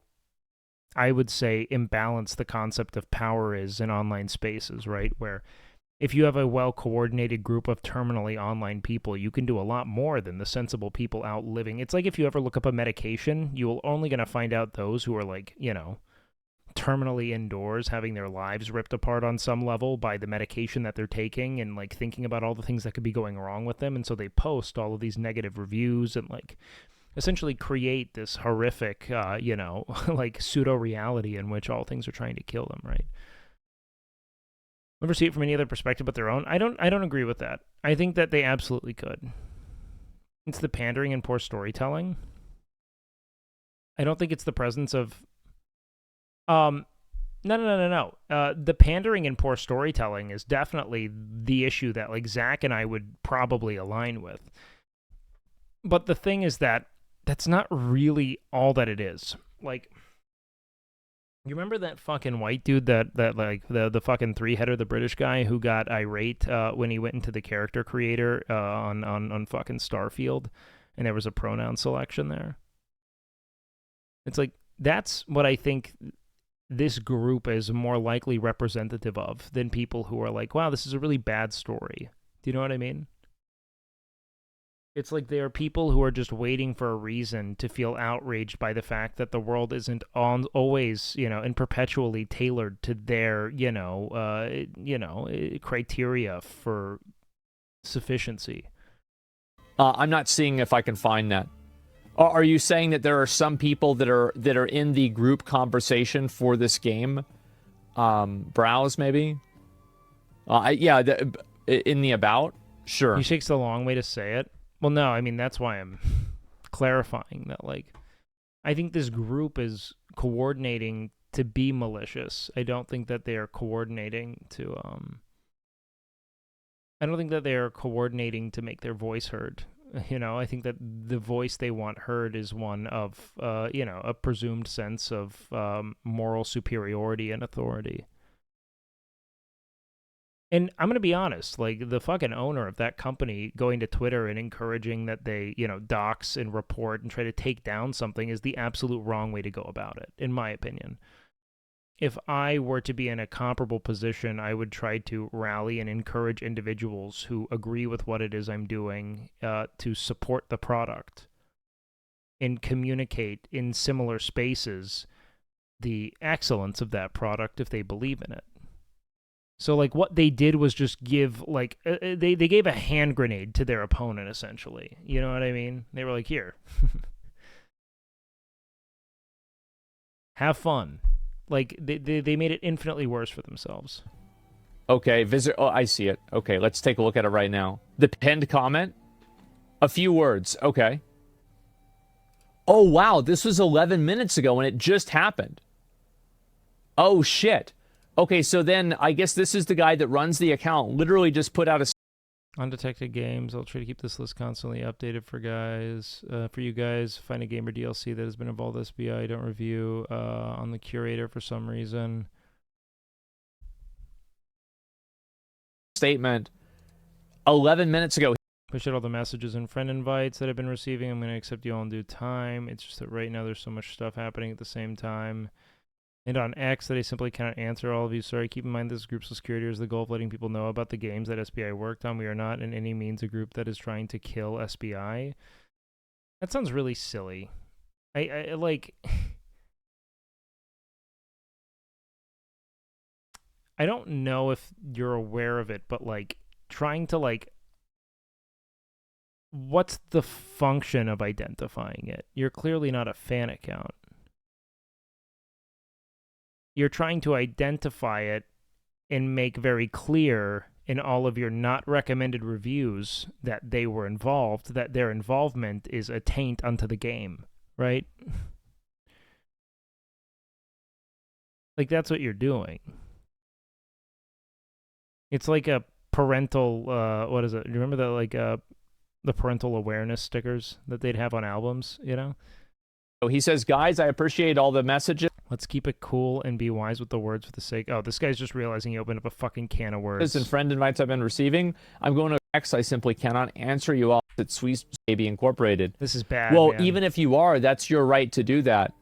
I would say, imbalanced the concept of power is in online spaces, right? Where if you have a well-coordinated group of terminally online people, you can do a lot more than the sensible people out living. It's like if you ever look up a medication, you're only going to find out those who are, like, you know, terminally indoors, having their lives ripped apart on some level by the medication that they're taking and, like, thinking about all the things that could be going wrong with them. And so they post all of these negative reviews and, like, essentially create this horrific, you know, like, pseudo-reality in which all things are trying to kill them, right? Never see it from any other perspective but their own. I don't agree with that. I think that they absolutely could. It's the pandering and poor storytelling. I don't think it's the presence of... No. The pandering and poor storytelling is definitely the issue that, like, Zach and I would probably align with. But the thing is that that's not really all that it is. Like, you remember that fucking white dude that like, the fucking three-header, the British guy who got irate when he went into the character creator on fucking Starfield, and there was a pronoun selection there? It's like, that's what I think this group is more likely representative of than people who are like, wow, this is a really bad story. Do you know what I mean? It's like they are people who are just waiting for a reason to feel outraged by the fact that the world isn't always, you know, and perpetually tailored to their, criteria for sufficiency. I'm not seeing if I can find that. Are you saying that there are some people that are in the group conversation for this game? Browse, maybe? In the about? Sure. He takes the long way to say it. Well, no, I mean, that's why I'm clarifying that, like, I think this group is coordinating to be malicious. I don't think that they are coordinating to, I don't think that they are coordinating to make their voice heard. You know, I think that the voice they want heard is one of, a presumed sense of moral superiority and authority. And I'm going to be honest, like the fucking owner of that company going to Twitter and encouraging that they, dox and report and try to take down something is the absolute wrong way to go about it, in my opinion. If I were to be in a comparable position, I would try to rally and encourage individuals who agree with what it is I'm doing to support the product and communicate in similar spaces the excellence of that product if they believe in it. So, like, what they did was just give, like, they gave a hand grenade to their opponent, essentially. You know what I mean? They were like, here. Have fun. Like, they made it infinitely worse for themselves. Okay, oh, I see it. Okay, let's take a look at it right now. The pinned comment? A few words. Okay. Oh, wow, this was 11 minutes ago and it just happened. Oh, shit. Okay, so then I guess this is the guy that runs the account. Literally just put out a... Undetected games. I'll try to keep this list constantly updated for you guys. Find a game or DLC that has been involved with SBI. Don't review on the curator for some reason. Statement 11 minutes ago. Push out all the messages and friend invites that I've been receiving. I'm going to accept you all in due time. It's just that right now there's so much stuff happening at the same time. And on X that I simply cannot answer all of you. Sorry, keep in mind this group's security is the goal of letting people know about the games that SBI worked on. We are not in any means a group that is trying to kill SBI. That sounds really silly. I like... I don't know if you're aware of it, but, like, trying to, like... What's the function of identifying it? You're clearly not a fan account. You're trying to identify it and make very clear in all of your not recommended reviews that they were involved, that their involvement is a taint unto the game, right? Like, that's what you're doing. It's like a parental, what is it? You remember that, like, the parental awareness stickers that they'd have on albums, you know? He says, guys, I appreciate all the messages. Let's keep it cool and be wise with the words for the sake. Oh, this guy's just realizing he opened up a fucking can of words. And friend invites I've been receiving. I'm going to X. I simply cannot answer you all. It's Sweet Baby Incorporated. This is bad. Well, man. even if you are, that's your right to do that.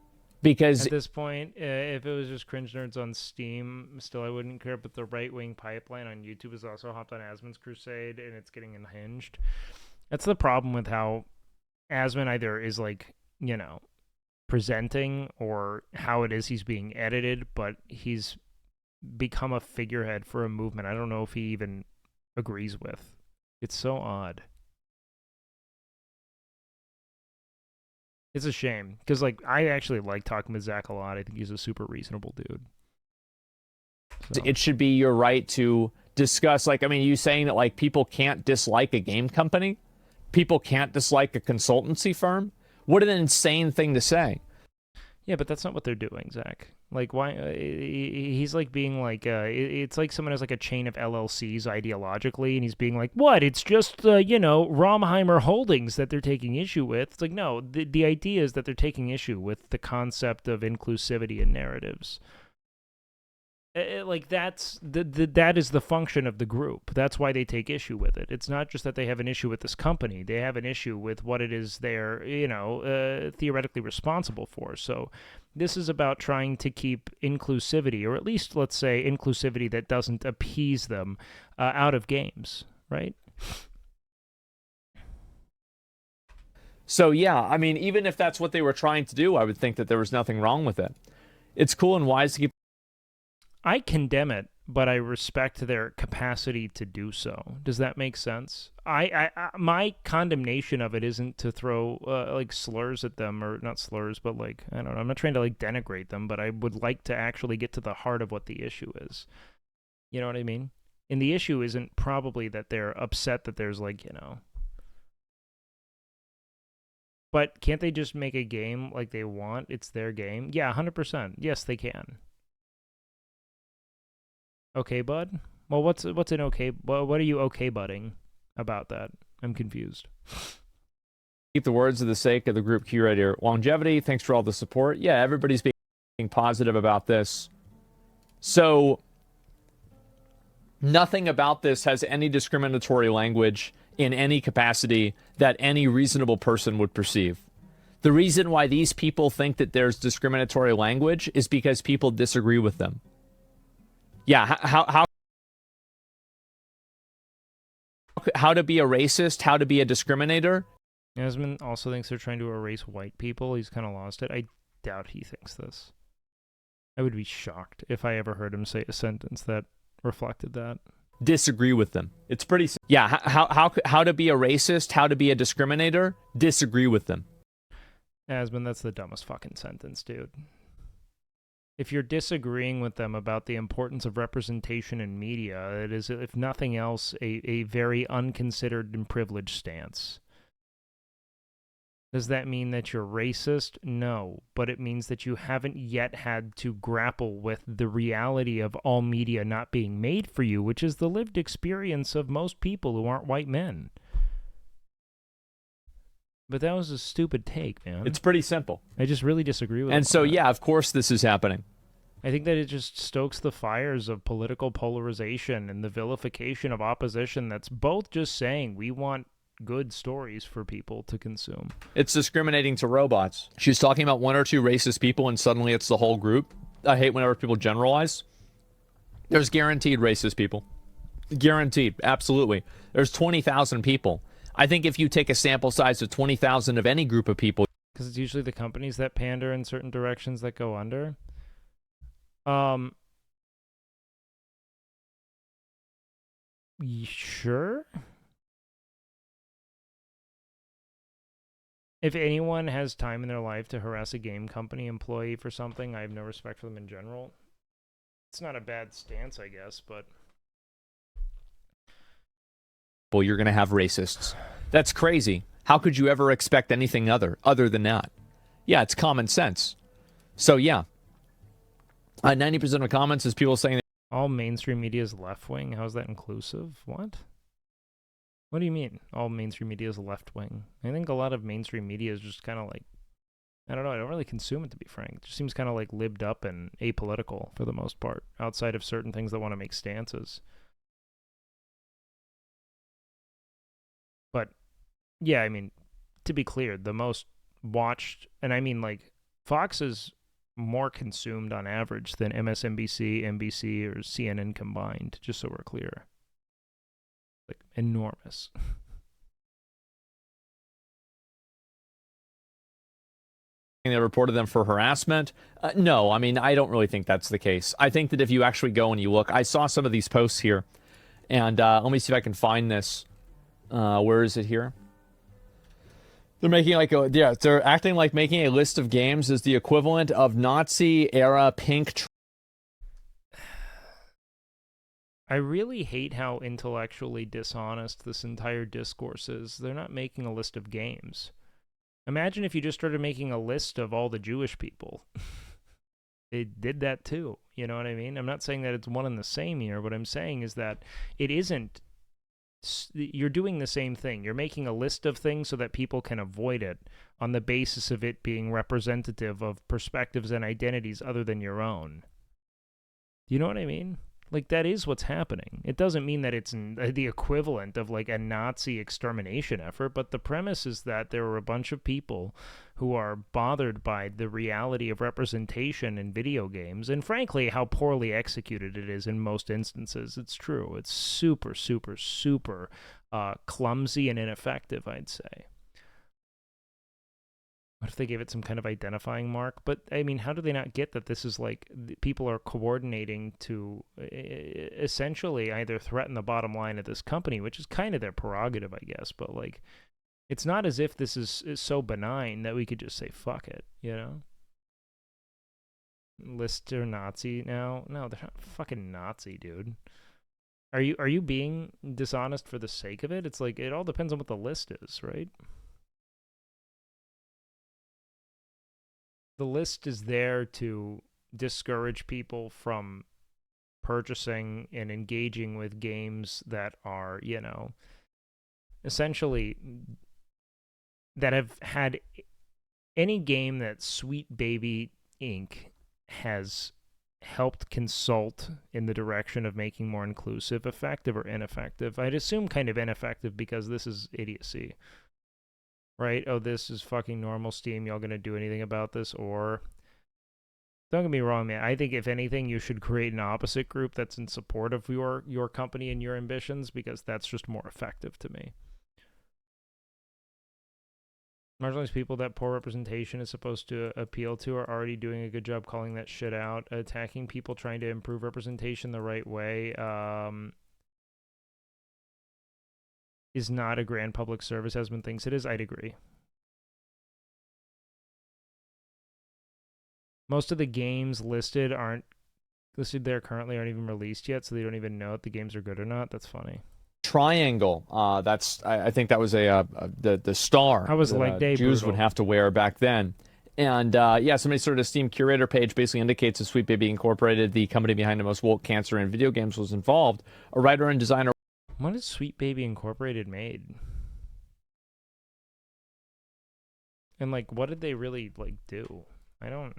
Because at this point, if it was just Cringe Nerds on Steam, still I wouldn't care. But the right-wing pipeline on YouTube has also hopped on Asmon's crusade, and it's getting unhinged. That's the problem with how Asmon either is, like, you know, presenting or how it is he's being edited, but he's become a figurehead for a movement I don't know if he even agrees with. It's so odd. It's a shame because, like, I actually like talking with Zach a lot. I think he's a super reasonable dude. So. It should be your right to discuss, like, I mean, you saying that, like, people can't dislike a game company? People can't dislike a consultancy firm? What an insane thing to say. Yeah, but that's not what they're doing, Zach. Like, why? He's like being like, it's like someone has like a chain of LLCs ideologically, and he's being like, what? It's just, Romheimer Holdings that they're taking issue with. It's like, no, the idea is that they're taking issue with the concept of inclusivity in narratives. Like, that is the function of the group. That's why they take issue with it. It's not just that they have an issue with this company. They have an issue with what it is they're, theoretically responsible for. So this is about trying to keep inclusivity, or at least, let's say, inclusivity that doesn't appease them, out of games, right? So, yeah, I mean, even if that's what they were trying to do, I would think that there was nothing wrong with it. It's cool and wise to keep... I condemn it, but I respect their capacity to do so. Does that make sense? My condemnation of it isn't to throw like slurs at them, or not slurs, but like, I don't know. I'm not trying to like denigrate them, but I would like to actually get to the heart of what the issue is. You know what I mean? And the issue isn't probably that they're upset that there's like, But can't they just make a game like they want? It's their game. Yeah, 100%. Yes, they can. Okay, bud? Well, what's an okay... Well, what are you okay budding about that? I'm confused. Keep the words of the sake of the group curator. Longevity, thanks for all the support. Yeah, everybody's being positive about this. So, Nothing about this has any discriminatory language in any capacity that any reasonable person would perceive. The reason why these people think that there's discriminatory language is because people disagree with them. Yeah, how to be a racist, how to be a discriminator. Yasmin also thinks they're trying to erase white people. He's kind of lost it. I doubt he thinks this. I would be shocked if I ever heard him say a sentence that reflected that. Disagree with them. It's pretty... Yeah, how to be a racist, how to be a discriminator. Disagree with them. Yasmin, that's the dumbest fucking sentence, dude. If you're disagreeing with them about the importance of representation in media, it is, if nothing else, a very unconsidered and privileged stance. Does that mean that you're racist? No, but it means that you haven't yet had to grapple with the reality of all media not being made for you, which is the lived experience of most people who aren't white men. But that was a stupid take, man. It's pretty simple. I just really disagree with it. And so, yeah, of course this is happening. I think that it just stokes the fires of political polarization and the vilification of opposition that's both just saying we want good stories for people to consume. It's discriminating to robots. She's talking about one or two racist people and suddenly it's the whole group. I hate whenever people generalize. There's guaranteed racist people. Guaranteed. Absolutely. There's 20,000 people. I think if you take a sample size of 20,000 of any group of people... Because it's usually the companies that pander in certain directions that go under. Sure? If anyone has time in their life to harass a game company employee for something, I have no respect for them in general. It's not a bad stance, I guess, but... Well, you're going to have racists. That's crazy. How could you ever expect anything other than that? Yeah, it's common sense. So, yeah. 90% of comments is people saying... All mainstream media is left-wing? How is that inclusive? What? What do you mean, all mainstream media is left-wing? I think a lot of mainstream media is just kind of like... I don't know, I don't really consume it, to be frank. It just seems kind of like libbed up and apolitical, for the most part, outside of certain things that want to make stances. But, yeah, I mean, to be clear, the most watched... And I mean, like, Fox is more consumed on average than MSNBC, NBC, or CNN combined, just so we're clear. Like, enormous. They reported them for harassment. No, I mean, I don't really think that's the case. I think that if you actually go and you look, I saw some of these posts here, and let me see if I can find this. Where is it here? They're making like a, yeah, they're acting like making a list of games is the equivalent of Nazi-era pink. I really hate how intellectually dishonest this entire discourse is. They're not making a list of games. Imagine if you just started making a list of all the Jewish people. They did that too. You know what I mean? I'm not saying that it's one and the same here. What I'm saying is that it isn't. You're doing the same thing. You're making a list of things so that people can avoid it on the basis of it being representative of perspectives and identities other than your own. Do you know what I mean? Like, that is what's happening. It doesn't mean that it's the equivalent of, like, a Nazi extermination effort, but the premise is that there are a bunch of people who are bothered by the reality of representation in video games, and frankly, how poorly executed it is in most instances. It's true. It's super, super, super clumsy and ineffective, I'd say. What if they gave it some kind of identifying mark? But, I mean, how do they not get that this is like people are coordinating to essentially either threaten the bottom line of this company, which is kind of their prerogative, I guess. But, like, it's not as if this is so benign that we could just say, fuck it, you know? List are Nazi now? No, they're not fucking Nazi, dude. Are you being dishonest for the sake of it? It's like, it all depends on what the list is, right? The list is there to discourage people from purchasing and engaging with games that are, you know, essentially that have had any game that Sweet Baby Inc. has helped consult in the direction of making more inclusive, effective or ineffective. I'd assume kind of ineffective because this is idiocy. Right? Oh, this is fucking normal Steam. Y'all gonna do anything about this? Or, don't get me wrong, man. I think if anything, you should create an opposite group that's in support of your company and your ambitions, because that's just more effective to me. Marginalized people that poor representation is supposed to appeal to are already doing a good job calling that shit out. Attacking people trying to improve representation the right way is not a grand public service, as one thinks it is. I'd agree. Most of the games listed there currently aren't even released yet, so they don't even know if the games are good or not. That's funny. Triangle. I think that was the star. How was that, Leg Day Jews brutal? would have to wear back then. And yeah, somebody sort of Steam curator page basically indicates that Sweet Baby Incorporated, the company behind the most woke cancer in video games, was involved. A writer and designer. What is Sweet Baby Incorporated made? And like, what did they really like do? I don't.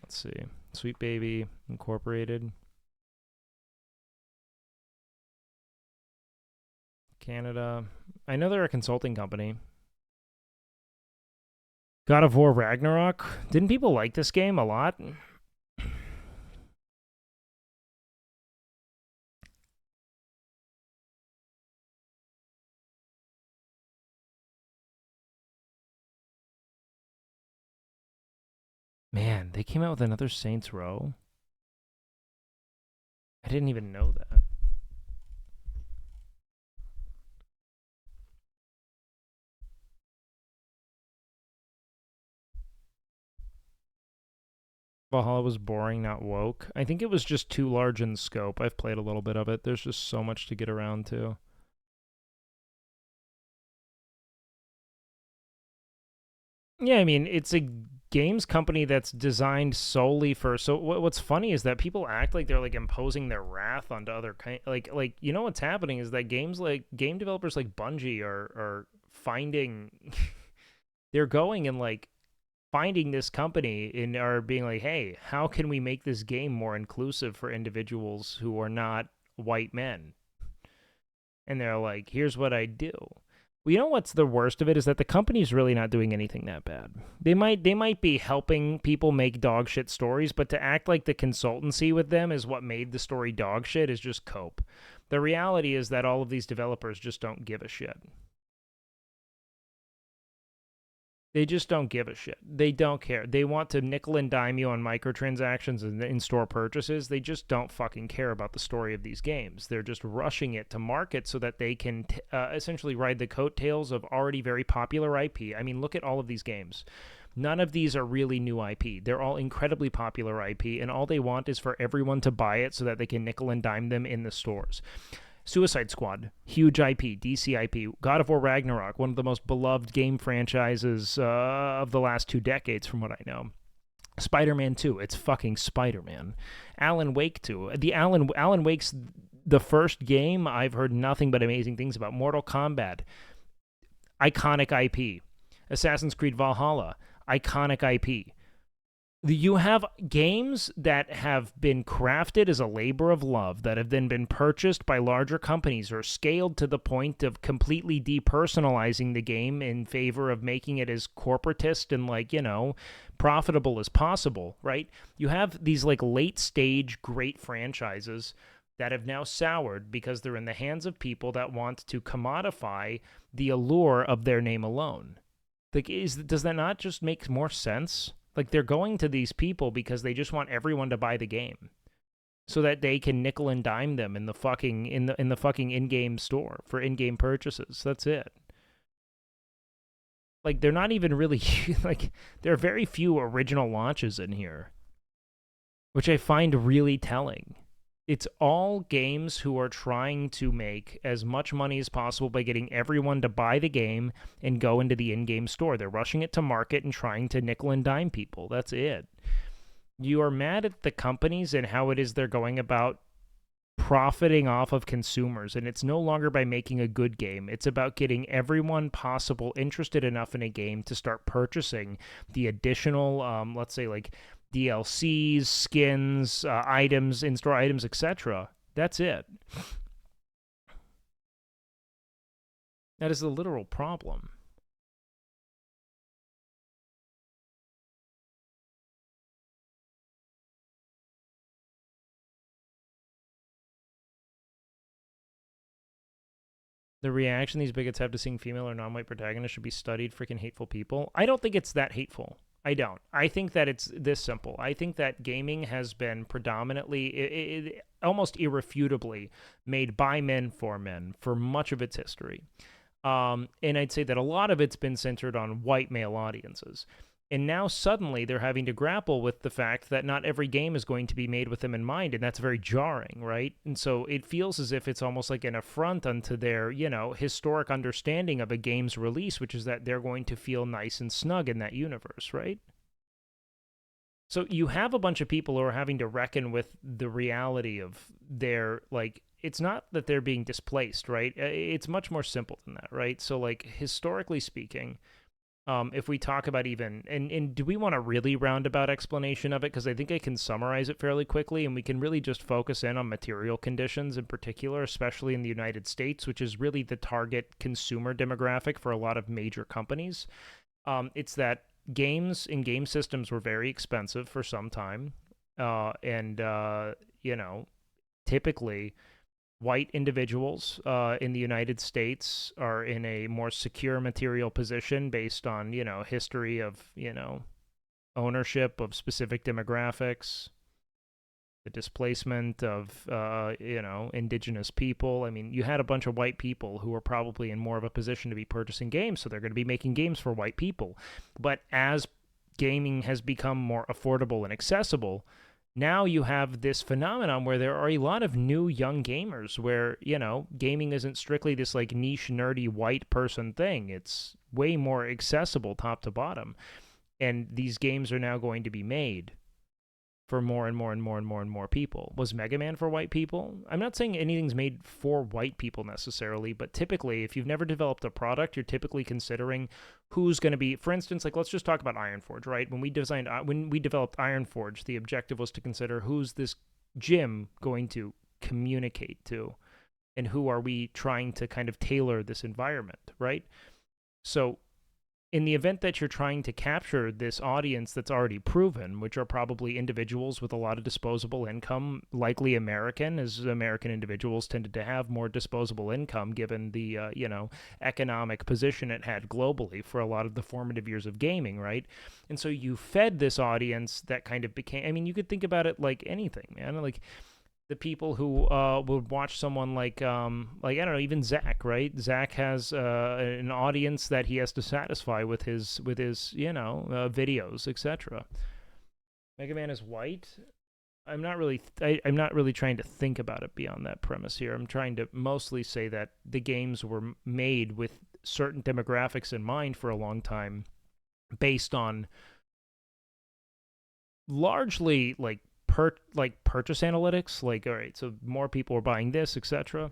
Let's see. Sweet Baby Incorporated. Canada. I know they're a consulting company. God of War Ragnarok. Didn't people like this game a lot? Man, they came out with another Saints Row. I didn't even know that. Valhalla was boring, not woke. I think it was just too large in scope. I've played a little bit of it. There's just so much to get around to. Yeah, I mean, it's a games company that's designed solely for. So what's funny is that people act like they're like imposing their wrath onto other like you know what's happening is that game developers like Bungie are finding they're going and like finding this company and are being like, hey, how can we make this game more inclusive for individuals who are not white men? And they're like, here's what I do. Well, you know what's the worst of it is that the company's really not doing anything that bad. They might be helping people make dog shit stories, but to act like the consultancy with them is what made the story dog shit is just cope. The reality is that all of these developers just don't give a shit. They just don't give a shit. They don't care. They want to nickel and dime you on microtransactions and in-store purchases. They just don't fucking care about the story of these games. They're just rushing it to market so that they can essentially ride the coattails of already very popular IP. I mean, look at all of these games. None of these are really new IP. They're all incredibly popular IP, and all they want is for everyone to buy it so that they can nickel and dime them in the stores. Suicide Squad, huge IP, DC IP. God of War Ragnarok, one of the most beloved game franchises of the last 2 decades, from what I know. Spider-Man 2, it's fucking Spider-Man. Alan Wake 2. Alan Wake's the first game I've heard nothing but amazing things about. Mortal Kombat, iconic IP. Assassin's Creed Valhalla, iconic IP. You have games that have been crafted as a labor of love that have then been purchased by larger companies or scaled to the point of completely depersonalizing the game in favor of making it as corporatist and, like, you know, profitable as possible, right? You have these, like, late-stage great franchises that have now soured because they're in the hands of people that want to commodify the allure of their name alone. Like, does that not just make more sense? Like, they're going to these people because they just want everyone to buy the game so that they can nickel and dime them in the fucking in-game store for in-game purchases. That's it. Like, they're not even really like, there are very few original launches in here, which I find really telling. It's all games who are trying to make as much money as possible by getting everyone to buy the game and go into the in-game store. They're rushing it to market and trying to nickel and dime people. That's it. You are mad at the companies and how it is they're going about profiting off of consumers, and it's no longer by making a good game. It's about getting everyone possible interested enough in a game to start purchasing the additional, let's say, like DLCs, skins, items, in-store items, etc. That's it. That is the literal problem. The reaction these bigots have to seeing female or non-white protagonists should be studied. Freaking hateful people. I don't think it's that hateful. I don't. I think that it's this simple. I think that gaming has been predominantly, almost irrefutably, made by men for much of its history. And I'd say that a lot of it's been centered on white male audiences. And now suddenly they're having to grapple with the fact that not every game is going to be made with them in mind, and that's very jarring, right? And so it feels as if it's almost like an affront unto their, historic understanding of a game's release, which is that they're going to feel nice and snug in that universe, right? So you have a bunch of people who are having to reckon with the reality of their, like, it's not that they're being displaced, right? It's much more simple than that, right? So, like, historically speaking, if we talk about even, and do we want a really roundabout explanation of it? Because I think I can summarize it fairly quickly, and we can really just focus in on material conditions in particular, especially in the United States, which is really the target consumer demographic for a lot of major companies. It's that games and game systems were very expensive for some time, typically white individuals in the United States are in a more secure material position based on, history of, ownership of specific demographics, the displacement of, indigenous people. I mean, you had a bunch of white people who were probably in more of a position to be purchasing games, so they're going to be making games for white people. But as gaming has become more affordable and accessible, now you have this phenomenon where there are a lot of new young gamers where, gaming isn't strictly this like niche, nerdy, white person thing. It's way more accessible top to bottom. And these games are now going to be made for more and more and more and more and more people. Was Mega Man for white people? I'm not saying anything's made for white people necessarily, but typically, if you've never developed a product, you're typically considering who's going to be, for instance, like let's just talk about Ironforge, right? When we developed Ironforge, the objective was to consider who's this gym going to communicate to, and who are we trying to kind of tailor this environment, right? So in the event that you're trying to capture this audience that's already proven, which are probably individuals with a lot of disposable income, likely American, as American individuals tended to have more disposable income given the, economic position it had globally for a lot of the formative years of gaming, right? And so you fed this audience that kind of became, I mean, you could think about it like anything, man. Like, the people who would watch someone like I don't know, even Zach, right? Zach has an audience that he has to satisfy with his videos, etc. Mega Man is white. I'm not really trying to think about it beyond that premise here. I'm trying to mostly say that the games were made with certain demographics in mind for a long time, based on largely like purchase analytics, like, all right, so more people are buying this, etc.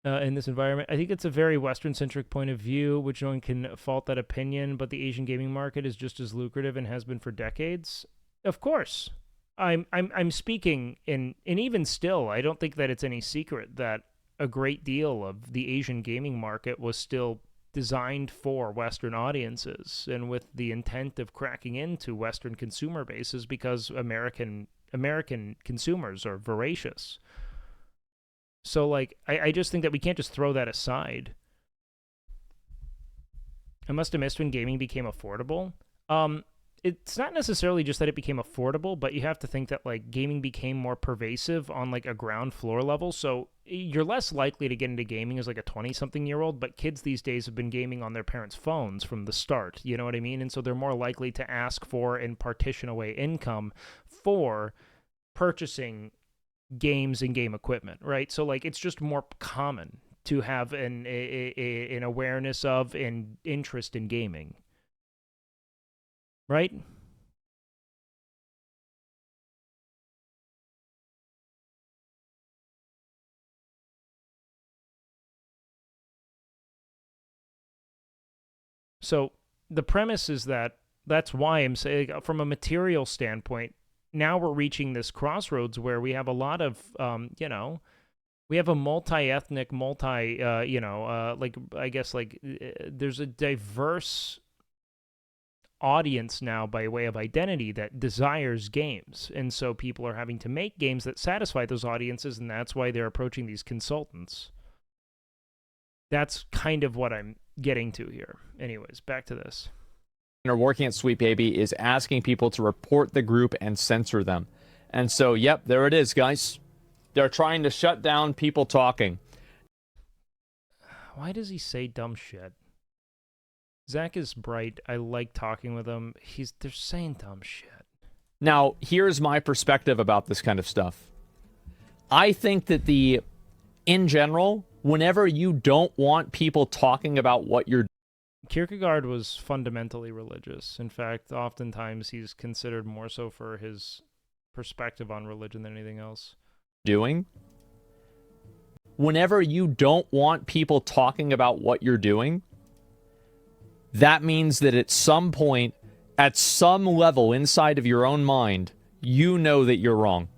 In this environment. I think it's a very Western-centric point of view, which no one can fault that opinion, but the Asian gaming market is just as lucrative and has been for decades. Of course. I'm speaking and even still, I don't think that it's any secret that a great deal of the Asian gaming market was still designed for Western audiences and with the intent of cracking into Western consumer bases, because American consumers are voracious. So, like, I just think that we can't just throw that aside. I must have missed when gaming became affordable. It's not necessarily just that it became affordable, but you have to think that, like, gaming became more pervasive on, like, a ground floor level. So you're less likely to get into gaming as, like, a 20-something-year-old, but kids these days have been gaming on their parents' phones from the start. You know what I mean? And so they're more likely to ask for and partition away income for purchasing games and game equipment, right? So, like, it's just more common to have an awareness of and interest in gaming. Right? So the premise is that that's why I'm saying, from a material standpoint, now we're reaching this crossroads where we have a lot of, we have a multi-ethnic, there's a diverse audience now by way of identity that desires games. And so people are having to make games that satisfy those audiences, and that's why they're approaching these consultants. That's kind of what I'm getting to here. Anyways, back to this. Are working at Sweet Baby is asking people to report the group and censor them. And so, yep, there it is, guys. They're trying to shut down people talking. Why does he say dumb shit? Zach is bright. I like talking with him. They're saying dumb shit. Now, here's my perspective about this kind of stuff. I think that in general, whenever you don't want people talking about what you're Kierkegaard was fundamentally religious. In fact, oftentimes he's considered more so for his perspective on religion than anything else. Doing. Whenever you don't want people talking about what you're doing, that means that at some point, at some level inside of your own mind, you know that you're wrong.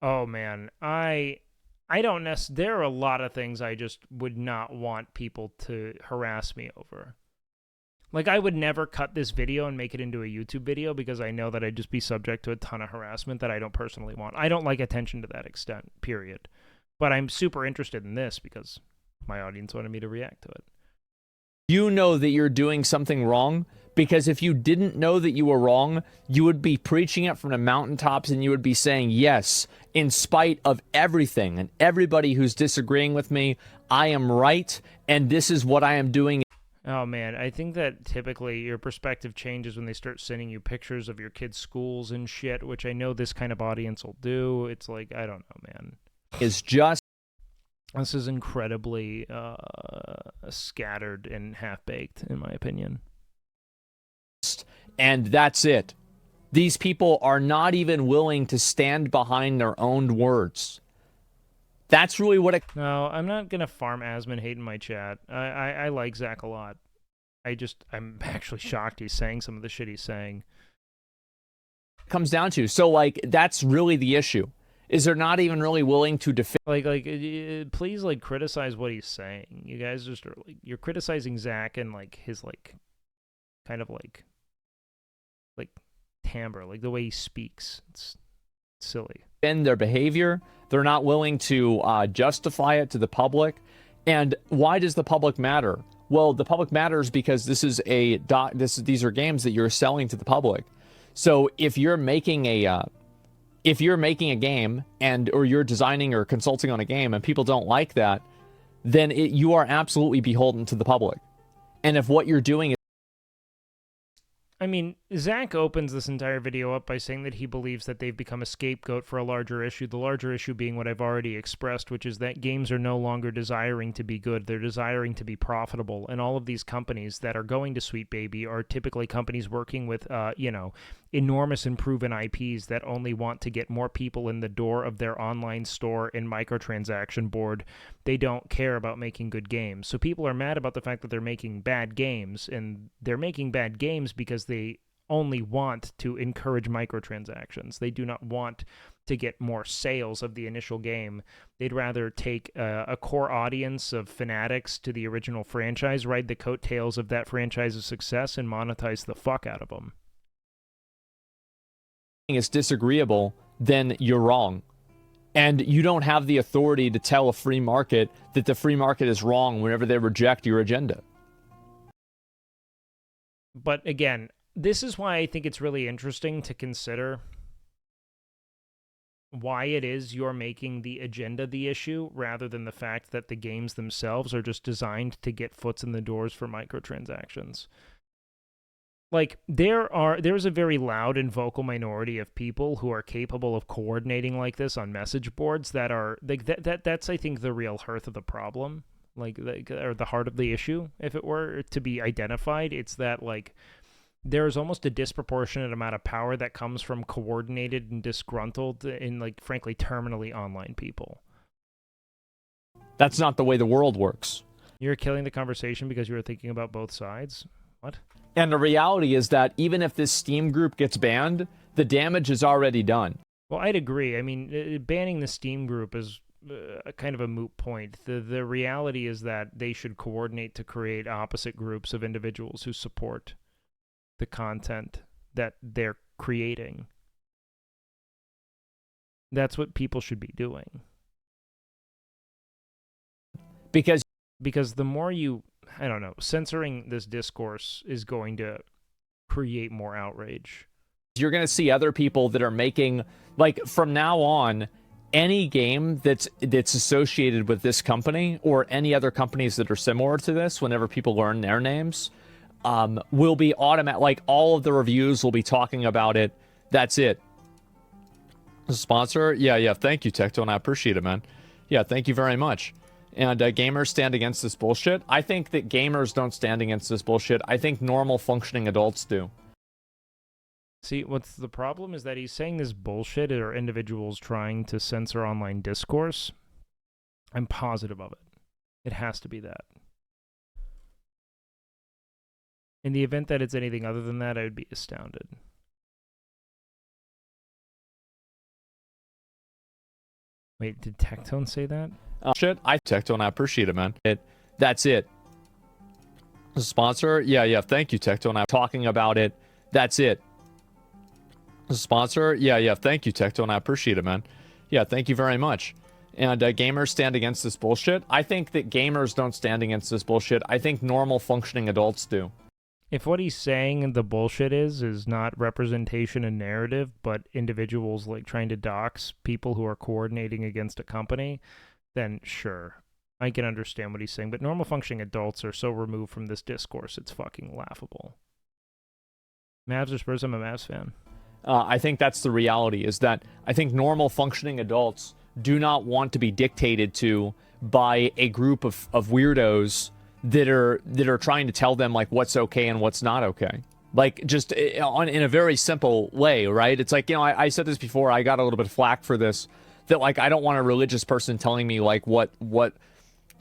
Oh man, I don't there are a lot of things I just would not want people to harass me over. Like, I would never cut this video and make it into a YouTube video because I know that I'd just be subject to a ton of harassment that I don't personally want. I don't like attention to that extent, period. But I'm super interested in this because my audience wanted me to react to it. You know that you're doing something wrong, because if you didn't know that you were wrong, you would be preaching it from the mountaintops and you would be saying, yes, in spite of everything and everybody who's disagreeing with me, I am right, and this is what I am doing. Oh man, I think that typically your perspective changes when they start sending you pictures of your kids' schools and shit, which I know this kind of audience will do. It's like, I don't know, man. This is incredibly scattered and half-baked, in my opinion. And that's it. These people are not even willing to stand behind their own words. That's really what it... No, I'm not going to farm Asmon hate in my chat. I like Zach a lot. I'm actually shocked he's saying some of the shit he's saying. Comes down to. So, like, that's really the issue. Is they're not even really willing to defend... Please, criticize what he's saying. You guys just are, you're criticizing Zach and, his, kind of, timbre, the way he speaks. It's silly. In their behavior, they're not willing to justify it to the public. And why does the public matter? Well, the public matters because this is these are games that you're selling to the public. So if you're making a game or you're designing or consulting on a game and people don't like that, then you are absolutely beholden to the public. And if what you're doing is... I mean, Zach opens this entire video up by saying that he believes that they've become a scapegoat for a larger issue, the larger issue being what I've already expressed, which is that games are no longer desiring to be good, they're desiring to be profitable, and all of these companies that are going to Sweet Baby are typically companies working with, enormous and proven IPs that only want to get more people in the door of their online store and microtransaction board. They don't care about making good games. So people are mad about the fact that they're making bad games, and they're making bad games because they only want to encourage microtransactions. They do not want to get more sales of the initial game. They'd rather take a core audience of fanatics to the original franchise, ride the coattails of that franchise's success, and monetize the fuck out of them. Is disagreeable, then you're wrong. And you don't have the authority to tell a free market that the free market is wrong whenever they reject your agenda. But again, this is why I think it's really interesting to consider why it is you're making the agenda the issue rather than the fact that the games themselves are just designed to get foots in the doors for microtransactions. There's a very loud and vocal minority of people who are capable of coordinating like this on message boards that are that's I think the real hearth of the problem, or the heart of the issue, if it were to be identified. It's that there's almost a disproportionate amount of power that comes from coordinated and disgruntled and frankly terminally online people. That's not the way the world works. You're killing the conversation because you were thinking about both sides? What? And the reality is that even if this Steam group gets banned, the damage is already done. Well, I'd agree. I mean, banning the Steam group is kind of a moot point. The reality is that they should coordinate to create opposite groups of individuals who support the content that they're creating. That's what people should be doing. Because the more you, I don't know, censoring this discourse is going to create more outrage. You're going to see other people that are making, like, from now on, any game that's associated with this company or any other companies that are similar to this, whenever people learn their names, will be automatic. Like, all of the reviews will be talking about it. That's it. Sponsor? Yeah. Thank you, Tectone. I appreciate it, man. Yeah, thank you very much. And gamers stand against this bullshit. I think that gamers don't stand against this bullshit. I think normal functioning adults do. See, what's the problem is that he's saying this bullshit are individuals trying to censor online discourse. I'm positive of it. It has to be that. In the event that it's anything other than that, I would be astounded. Wait, did Tectone say that? Shit, Tectone, I appreciate it, man. That's it. Sponsor? Yeah. Thank you, Tectone. I'm talking about it. That's it. Sponsor? Yeah. Thank you, Tectone. I appreciate it, man. Yeah, thank you very much. And gamers stand against this bullshit. I think that gamers don't stand against this bullshit. I think normal functioning adults do. If what he's saying the bullshit is not representation and narrative, but individuals like trying to dox people who are coordinating against a company, then sure, I can understand what he's saying. But normal functioning adults are so removed from this discourse, it's fucking laughable. Mavs or Spurs? I'm a Mavs fan. I think that's the reality, is that I think normal functioning adults do not want to be dictated to by a group of weirdos that are trying to tell them like what's okay and what's not okay. Like, just in a very simple way, right? It's like, you know, I said this before, I got a little bit of flack for this, that like I don't want a religious person telling me like what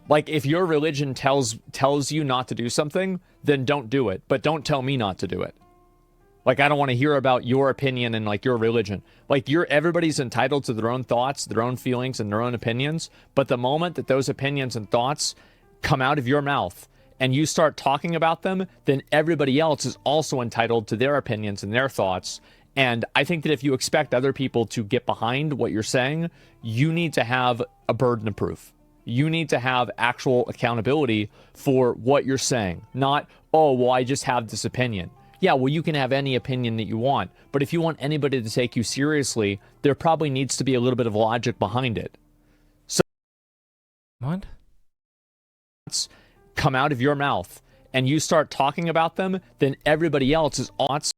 like if your religion tells you not to do something, then don't do it, but don't tell me not to do it. Like, I don't want to hear about your opinion and like your religion. Like, everybody's entitled to their own thoughts, their own feelings, and their own opinions. But the moment that those opinions and thoughts come out of your mouth and you start talking about them, then everybody else is also entitled to their opinions and their thoughts. And I think that if you expect other people to get behind what you're saying, you need to have a burden of proof. You need to have actual accountability for what you're saying. Not, oh, well, I just have this opinion. Yeah, well, you can have any opinion that you want, but if you want anybody to take you seriously, there probably needs to be a little bit of logic behind it. So, what? Come out of your mouth and you start talking about them, then everybody else is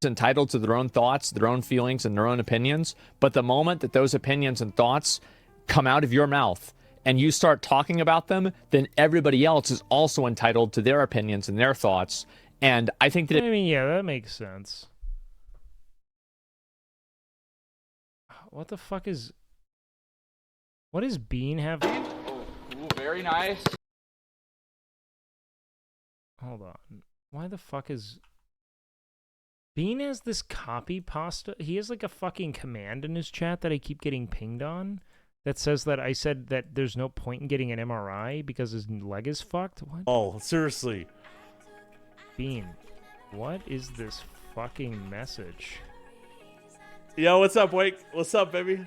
entitled to their own thoughts, their own feelings, and their own opinions. But the moment that those opinions and thoughts come out of your mouth and you start talking about them, then everybody else is also entitled to their opinions and their thoughts. And I think that... I mean, yeah, that makes sense. What the fuck is... What does Bean have? Ooh, very nice. Hold on. Why the fuck is... Bean has this copy pasta? He has like a fucking command in his chat that I keep getting pinged on that says that I said that there's no point in getting an MRI because his leg is fucked? What? Oh, seriously. Bean, what is this fucking message? Yo, what's up, Wake? What's up, baby?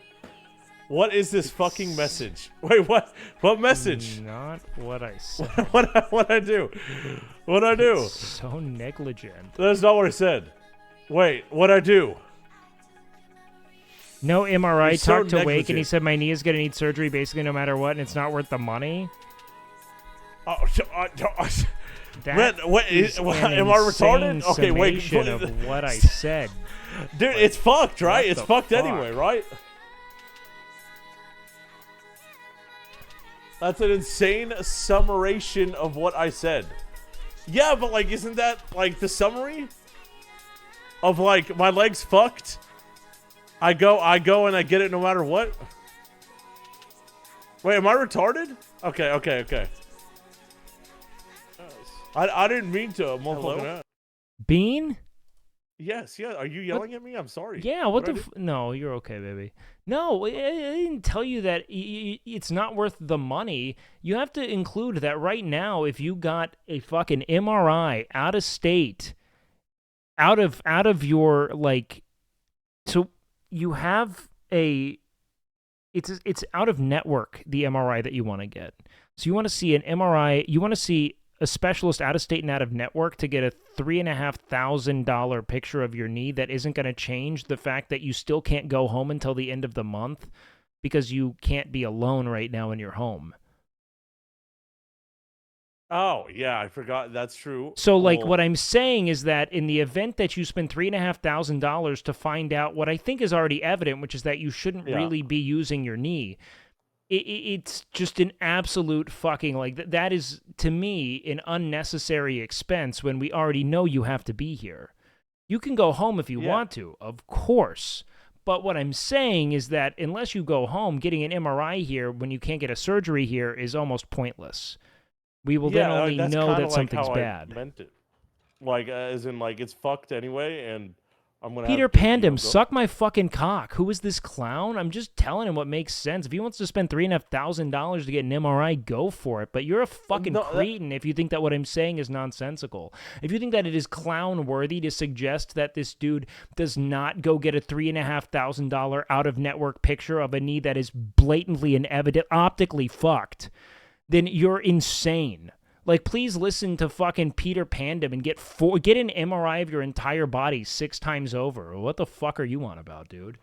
What is this fucking message? Wait, what? What message? Not what I said. What I do? What I do? It's so negligent. That's not what I said. Wait, what I do? No MRI. You're so Talked to Wake negligent. and he said my knee is gonna need surgery basically no matter what, and it's not worth the money. Oh, That is am I an retarded? insane Okay, wait. summation of what I said. Dude, Like, it's fucked, right? what It's the fucked fuck? anyway, right? That's an insane summation of what I said. Yeah, but like, isn't that like the summary of like my leg's fucked? I go and I get it no matter what. Wait, am I retarded? Okay. I didn't mean to. Hello? Bean? Yes, yeah. Are you yelling at me? I'm sorry. Yeah, what the no, you're okay, baby. No, I didn't tell you that it's not worth the money. You have to include that right now, if you got a fucking MRI out of state, out of your, like, so you have it's out of network, the MRI that you want to get. So you want to see an MRI, you want to see a specialist out of state and out of network to get a $3,500 picture of your knee that isn't going to change the fact that you still can't go home until the end of the month because you can't be alone right now in your home. Oh, yeah, I forgot. That's true. So, like, Well, what I'm saying is that in the event that you spend $3,500 to find out what I think is already evident, which is that you shouldn't really be using your knee, it's just an absolute fucking, like, that is, to me, an unnecessary expense when we already know you have to be here. You can go home if you want to, of course. But what I'm saying is that unless you go home, getting an MRI here when you can't get a surgery here is almost pointless. We will then only that's know kinda that something's how bad. I meant it. Like, as in, like, it's fucked anyway, and I'm gonna Peter have to, Pandem, go- suck my fucking cock. Who is this clown? I'm just telling him what makes sense. If he wants to spend $3,500 to get an MRI, go for it. But you're a fucking cretin if you think that what I'm saying is nonsensical. If you think that it is clown worthy to suggest that this dude does not go get a $3,500 out of network picture of a knee that is blatantly and evident optically fucked, then you're insane. Like, please listen to fucking Peter Pandem and get an MRI of your entire body 6 times over. What the fuck are you on about, dude?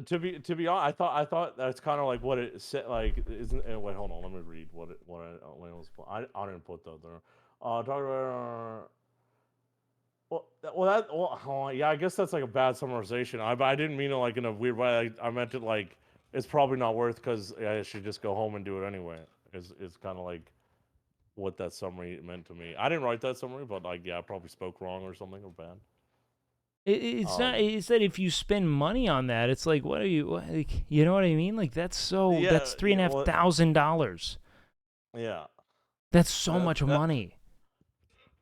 To be honest, I thought that's kind of like what it said. Like, isn't? Wait, hold on. Let me read what I didn't put that there. Talk about. Yeah, I guess that's like a bad summarization. I didn't mean it like in a weird way. I meant it like it's probably not worth because I should just go home and do it anyway. It's kind of like what that summary meant to me. I didn't write that summary, but like, yeah, I probably spoke wrong or something or bad. It's not. It's that if you spend money on that, it's like, what are you? Like, you know what I mean? Like, that's so. That's $3,500. Yeah. That's so much money.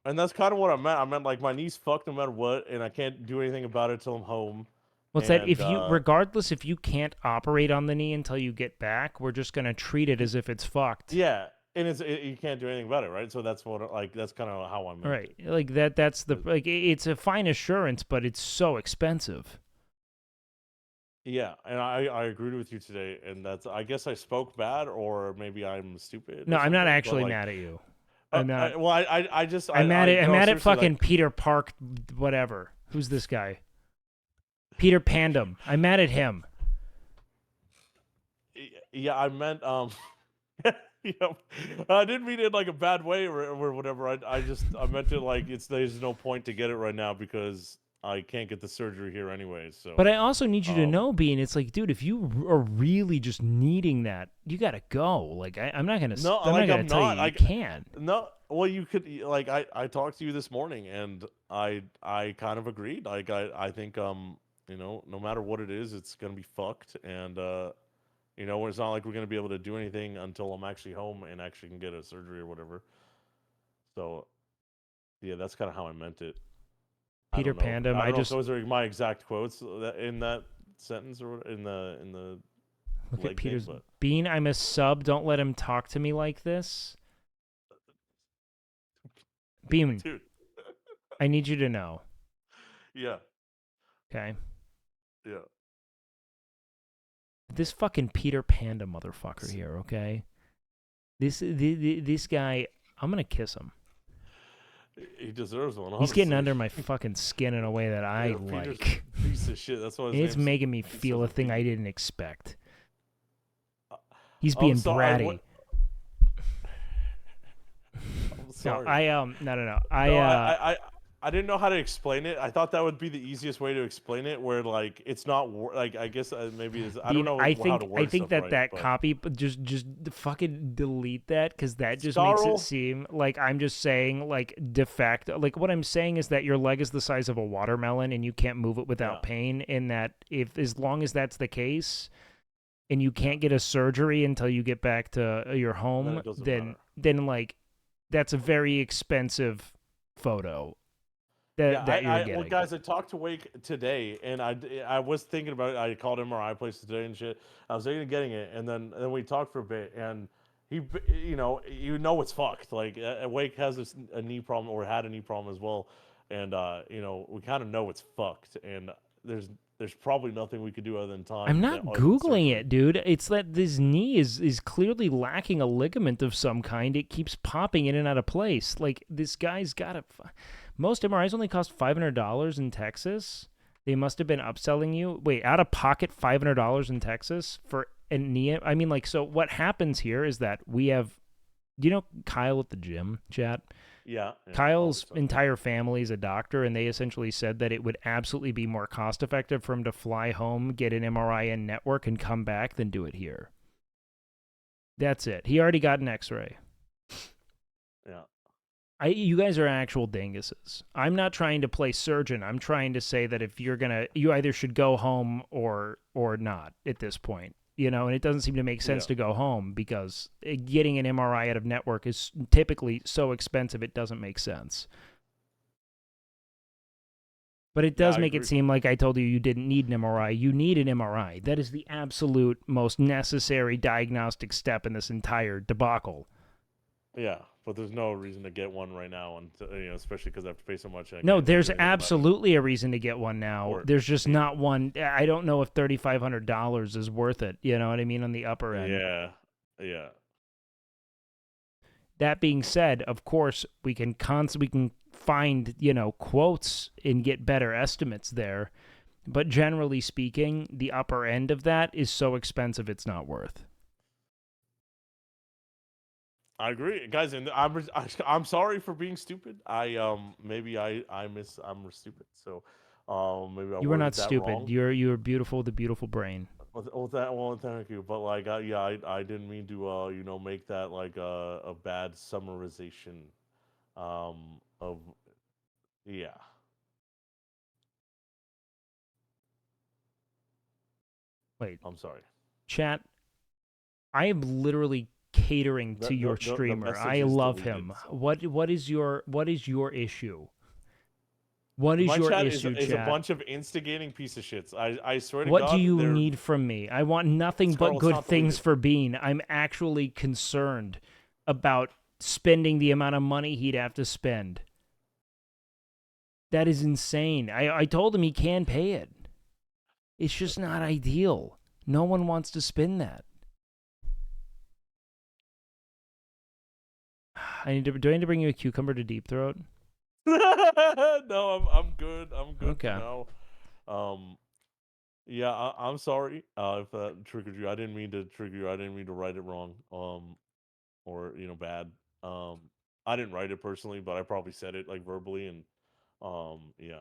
And that's kind of what I meant. I meant like my knee's fucked no matter what, and I can't do anything about it till I'm home. What's that? If you, regardless, if you can't operate on the knee until you get back, we're just gonna treat it as if it's fucked. Yeah, and you can't do anything about it, right? So that's what that's kind of how I meant. Right, like that's the it's a fine assurance, but it's so expensive. Yeah, and I agreed with you today, and that's, I guess I spoke bad, or maybe I'm stupid. No, I'm not actually mad at you. I'm not. I'm mad at fucking Peter Park, whatever. Who's this guy? Peter Pandem. I'm mad at him. Yeah, I meant I didn't mean it in like a bad way or whatever. I meant it like there's no point to get it right now because I can't get the surgery here anyway. So. But I also need you to know, Bean. It's like, dude, if you are really just needing that, you gotta go. Like, I'm not gonna. No, I'm like, not gonna I'm tell not. you. You can. No, well, you could. Like, I talked to you this morning, and I kind of agreed. Like, I think no matter what it is, it's gonna be fucked, and it's not like we're gonna be able to do anything until I'm actually home and actually can get a surgery or whatever. So, yeah, that's kind of how I meant it. Peter Pandem. I don't know if those are my exact quotes in that sentence or in the. Look at Peter's Bean. I'm a sub. Don't let him talk to me like this. Bean. Dude. I need you to know. Yeah. Okay. Yeah. This fucking Peter Panda motherfucker here, okay? This guy, I'm gonna kiss him. He deserves one. He's getting under my fucking skin in a way that I Peter's like. a piece of shit. That's why it's making me feel a thing I didn't expect. He's being bratty. I'm sorry. No. I didn't know how to explain it. I thought that would be the easiest way to explain it, where like it's not like I guess maybe it's, I don't know how to word I think stuff right, that but... copy, but just fucking delete that, because that just makes it seem like I'm just saying like de facto. Like, what I'm saying is that your leg is the size of a watermelon and you can't move it without pain. And that as long as that's the case, and you can't get a surgery until you get back to your home, then like that's a very expensive photo that you're getting. Well, guys, I talked to Wake today, and I was thinking about it. I called MRI places today and shit. I was thinking of getting it, and then we talked for a bit, and he, you know it's fucked. Like Wake has a knee problem, or had a knee problem as well, and we kind of know it's fucked, and there's probably nothing we could do other than time. I'm not Googling it, dude. It's that this knee is clearly lacking a ligament of some kind. It keeps popping in and out of place. Like, this guy's got a... Most MRIs only cost $500 in Texas. They must have been upselling you. Wait, out of pocket $500 in Texas for a knee? I mean, like, so what happens here is that we have... Do you know Kyle at the gym, chat? Yeah. Kyle's entire family is a doctor, and they essentially said that it would absolutely be more cost-effective for him to fly home, get an MRI in network, and come back than do it here. That's it. He already got an X-ray. Yeah. You guys are actual dinguses. I'm not trying to play surgeon. I'm trying to say that if you're gonna, you either should go home or not at this point. And it doesn't seem to make sense to go home because getting an MRI out of network is typically so expensive it doesn't make sense. But it does make it seem like I told you didn't need an MRI. You need an MRI. That is the absolute most necessary diagnostic step in this entire debacle. Yeah, but there's no reason to get one right now, and especially because I have to pay so much. No, there's absolutely a reason to get one now. There's just not one. I don't know if $3,500 is worth it. You know what I mean? On the upper end. Yeah. That being said, of course, we can find quotes and get better estimates there, but generally speaking, the upper end of that is so expensive it's not worth. I agree, guys, and I'm sorry for being stupid. I'm stupid. So, maybe I You were not that stupid. wrong. You're beautiful with a beautiful brain. Well, thank you. But I didn't mean to make that like a bad summarization, of yeah. Wait, I'm sorry. Chat. I am literally catering to your streamer. I love him. What is your issue? What is your issue, chat? Is a bunch of instigating piece of shits. I swear to God. What do you need from me? I want nothing but good things for Bean. I'm actually concerned about spending the amount of money he'd have to spend. That is insane. I told him he can pay it. It's just not ideal. No one wants to spend that. Do I need to bring you a cucumber to Deep Throat? No, I'm good. I'm good okay. now. Yeah, I'm sorry if that triggered you. I didn't mean to trigger you. I didn't mean to write it wrong. Or bad. I didn't write it personally, but I probably said it like verbally, and yeah.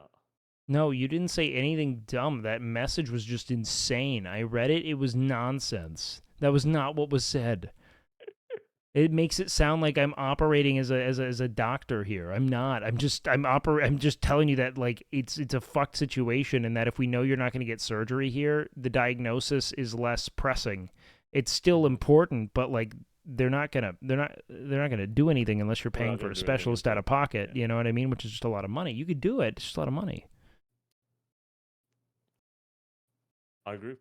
No, you didn't say anything dumb. That message was just insane. I read it. It was nonsense. That was not what was said. It makes it sound like I'm operating as a doctor here. I'm not. I'm just telling you that like it's a fucked situation, and that if we know you're not going to get surgery here, the diagnosis is less pressing. It's still important, but like they're not gonna do anything unless you're paying for a specialist out of pocket. You know what I mean? Which is just a lot of money. You could do it. It's just a lot of money. I agree.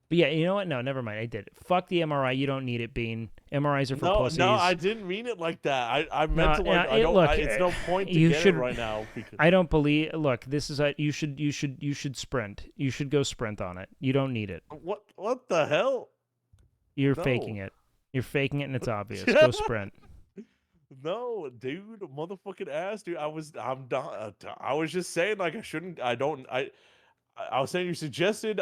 But yeah, you know what? No, never mind. I did it. Fuck the MRI. You don't need it, Bean. MRIs are for pussies. No, I didn't mean it like that. I meant to like. It's no point to get it right now. Because... I don't believe. Look, this is you should sprint. You should go sprint on it. You don't need it. What the hell? You're faking it. You're faking it, and it's obvious. Go sprint. No, dude, motherfucking ass, dude. I'm done. I was just saying like I shouldn't. I was saying you suggested,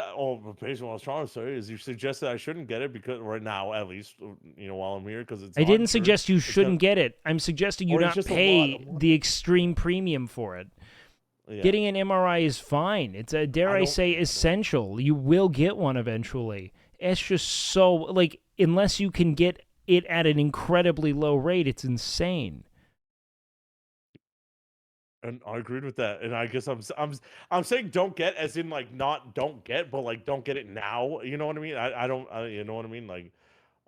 basically what I was trying to say is you suggested I shouldn't get it because right now, at least, while I'm here, because it's. I didn't suggest you shouldn't get it. I'm suggesting you not pay the extreme premium for it. Yeah. Getting an MRI is fine. It's dare I say, essential. You will get one eventually. It's just so like unless you can get it at an incredibly low rate, it's insane. And I agreed with that. And I guess I'm saying don't get as in like not don't get, but like don't get it now. You know what I mean? I don't you know what I mean? Like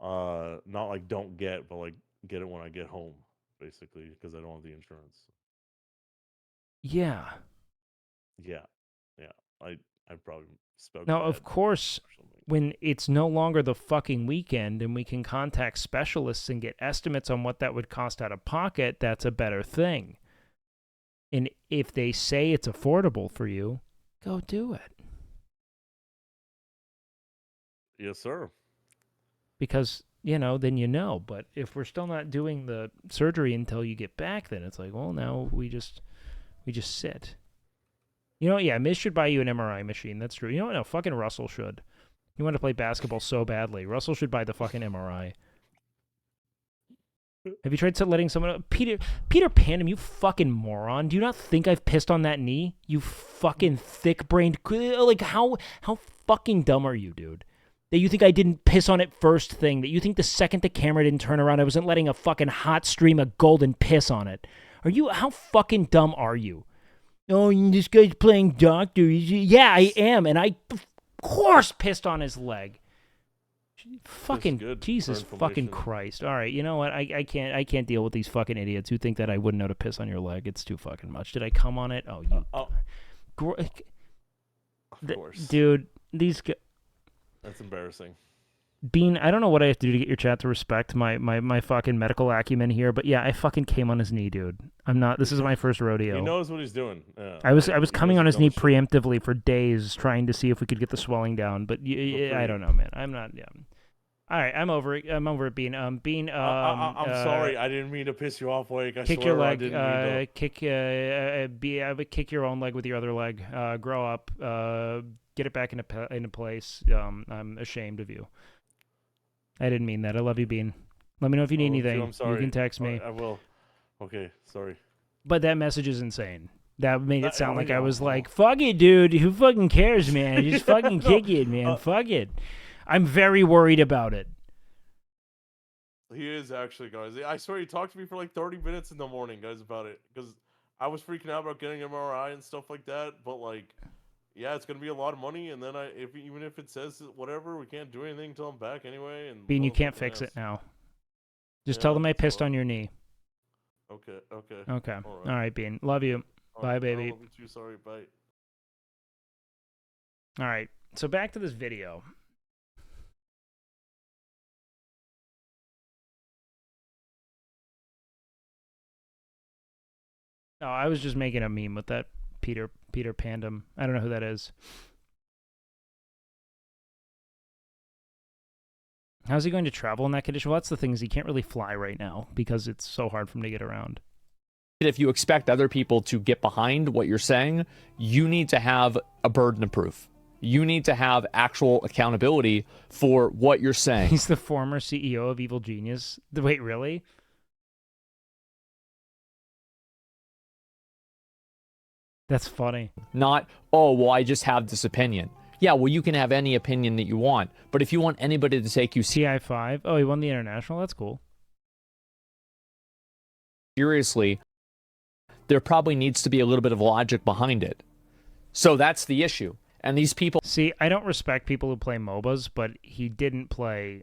not like don't get, but like get it when I get home. basically, because I don't have the insurance. Yeah. Yeah, I probably spoke. Now, bad of course, when it's no longer the fucking weekend and we can contact specialists and get estimates on what that would cost out of pocket, that's a better thing. And if they say it's affordable for you, go do it. Yes, sir. Because, then you know. But if we're still not doing the surgery until you get back, then it's like, well, now we just sit. Yeah, Miz should buy you an MRI machine. That's true. You know what? No, fucking Russell should. You want to play basketball so badly. Russell should buy the fucking MRI. Have you tried letting someone... Peter Pandem, you fucking moron. Do you not think I've pissed on that knee? You fucking thick-brained... Like, how fucking dumb are you, dude? That you think I didn't piss on it first thing? That you think the second the camera didn't turn around, I wasn't letting a fucking hot stream of golden piss on it? How fucking dumb are you? Oh, this guy's playing doctor. Yeah, I am, and I, of course, pissed on his leg. Fucking Jesus fucking Christ! All right, you know what? I can't deal with these fucking idiots who think that I wouldn't know to piss on your leg. It's too fucking much. Did I come on it? Oh, you. Of course, dude. These guys. That's embarrassing. Bean, I don't know what I have to do to get your chat to respect my fucking medical acumen here, but yeah, I fucking came on his knee, dude. I'm not. This is my first rodeo. He knows what he's doing. Yeah. I was coming on his knee preemptively for days, trying to see if we could get the swelling down, but I don't know, man. I'm not. Yeah. All right, I'm over it. I'm over it, Bean. Bean. I'm sorry. I didn't mean to piss you off, Wake. I kick swear your leg. I didn't mean to. I would kick your own leg with your other leg. Grow up. Get it back into place. I'm ashamed of you. I didn't mean that. I love you, Bean. Let me know if you need anything. I'm sorry. You can text me. I will. Okay, sorry. But that message is insane. That made it sound like I was like, fuck it, dude. Who fucking cares, man? Just fucking kick it, man. Fuck it. I'm very worried about it. He is actually, guys. I swear he talked to me for like 30 minutes in the morning, guys, about it. Because I was freaking out about getting an MRI and stuff like that. But like, yeah, it's gonna be a lot of money. And then even if it says whatever, we can't do anything until I'm back anyway. And Bean, you can't fix it now. Just tell them I pissed on your knee. Okay. Okay. All right, Bean. Love you. Bye, baby. Love you too. Sorry. Bye. All right. So back to this video. Oh, I was just making a meme with that Peter Pandem. I don't know who that is. How's he going to travel in that condition? Well, that's the thing, is he can't really fly right now because it's so hard for him to get around. If you expect other people to get behind what you're saying, you need to have a burden of proof. You need to have actual accountability for what you're saying. He's the former CEO of Evil Genius. Wait, really? That's funny. Not, oh, well, I just have this opinion. Yeah, well, you can have any opinion that you want, but if you want anybody to take you TI5, oh, he won the international. That's cool. Seriously, there probably needs to be a little bit of logic behind it. So that's the issue. And these people... See, I don't respect people who play MOBAs, but he didn't play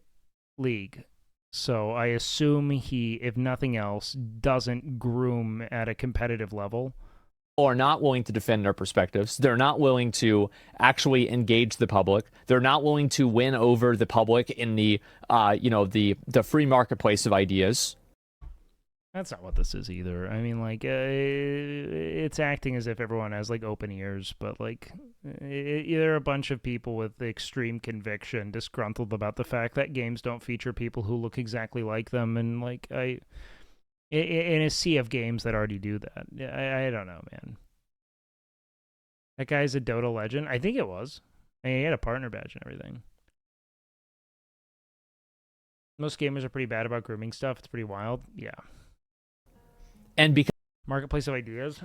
League. So I assume he, if nothing else, doesn't groom at a competitive level. Are not willing to defend their perspectives. They're not willing to actually engage the public. They're not willing to win over the public in the, the free marketplace of ideas. That's not what this is either. I mean, like, it's acting as if everyone has, like, open ears, but, like, there are a bunch of people with extreme conviction disgruntled about the fact that games don't feature people who look exactly like them, and, like, in a sea of games that already do that. I don't know, man. That guy's a Dota legend. I think it was. I mean, he had a partner badge and everything. Most gamers are pretty bad about grooming stuff. It's pretty wild. Yeah. And because marketplace of ideas.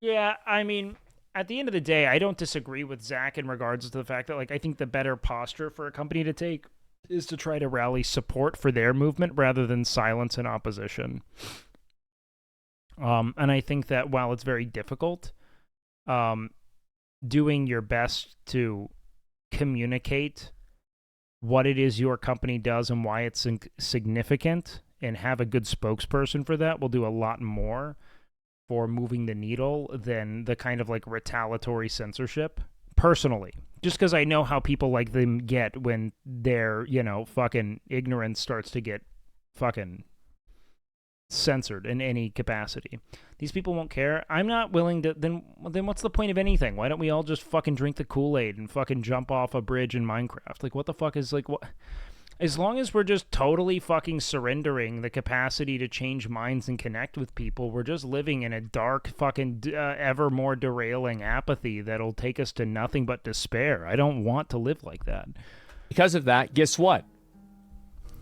Yeah, I mean, at the end of the day, I don't disagree with Zach in regards to the fact that, like, I think the better posture for a company to take is to try to rally support for their movement rather than silence and opposition. And I think that while it's very difficult, doing your best to communicate what it is your company does and why it's significant and have a good spokesperson for that will do a lot more for moving the needle than the kind of like retaliatory censorship, personally. Just because I know how people like them get when their, you know, fucking ignorance starts to get fucking censored in any capacity. These people won't care. I'm not willing to, then what's the point of anything? Why don't we all just fucking drink the Kool-Aid and fucking jump off a bridge in Minecraft? Like, what the fuck is, like, what? As long as we're just totally fucking surrendering the capacity to change minds and connect with people, we're just living in a dark fucking ever more derailing apathy that'll take us to nothing but despair. I don't want to live like that. Because of that, guess what?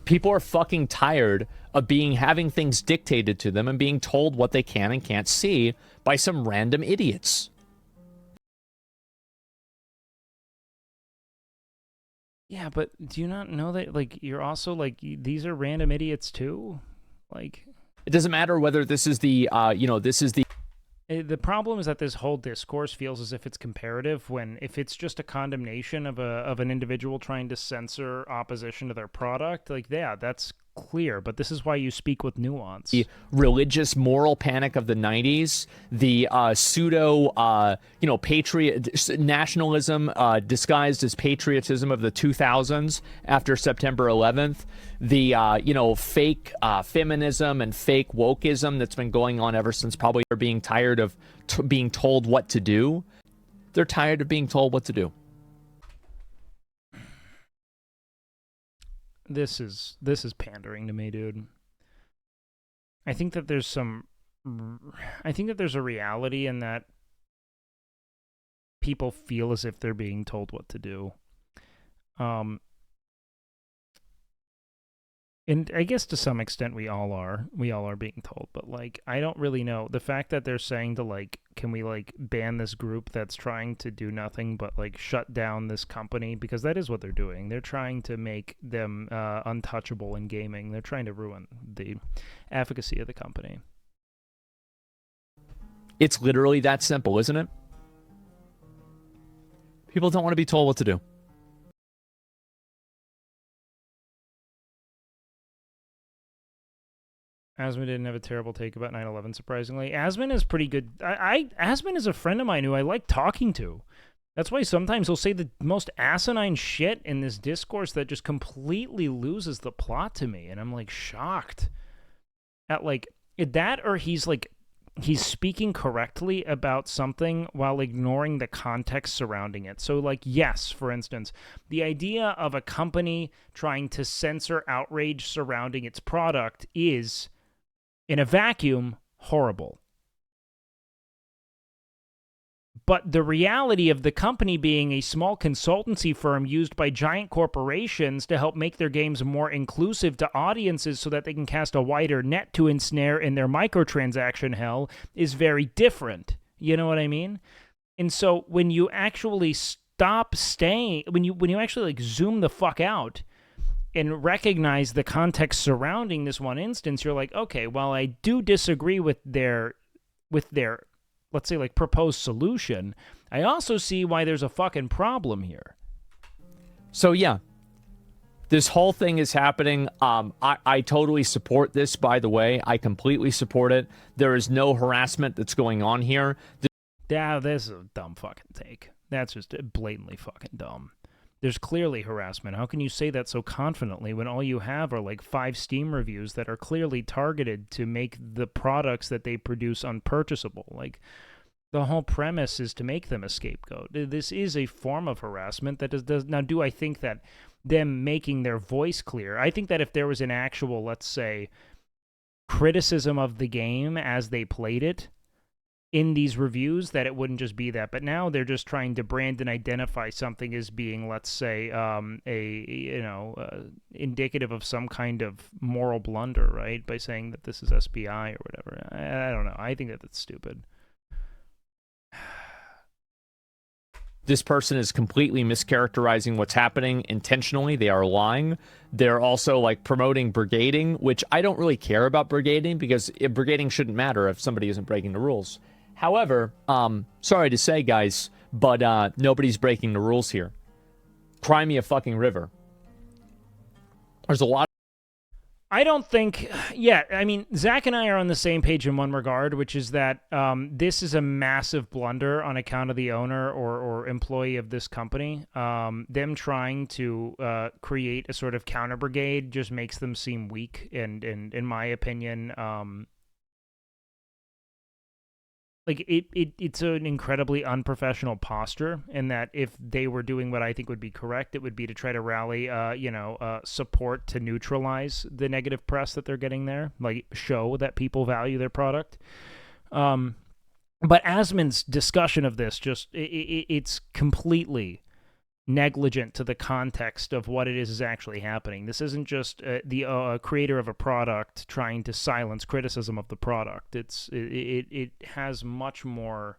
People are fucking tired of having things dictated to them and being told what they can and can't see by some random idiots. Yeah, but do you not know that, like, you're also, like, these are random idiots too? Like... It doesn't matter whether this is the, The problem is that this whole discourse feels as if it's comparative, when if it's just a condemnation of an individual trying to censor opposition to their product, like, yeah, that's clear, but this is why you speak with nuance. The religious moral panic of the 90s, the pseudo, patriot nationalism disguised as patriotism of the 2000s after September 11th, the, fake feminism and fake wokeism that's been going on ever since. Probably they're being tired of being told what to do. They're tired of being told what to do. This is pandering to me, dude. I think that there's a reality in that people feel as if they're being told what to do. And I guess to some extent we all are being told, but, like, I don't really know. The fact that they're saying to, like, can we, like, ban this group that's trying to do nothing but, like, shut down this company, because that is what they're doing. They're trying to make them untouchable in gaming. They're trying to ruin the efficacy of the company. It's literally that simple, isn't it? People don't want to be told what to do. Asman didn't have a terrible take about 9/11, surprisingly. Asman is pretty good. Asman is a friend of mine who I like talking to. That's why sometimes he'll say the most asinine shit in this discourse that just completely loses the plot to me, and I'm, like, shocked at, like, that, or he's speaking correctly about something while ignoring the context surrounding it. So, like, yes, for instance, the idea of a company trying to censor outrage surrounding its product is, in a vacuum, horrible. But the reality of the company being a small consultancy firm used by giant corporations to help make their games more inclusive to audiences so that they can cast a wider net to ensnare in their microtransaction hell is very different. You know what I mean? And so when you actually when you actually, like, zoom the fuck out and recognize the context surrounding this one instance, you're like, okay, well, I do disagree with their, let's say, like, proposed solution. I also see why there's a fucking problem here. So, yeah, this whole thing is happening. I totally support this, by the way. I completely support it. There is no harassment that's going on here. Yeah, this is a dumb fucking take. That's just blatantly fucking dumb. There's clearly harassment. How can you say that so confidently when all you have are, like, 5 Steam reviews that are clearly targeted to make the products that they produce unpurchasable? Like, the whole premise is to make them a scapegoat. This is a form of harassment that does. Now, do I think that them making their voice clear? I think that if there was an actual, let's say, criticism of the game as they played it in these reviews, that it wouldn't just be that. But now they're just trying to brand and identify something as being, let's say, indicative of some kind of moral blunder, right? By saying that this is SPI or whatever. I don't know. I think that that's stupid. This person is completely mischaracterizing what's happening intentionally. They are lying. They're also, like, promoting brigading, which I don't really care about brigading, because brigading shouldn't matter if somebody isn't breaking the rules. However, sorry to say, guys, but nobody's breaking the rules here. Cry me a fucking river. There's a lot. I don't think, yeah, I mean, Zach and I are on the same page in one regard, which is that this is a massive blunder on account of the owner or employee of this company. Them trying to create a sort of counter brigade just makes them seem weak, and in my opinion, like it's an incredibly unprofessional posture, in that if they were doing what I think would be correct, it would be to try to rally support to neutralize the negative press that they're getting there, like show that people value their product. But Asmon's discussion of this just it's completely negligent to the context of what it is actually happening. This isn't just the creator of a product trying to silence criticism of the product. It has much more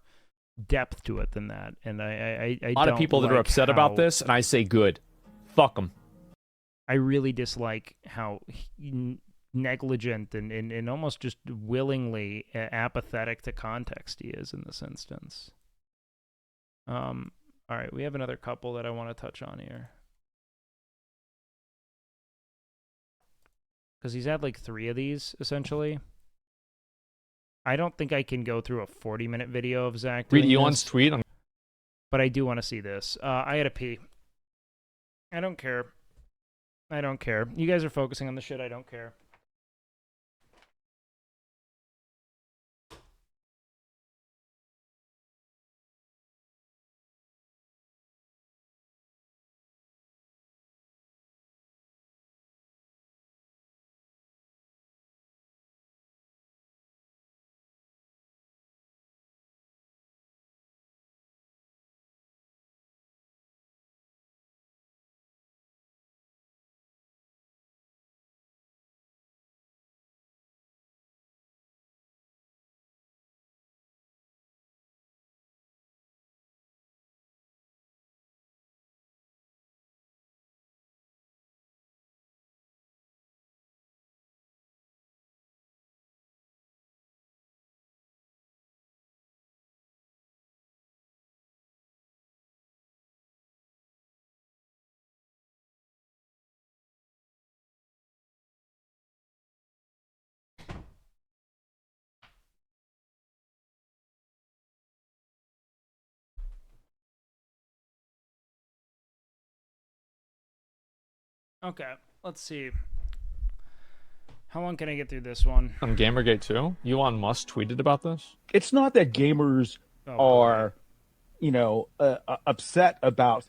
depth to it than that. And I A lot of people that are upset about this, and I say good. Fuck them. I really dislike how negligent and almost just willingly apathetic to context he is in this instance. All right, we have another couple that I want to touch on here. Because he's had like 3 of these, essentially. I don't think I can go through a 40-minute video of Zach doing Read Elon's tweet. But I do want to see this. I had to pee. I don't care. I don't care. You guys are focusing on the shit I don't care. Okay, let's see. How long can I get through this one? On Gamergate too? Elon Musk tweeted about this? It's not that gamers are, upset about,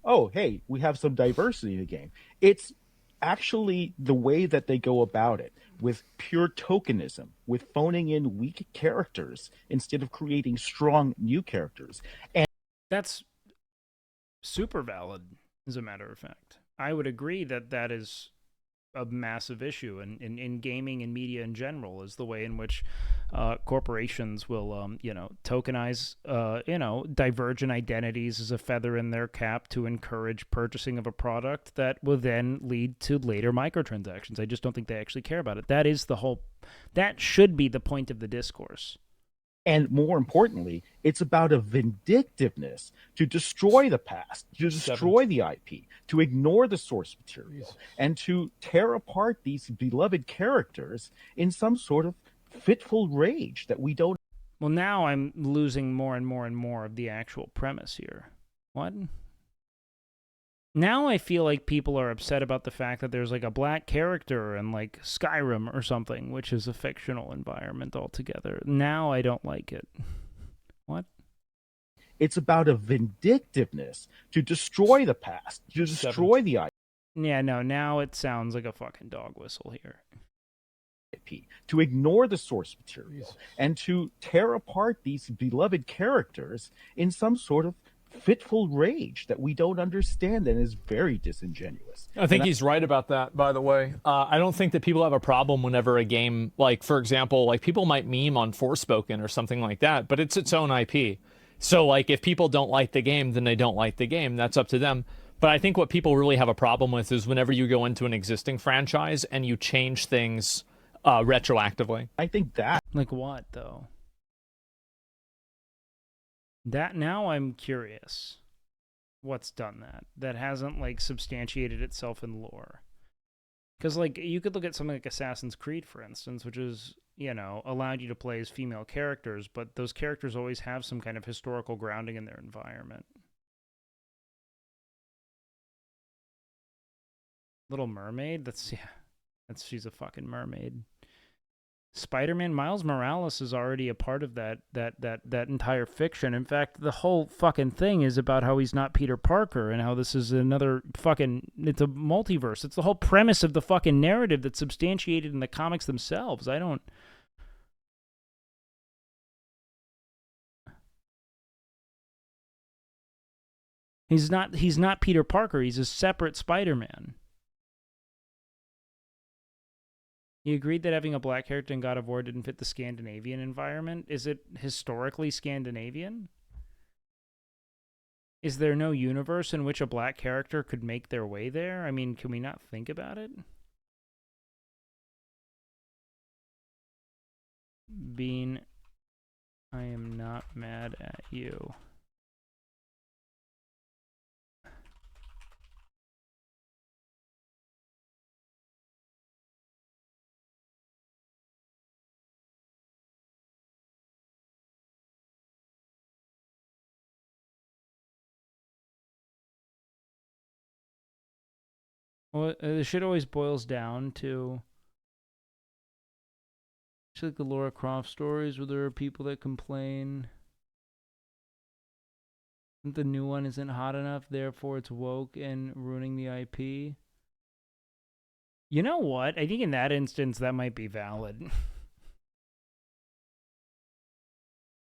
oh, hey, we have some diversity in the game. It's actually the way that they go about it, with pure tokenism, with phoning in weak characters instead of creating strong new characters. And that's super valid, as a matter of fact. I would agree that that is a massive issue in gaming and media in general, is the way in which corporations will tokenize divergent identities as a feather in their cap to encourage purchasing of a product that will then lead to later microtransactions. I just don't think they actually care about it. That should be the point of the discourse. And more importantly, it's about a vindictiveness to destroy the past, to destroy the IP, to ignore the source material, and to tear apart these beloved characters in some sort of fitful rage that we don't. Well, now I'm losing more and more and more of the actual premise here. What? Now I feel like people are upset about the fact that there's like a black character in like Skyrim or something, which is a fictional environment altogether. Now I don't like it. What? It's about a vindictiveness to destroy the past, to destroy the IP. Yeah, no, now it sounds like a fucking dog whistle here. To ignore the source material and to tear apart these beloved characters in some sort of fitful rage that we don't understand and is very disingenuous. I think he's right about that, by the way. I don't think that people have a problem whenever a game, like, for example, like people might meme on Forspoken or something like that, but it's its own IP. So, like, if people don't like the game, then they don't like the game. That's up to them. But I think what people really have a problem with is whenever you go into an existing franchise and you change things retroactively. I think that... Like what, though? That now I'm curious. What's done that? That hasn't like substantiated itself in lore. Because, like, you could look at something like Assassin's Creed, for instance, which is, you know, allowed you to play as female characters, but those characters always have some kind of historical grounding in their environment. Little Mermaid? She's a fucking mermaid. Spider-Man, Miles Morales is already a part of that entire fiction. In fact, the whole fucking thing is about how he's not Peter Parker and how this is another fucking, it's a multiverse. It's the whole premise of the fucking narrative that's substantiated in the comics themselves. He's not Peter Parker. He's a separate Spider-Man. You agreed that having a black character in God of War didn't fit the Scandinavian environment? Is it historically Scandinavian? Is there no universe in which a black character could make their way there? I mean, can we not think about it? Bean, I am not mad at you. Well, the shit always boils down to it's like the Lara Croft stories where there are people that complain that the new one isn't hot enough, therefore it's woke and ruining the IP. You know what? I think in that instance that might be valid.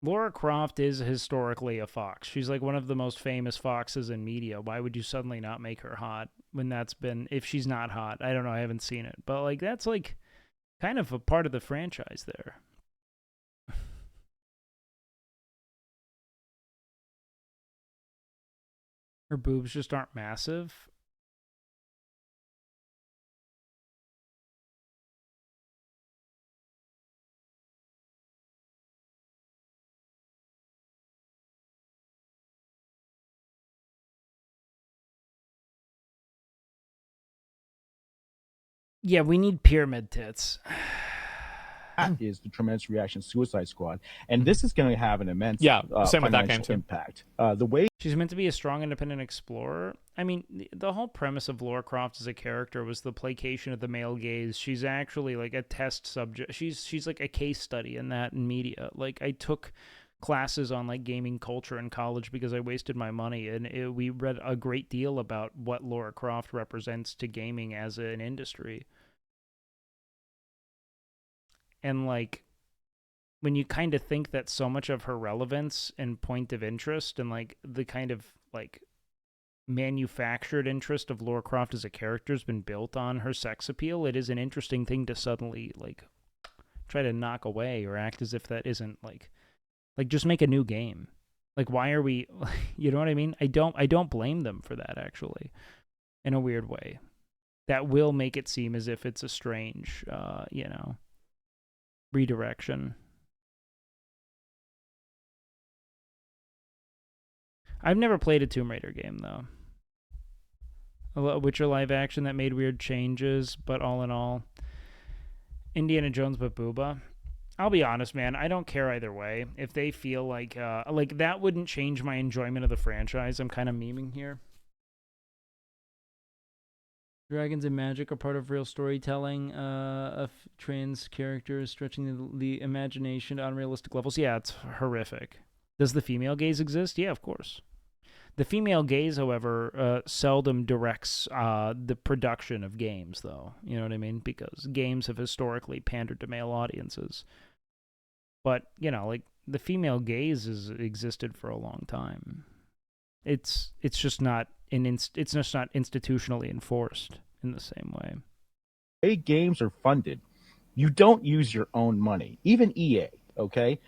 Lara Croft is historically a fox. She's like one of the most famous foxes in media. Why would you suddenly not make her hot when that's been, if she's not hot? I don't know. I haven't seen it. But like that's like kind of a part of the franchise there. Her boobs just aren't massive. Yeah, we need pyramid tits. That is the tremendous reaction Suicide Squad, and this is going to have an immense same with that game financial too. impact. The way she's meant to be a strong, independent explorer. I mean, the whole premise of Lara Croft as a character was the placation of the male gaze. She's actually like a test subject. She's like a case study in that in media. Like I took classes on like gaming culture in college because I wasted my money, and we read a great deal about what Lara Croft represents to gaming as an industry. And like when you kind of think that so much of her relevance and point of interest and like the kind of like manufactured interest of Lara Croft as a character has been built on her sex appeal, it is an interesting thing to suddenly like try to knock away or act as if that isn't like just make a new game. Like why are we you know what I mean? I don't blame them for that actually in a weird way. That will make it seem as if it's a strange you know, redirection. I've never played a Tomb Raider game, though. A Witcher live action that made weird changes, but all in all, Indiana Jones but Booba. I'll be honest, man. I don't care either way. If they feel like that wouldn't change my enjoyment of the franchise. I'm kind of memeing here. Dragons and magic are part of real storytelling of trans characters stretching the imagination to unrealistic levels. Yeah, it's horrific. Does the female gaze exist? Yeah, of course. The female gaze, however, seldom directs the production of games, though. You know what I mean? Because games have historically pandered to male audiences. But, you know, like, the female gaze has existed for a long time. It's just not it's just not institutionally enforced in the same way. Games are funded. You don't use your own money. Even EA, okay?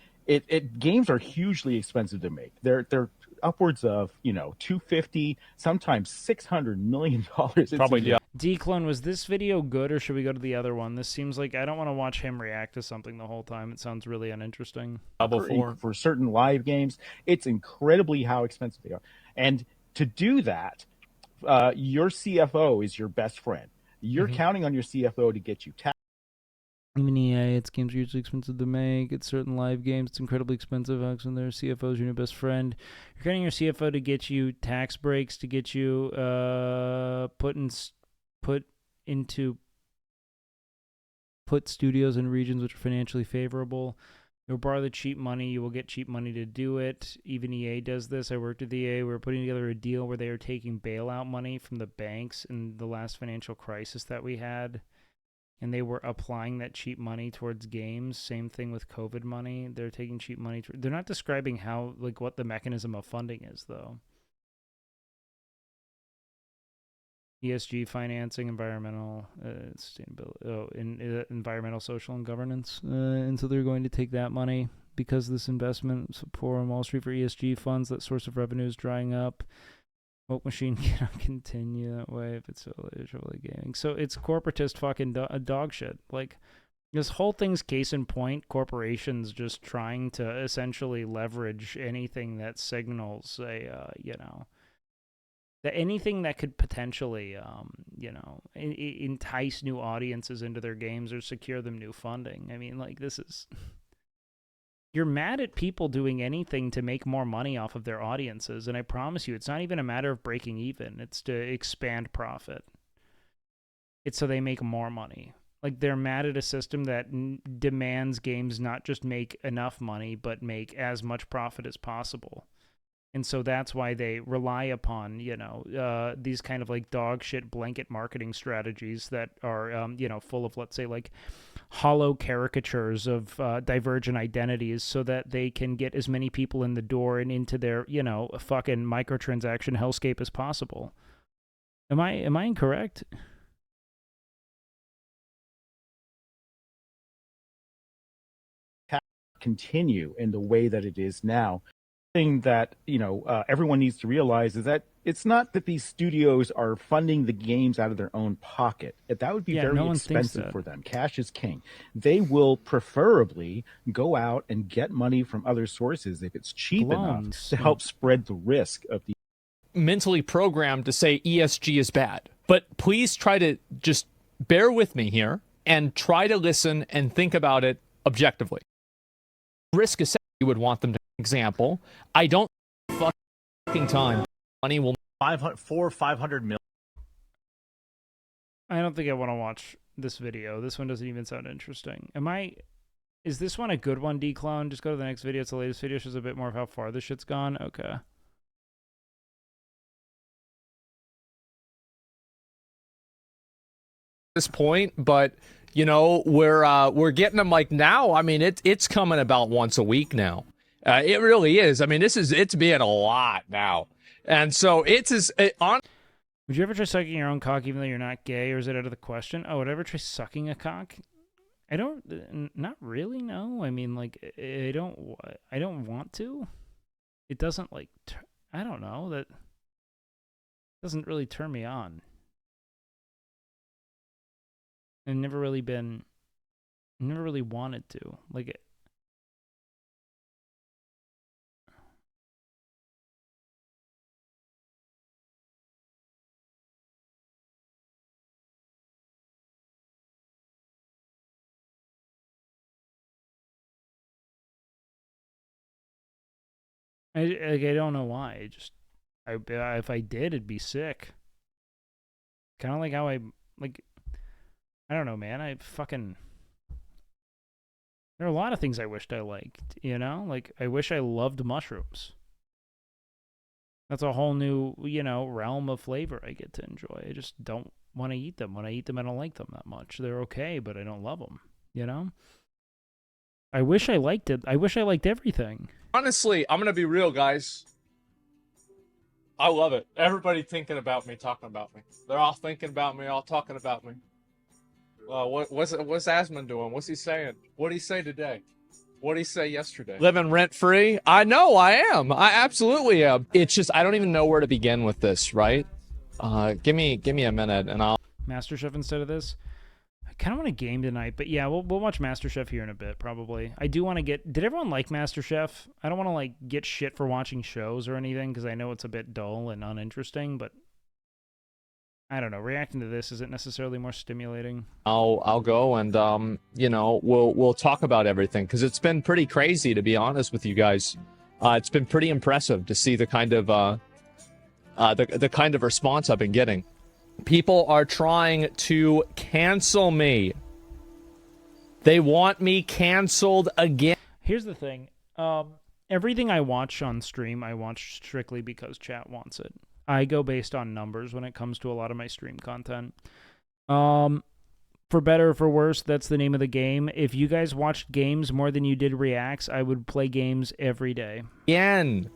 Games are hugely expensive to make. They're upwards of, you know, $250, sometimes $600 million. Probably, yeah. D-Clone, was this video good or should we go to the other one? This seems like I don't want to watch him react to something the whole time. It sounds really uninteresting. For certain live games, it's incredibly how expensive they are. And to do that, your CFO is your best friend. You're counting on your CFO to get you tax. Even EA, its games are usually expensive to make. It's certain live games, it's incredibly expensive. When their CFO is your new best friend, you're counting your CFO to get you tax breaks, to get you put studios in regions which are financially favorable. You'll borrow the cheap money. You will get cheap money to do it. Even EA does this. I worked with EA. We were putting together a deal where they were taking bailout money from the banks in the last financial crisis that we had, and they were applying that cheap money towards games. Same thing with COVID money. They're taking cheap money. They're not describing how, like, what the mechanism of funding is, though. ESG financing, environmental, sustainability, environmental, social, and governance. And so they're going to take that money because this investment support on Wall Street for ESG funds. That source of revenue is drying up. Woke machine cannot continue that way if it's really gaming. So it's corporatist fucking dog shit. Like, this whole thing's case in point. Corporations just trying to essentially leverage anything that signals that anything that could potentially, entice new audiences into their games or secure them new funding. I mean, like, this is... You're mad at people doing anything to make more money off of their audiences, and I promise you, it's not even a matter of breaking even. It's to expand profit. It's so they make more money. Like, they're mad at a system that demands games not just make enough money, but make as much profit as possible. And so that's why they rely upon, these kind of like dog shit blanket marketing strategies that are, full of, let's say, like hollow caricatures of divergent identities so that they can get as many people in the door and into their, fucking microtransaction hellscape as possible. Am I incorrect? Continue in the way that it is now. Thing that everyone needs to realize is that it's not that these studios are funding the games out of their own pocket. That would be very expensive for them. Cash is king. They will preferably go out and get money from other sources if it's cheap enough to help spread the risk of the mentally programmed to say ESG is bad. But please try to just bear with me here and try to listen and think about it objectively. Risk assessment, you would want them to example. I don't fucking time. Money will 500 million. I don't think I want to watch this video. This one doesn't even sound interesting. Is this one a good one, D-Clone? Just go to the next video. It's the latest video. Shows a bit more of how far this shit's gone. Okay. This point, but we're getting them like now. I mean, it's coming about once a week now. It really is. I mean, it's being a lot now, and so on. Would you ever try sucking your own cock even though you're not gay, or is it out of the question? Oh, would I ever try sucking a cock? Not really. No, I mean, like, I don't want to. It doesn't like. I don't know. That doesn't really turn me on. I've never really wanted to. Like, I don't know why. If I did, it'd be sick. Kind of like how I don't know, man. There are a lot of things I wished I liked, Like, I wish I loved mushrooms. That's a whole new, realm of flavor I get to enjoy. I just don't want to eat them. When I eat them, I don't like them that much. They're okay, but I don't love them, I wish I liked it. I wish I liked everything. Honestly, I'm gonna be real, guys. I love it. Everybody thinking about me, talking about me. They're all thinking about me, all talking about me. What's Asmund doing? What's he saying? What did he say today? What did he say yesterday? Living rent free? I know I am. I absolutely am. It's just I don't even know where to begin with this, right? Give me a minute and I'll MasterChef instead of this. I kind of want a game tonight, but yeah, we'll watch MasterChef here in a bit, probably. I do want to get... Did everyone like MasterChef? I don't want to, like, get shit for watching shows or anything, because I know it's a bit dull and uninteresting, but I don't know, reacting to this isn't necessarily more stimulating. I'll go and you know, we'll talk about everything because it's been pretty crazy, to be honest with you guys. It's been pretty impressive to see the kind of the kind of response I've been getting. People are trying to cancel me. They want me canceled again. Here's the thing. Everything I watch on stream, I watch strictly because chat wants it. I go based on numbers when it comes to a lot of my stream content. For better or for worse, that's the name of the game. If you guys watched games more than you did reacts, I would play games every day. Again.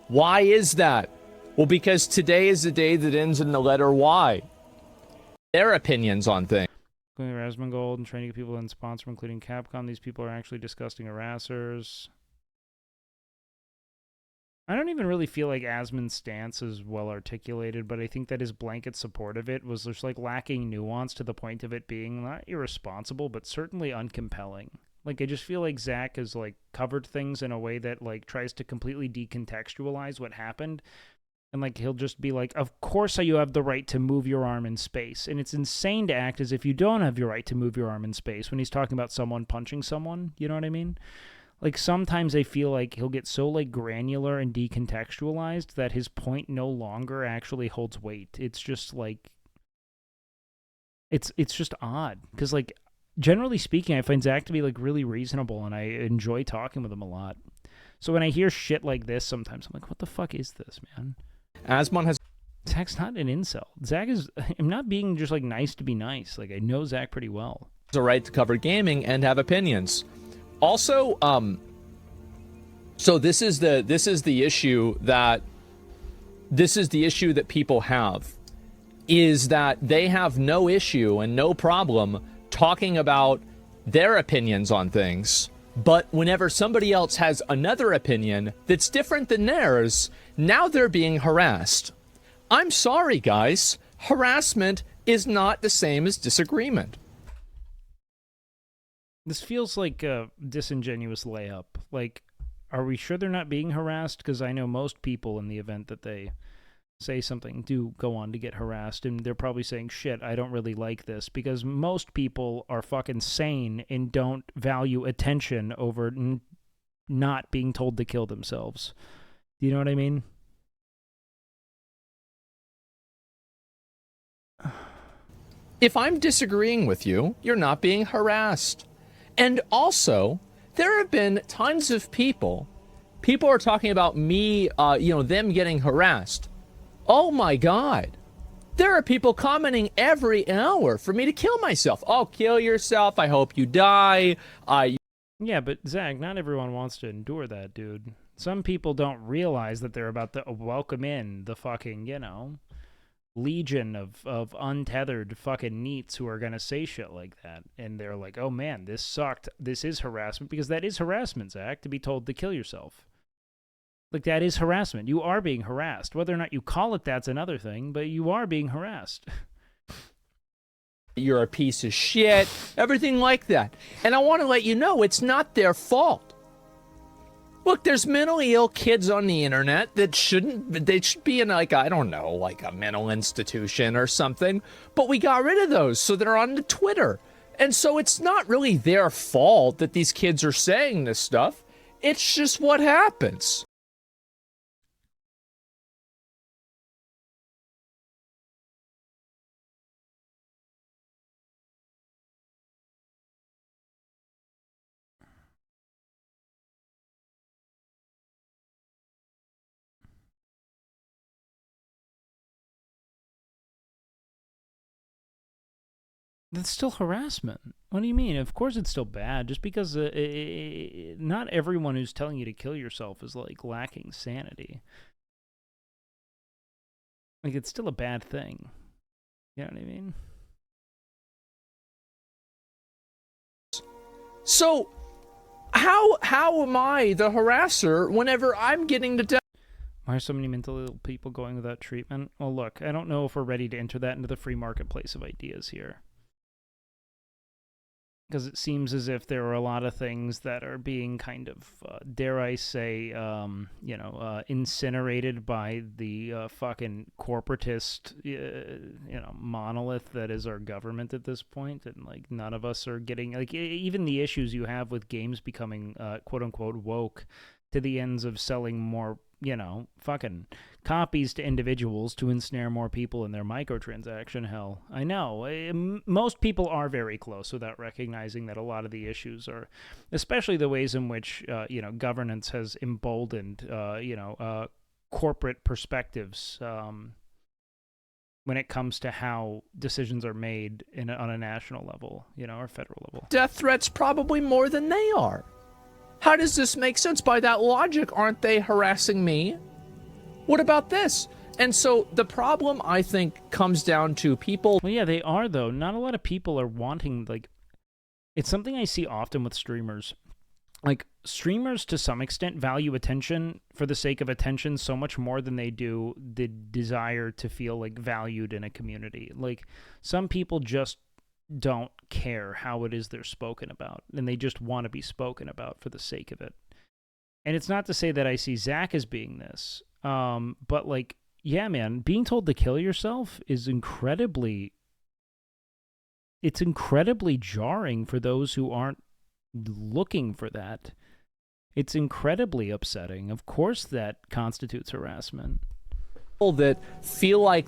Why is that? Well, because today is the day that ends in the letter Y. Their opinions on things. Including Rasmongold and trying to get people in sponsor, including Capcom. These people are actually disgusting harassers. I don't even really feel like Asmon's stance is well articulated, but I think that his blanket support of it was just like lacking nuance to the point of it being not irresponsible, but certainly uncompelling. Like, I just feel like Zach has like covered things in a way that like tries to completely decontextualize what happened. And like he'll just be like, of course you have the right to move your arm in space. And it's insane to act as if you don't have your right to move your arm in space when he's talking about someone punching someone. You know what I mean? Like, sometimes I feel like he'll get so, like, granular and decontextualized that his point no longer actually holds weight. It's just, like... It's just odd. Because, like, generally speaking, I find Zach to be, like, really reasonable, and I enjoy talking with him a lot. So when I hear shit like this, sometimes I'm like, what the fuck is this, man? Asmon has... Zach's not an incel. Zach is... I'm not being just, like, nice to be nice. Like, I know Zach pretty well. ...a right to cover gaming and have opinions. Also, so this is the issue that people have, is that they have no issue and no problem talking about their opinions on things, but whenever somebody else has another opinion that's different than theirs, now they're being harassed. I'm sorry, guys. Harassment is not the same as disagreement. This feels like a disingenuous layup. Like, are we sure they're not being harassed? Because I know most people in the event that they say something do go on to get harassed, and they're probably saying, shit, I don't really like this, because most people are fucking sane and don't value attention over not being told to kill themselves. Do you know what I mean? If I'm disagreeing with you, you're not being harassed. And also, there have been tons of people are talking about me, them getting harassed. Oh my God. There are people commenting every hour for me to kill myself. Oh, kill yourself. I hope you die. Yeah, but Zach, not everyone wants to endure that, dude. Some people don't realize that they're about to welcome in the fucking, legion of untethered fucking neets who are gonna say shit like that, and they're like, oh man, this sucked, this is harassment, because that is harassment, Zach, to be told to kill yourself. Like, that is harassment. You are being harassed. Whether or not you call it that's another thing, but you are being harassed. You're a piece of shit, everything like that. And I want to let you know, it's not their fault. Look, there's mentally ill kids on the internet that they should be in, like, I don't know, like a mental institution or something. But we got rid of those, so they're on the Twitter. And so it's not really their fault that these kids are saying this stuff. It's just what happens. That's still harassment. What do you mean? Of course it's still bad. Just because not everyone who's telling you to kill yourself is, like, lacking sanity. Like, it's still a bad thing. You know what I mean? So, how am I the harasser whenever I'm getting to death? Why are so many mentally ill people going without treatment? Well, look, I don't know if we're ready to enter that into the free marketplace of ideas here. because it seems as if there are a lot of things that are being kind of, dare I say, incinerated by the fucking corporatist, monolith that is our government at this point, and like none of us are getting like even the issues you have with games becoming quote unquote woke to the ends of selling more, fucking copies to individuals to ensnare more people in their microtransaction hell. I know. Most people are very close without recognizing that a lot of the issues are, especially the ways in which, governance has emboldened, corporate perspectives when it comes to how decisions are made on a national level, or federal level. Death threats probably more than they are. How does this make sense? By that logic, aren't they harassing me? What about this? And so the problem, I think, comes down to people. Well, yeah, they are, though. Not a lot of people are wanting, like, it's something I see often with streamers. Like, streamers, to some extent, value attention for the sake of attention so much more than they do the desire to feel, like, valued in a community. Like, some people just don't care how it is they're spoken about, and they just want to be spoken about for the sake of it. And it's not to say that I see Zach as being this, but like, yeah, man, being told to kill yourself is incredibly jarring for those who aren't looking for that. It's incredibly upsetting. Of course that constitutes harassment. People that feel like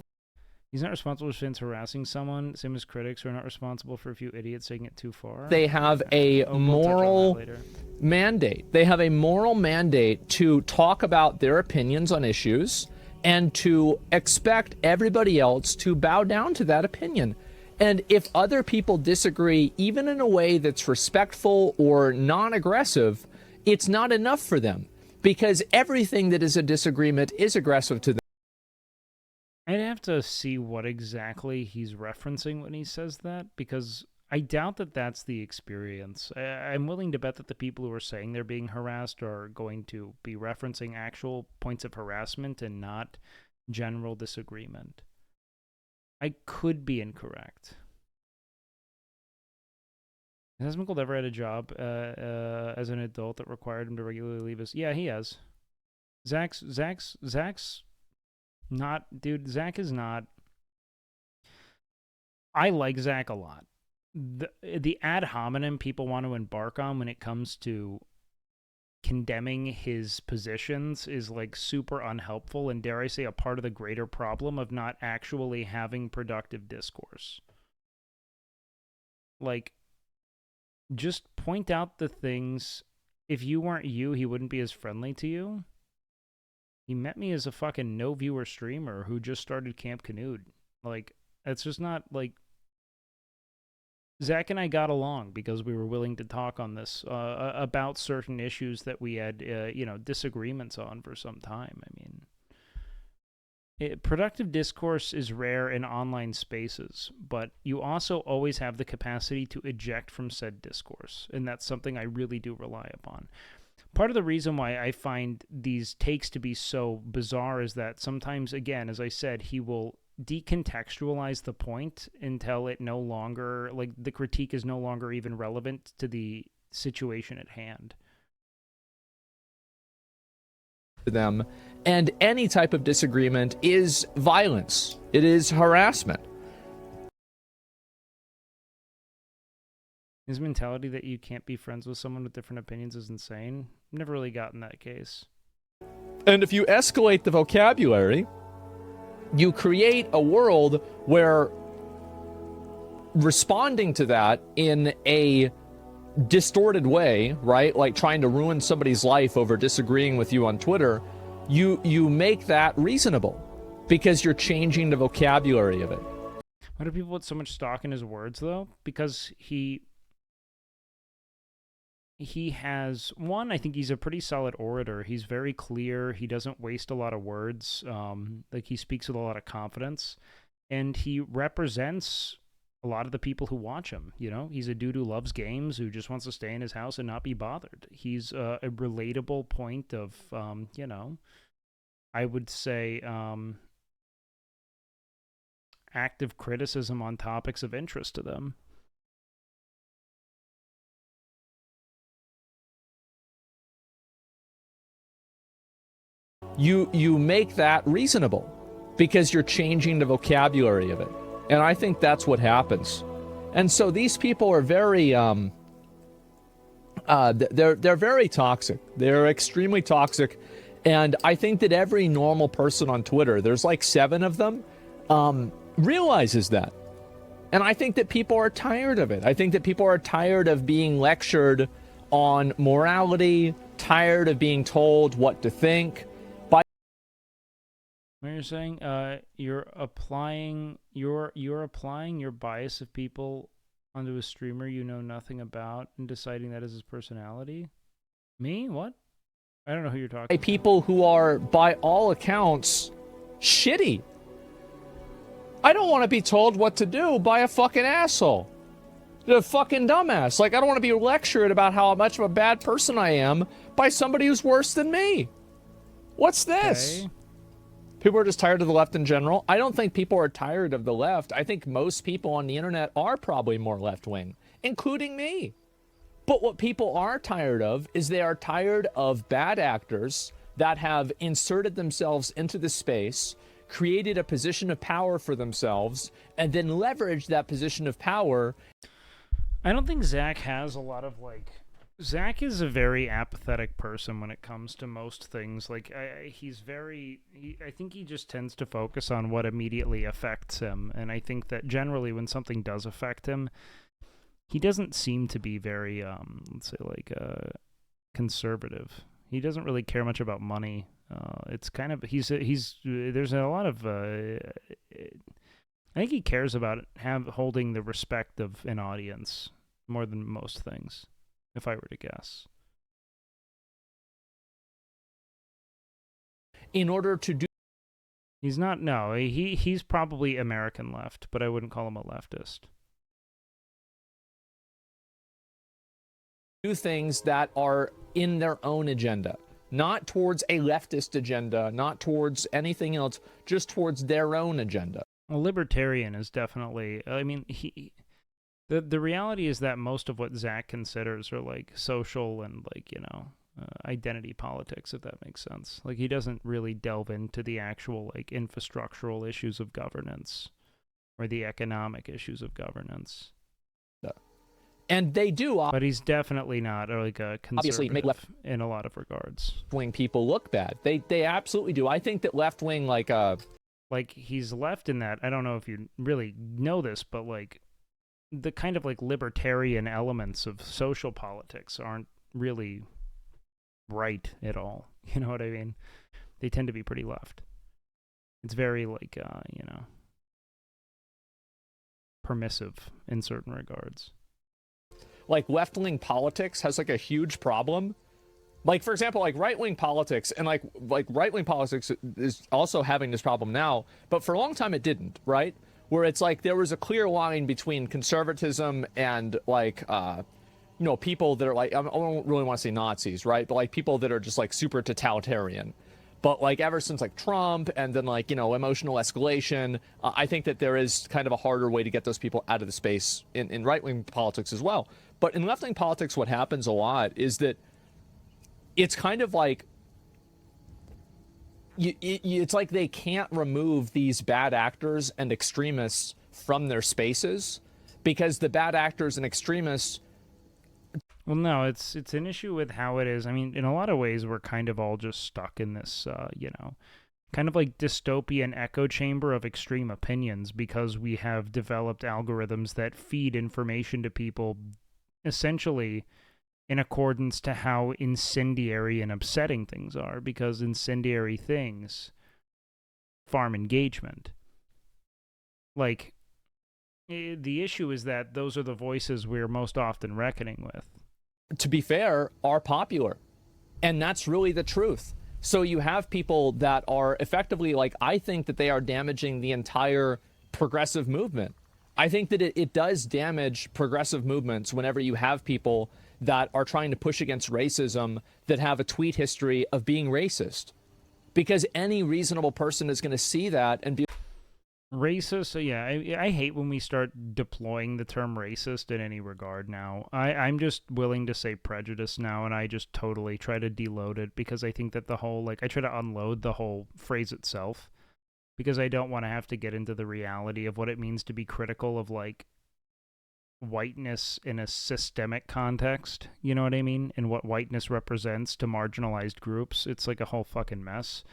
he's not responsible for fans harassing someone, same as critics who are not responsible for a few idiots taking it too far. They have a moral mandate. They have a moral mandate to talk about their opinions on issues and to expect everybody else to bow down to that opinion. And if other people disagree, even in a way that's respectful or non-aggressive, it's not enough for them, because everything that is a disagreement is aggressive to them. I'd have to see what exactly he's referencing when he says that, because I doubt that that's the experience. I'm willing to bet that the people who are saying they're being harassed are going to be referencing actual points of harassment and not general disagreement. I could be incorrect. Has Michael ever had a job as an adult that required him to regularly leave his... Yeah, he has. Zach's not... Dude, Zach is not... I like Zach a lot. The ad hominem people want to embark on when it comes to condemning his positions is like super unhelpful and, dare I say, a part of the greater problem of not actually having productive discourse. Like, just point out the things. If you weren't you, he wouldn't be as friendly to you. He met me as a fucking no-viewer streamer who just started Camp Canoed. Like, it's just not, like... Zach and I got along because we were willing to talk on this, about certain issues that we had, disagreements on for some time. I mean, productive discourse is rare in online spaces, but you also always have the capacity to eject from said discourse, and that's something I really do rely upon. Part of the reason why I find these takes to be so bizarre is that sometimes, again, as I said, he will decontextualize the point until it no longer, like, the critique is no longer even relevant to the situation at hand. Them, and any type of disagreement is violence. It is harassment. His mentality that you can't be friends with someone with different opinions is insane. I've never really gotten that case. And if you escalate the vocabulary, you create a world where responding to that in a distorted way, right? Like trying to ruin somebody's life over disagreeing with you on Twitter, you make that reasonable because you're changing the vocabulary of it. Why do people put so much stock in his words, though? Because he has, one, I think he's a pretty solid orator. He's very clear. He doesn't waste a lot of words. Like, he speaks with a lot of confidence. And he represents a lot of the people who watch him, you know? He's a dude who loves games, who just wants to stay in his house and not be bothered. He's a relatable point of, I would say, active criticism on topics of interest to them. you make that reasonable because you're changing the vocabulary of it. And I think that's what happens. And so these people are very they're very toxic. They're extremely toxic. And I think that every normal person on Twitter, there's like 7 of them, realizes that. And I think that people are tired of it. I think that people are tired of being lectured on morality, tired of being told what to think. What you're saying, you're applying your bias of people onto a streamer you know nothing about and deciding that as his personality? Me? What? I don't know who you're talking about. People who are, by all accounts, shitty. I don't want to be told what to do by a fucking asshole. A fucking dumbass. Like, I don't want to be lectured about how much of a bad person I am by somebody who's worse than me. What's this? Okay. People are just tired of the left in general. I don't think people are tired of the left. I think most people on the internet are probably more left-wing, including me. But what people are tired of is they are tired of bad actors that have inserted themselves into the space, created a position of power for themselves, and then leveraged that position of power. I don't think Zach has a lot of, like... Zach is a very apathetic person when it comes to most things. Like, he's very... I think he just tends to focus on what immediately affects him. And I think that generally when something does affect him, he doesn't seem to be very, let's say, like, conservative. He doesn't really care much about money. It's kind of... There's a lot of... I think he cares about holding the respect of an audience more than most things, if I were to guess. In order to do... He's not... No, he's probably American left, but I wouldn't call him a leftist. Do things that are in their own agenda. Not towards a leftist agenda, not towards anything else, just towards their own agenda. A libertarian is definitely... I mean, The reality is that most of what Zach considers are, like, social and, like, you know, identity politics, if that makes sense. Like, he doesn't really delve into the actual, like, infrastructural issues of governance or the economic issues of governance. And they do... But he's definitely not, like, a conservative make in a lot of regards. Left-wing people look bad. They absolutely do. I think that left-wing, like... Like, he's left in that... I don't know if you really know this, but, like... the kind of, like, libertarian elements of social politics aren't really right at all. You know what I mean? They tend to be pretty left. It's very, like, you know, permissive in certain regards. Like, left-wing politics has, like, a huge problem. Like, for example, like, right-wing politics, and, like right-wing politics is also having this problem now, but for a long time it didn't, right? Where it's like there was a clear line between conservatism and, like, you know, people that are like, I don't really want to say Nazis, right? But, like, people that are just, like, super totalitarian. But, like, ever since, like, Trump and then, like, you know, emotional escalation, I think that there is kind of a harder way to get those people out of the space in right-wing politics as well. But in left-wing politics, what happens a lot is that it's kind of like, it's like they can't remove these bad actors and extremists from their spaces because the bad actors and extremists... Well, no, it's an issue with how it is. I mean, in a lot of ways, we're kind of all just stuck in this, you know, kind of like dystopian echo chamber of extreme opinions because we have developed algorithms that feed information to people essentially in accordance to how incendiary and upsetting things are, because incendiary things farm engagement. Like, the issue is that those are the voices we're most often reckoning with. To be fair, are popular. And that's really the truth. So you have people that are effectively, like, I think that they are damaging the entire progressive movement. I think that it does damage progressive movements whenever you have people that are trying to push against racism that have a tweet history of being racist. Because any reasonable person is going to see that and be... Racist, yeah, I hate when we start deploying the term racist in any regard now. I'm just willing to say prejudice now, and I just totally try to deload it because I think that the whole, like, I try to unload the whole phrase itself because I don't want to have to get into the reality of what it means to be critical of, like, whiteness in a systemic context, you know what I mean? And what whiteness represents to marginalized groups. It's like a whole fucking mess.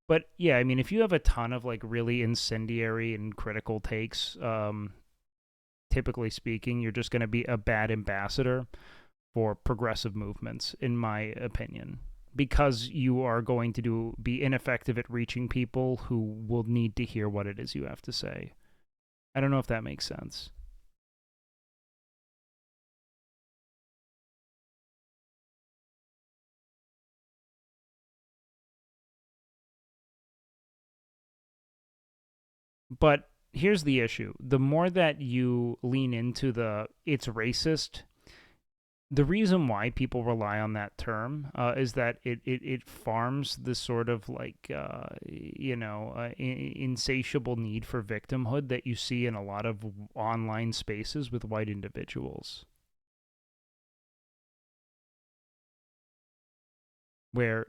But yeah, I mean, if you have a ton of like really incendiary and critical takes, typically speaking, you're just going to be a bad ambassador for progressive movements, in my opinion, because you are going to be ineffective at reaching people who will need to hear what it is you have to say. I don't know if that makes sense. But here's the issue. The more that you lean into it's racist, the reason why people rely on that term is that it farms this sort of like, insatiable need for victimhood that you see in a lot of online spaces with white individuals. Where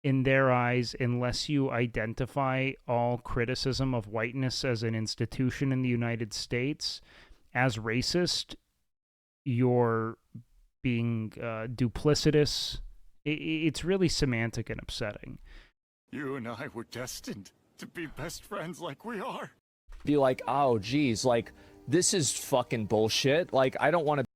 in their eyes, unless you identify all criticism of whiteness as an institution in the United States as racist, you're being duplicitous. It's really semantic and upsetting. You and I were destined to be best friends like we are. Be like, oh, geez, like, this is fucking bullshit. Like, I don't want to.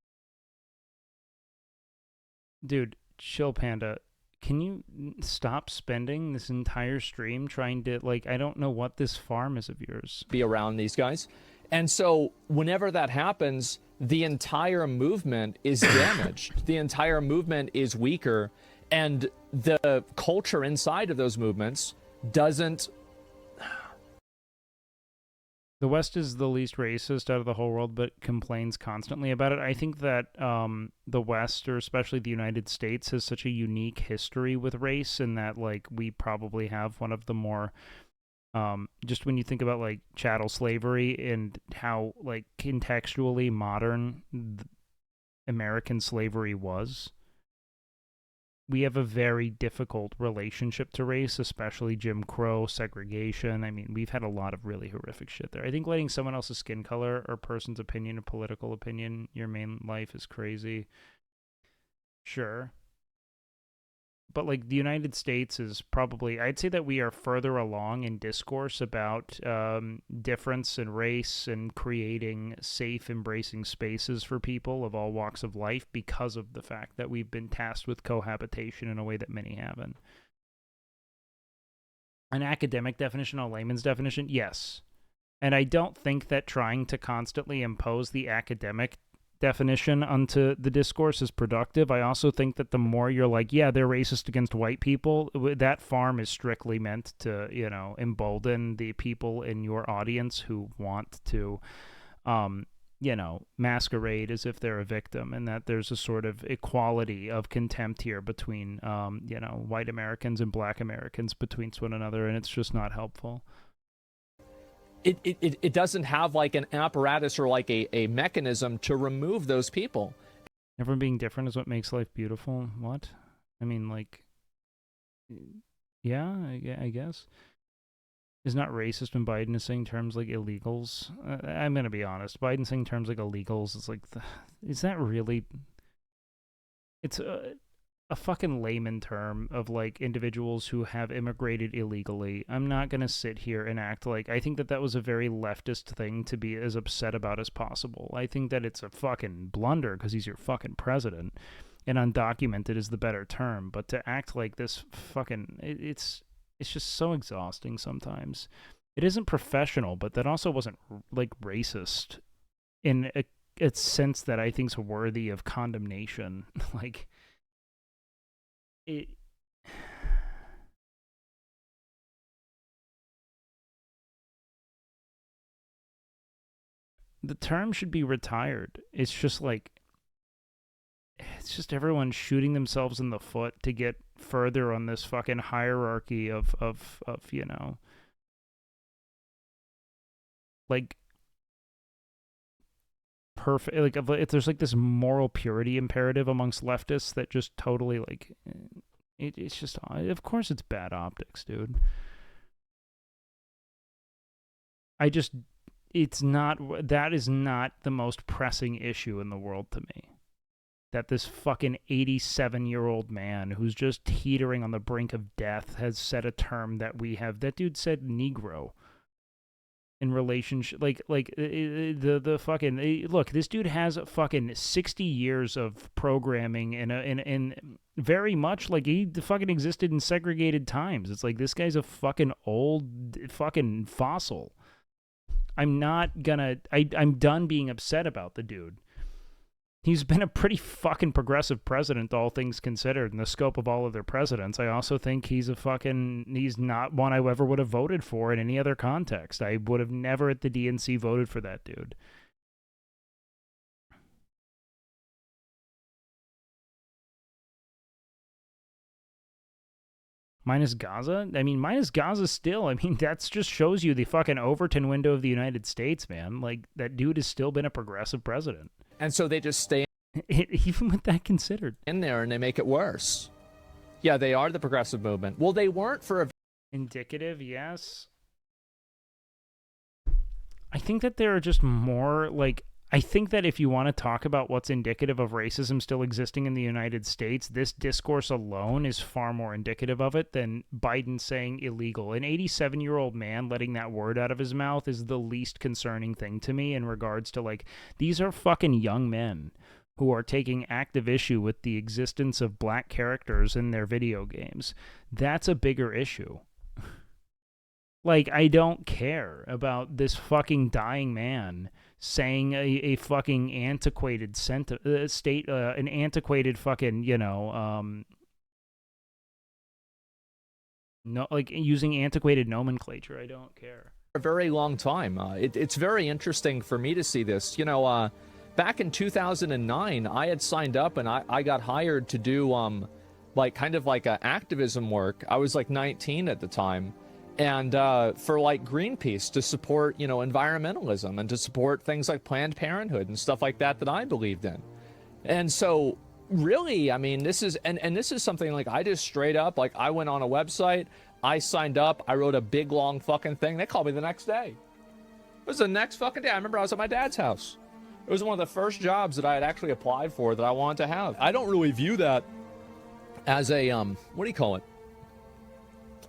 Dude, chill, Panda. Can you stop spending this entire stream trying to, like, I don't know what this farm is of yours. Be around these guys. And so whenever that happens, the entire movement is damaged. The entire movement is weaker. And the culture inside of those movements doesn't. The West is the least racist out of the whole world, but complains constantly about it. I think that the West, or especially the United States, has such a unique history with race, in that, like, we probably have one of the more, just when you think about, like, chattel slavery and how, like, contextually modern American slavery was. We have a very difficult relationship to race, especially Jim Crow, segregation. I mean, we've had a lot of really horrific shit there. I think letting someone else's skin color or person's opinion or political opinion your main life is crazy. Sure. But, like, the United States is probably, I'd say that we are further along in discourse about difference and race and creating safe, embracing spaces for people of all walks of life because of the fact that we've been tasked with cohabitation in a way that many haven't. An academic definition, a layman's definition, yes. And I don't think that trying to constantly impose the academic definition onto the discourse is productive. I also think that the more you're like, yeah, they're racist against white people, that farm is strictly meant to, embolden the people in your audience who want to, masquerade as if they're a victim, and that there's a sort of equality of contempt here between, white Americans and black Americans between one another, and it's just not helpful. It doesn't have like an apparatus or like a mechanism to remove those people. Everyone being different is what makes life beautiful. What? I mean, like, yeah, I guess. Is not racist when Biden is saying terms like illegals? I'm going to be honest. Biden saying terms like illegals is like, is that really? It's a fucking layman term of, like, individuals who have immigrated illegally. I'm not going to sit here and act like, I think that that was a very leftist thing to be as upset about as possible. I think that it's a fucking blunder because he's your fucking president, and undocumented is the better term. But to act like this fucking, it's just so exhausting sometimes. It isn't professional, but that also wasn't, like, racist in a sense that I think's worthy of condemnation. Like, the term should be retired. It's just like, it's just everyone shooting themselves in the foot to get further on this fucking hierarchy of like perfect, like if there's like this moral purity imperative amongst leftists that just totally like it's just, of course it's bad optics, dude. It's not, that is not the most pressing issue in the world to me. That this fucking 87-year-old man who's just teetering on the brink of death has said a term that we have. That dude said Negro in relationship, like the fucking, look, this dude has fucking 60 years of programming and very much like he fucking existed in segregated times. It's like this guy's a fucking old fucking fossil. I'm done being upset about the dude. He's been a pretty fucking progressive president, all things considered, in the scope of all of their presidents. I also think he's not one I ever would have voted for in any other context. I would have never at the DNC voted for that dude. Minus Gaza? I mean, minus Gaza still. I mean, that just shows you the fucking Overton window of the United States, man. Like, that dude has still been a progressive president. And so they just stay even with that considered in there and they make it worse. Yeah, they are the progressive movement. Well, they weren't for a... Indicative, yes. I think that there are just more, like... I think that if you want to talk about what's indicative of racism still existing in the United States, this discourse alone is far more indicative of it than Biden saying illegal. An 87-year-old man letting that word out of his mouth is the least concerning thing to me in regards to, like, these are fucking young men who are taking active issue with the existence of black characters in their video games. That's a bigger issue. Like, I don't care about this fucking dying man saying a fucking antiquated an antiquated fucking, no, like using antiquated nomenclature. I don't care. A very long time. It's very interesting for me to see this. Back in 2009, I had signed up and I got hired to do like kind of like activism work. I was like 19 at the time. And for like Greenpeace to support, environmentalism and to support things like Planned Parenthood and stuff like that I believed in. And so really, I mean, this is, and this is something like I just straight up, like I went on a website, I signed up, I wrote a big long fucking thing. They called me the next day. It was the next fucking day. I remember I was at my dad's house. It was one of the first jobs that I had actually applied for that I wanted to have. I don't really view that as a, what do you call it?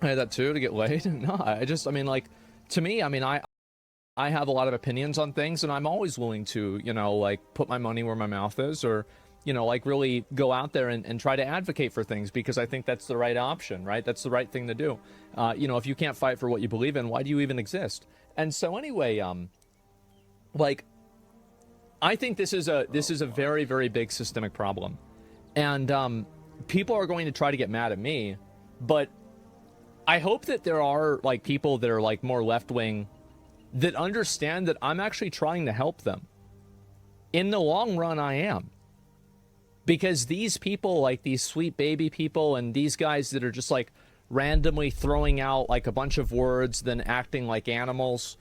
I had that too, to get laid. No, I mean, like, to me, I mean, I have a lot of opinions on things, and I'm always willing to, like, put my money where my mouth is, or, like, really go out there and try to advocate for things, because I think that's the right option, right? That's the right thing to do. If you can't fight for what you believe in, why do you even exist? And so anyway, like, I think this is a very, very big systemic problem. And people are going to try to get mad at me, but I hope that there are, like, people that are, like, more left-wing that understand that I'm actually trying to help them. In the long run, I am. Because these people, like these sweet baby people and these guys that are just, like, randomly throwing out, like, a bunch of words, then acting like animals.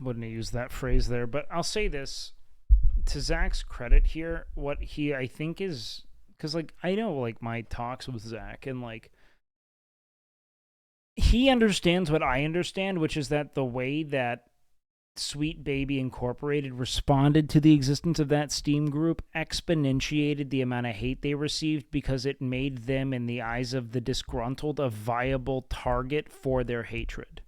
Wouldn't have used that phrase there, but I'll say this. To Zach's credit here, what he, I think, is... Because, like, I know, like, my talks with Zach, and, like, he understands what I understand, which is that the way that Sweet Baby Incorporated responded to the existence of that Steam group exponentiated the amount of hate they received, because it made them, in the eyes of the disgruntled, a viable target for their hatred.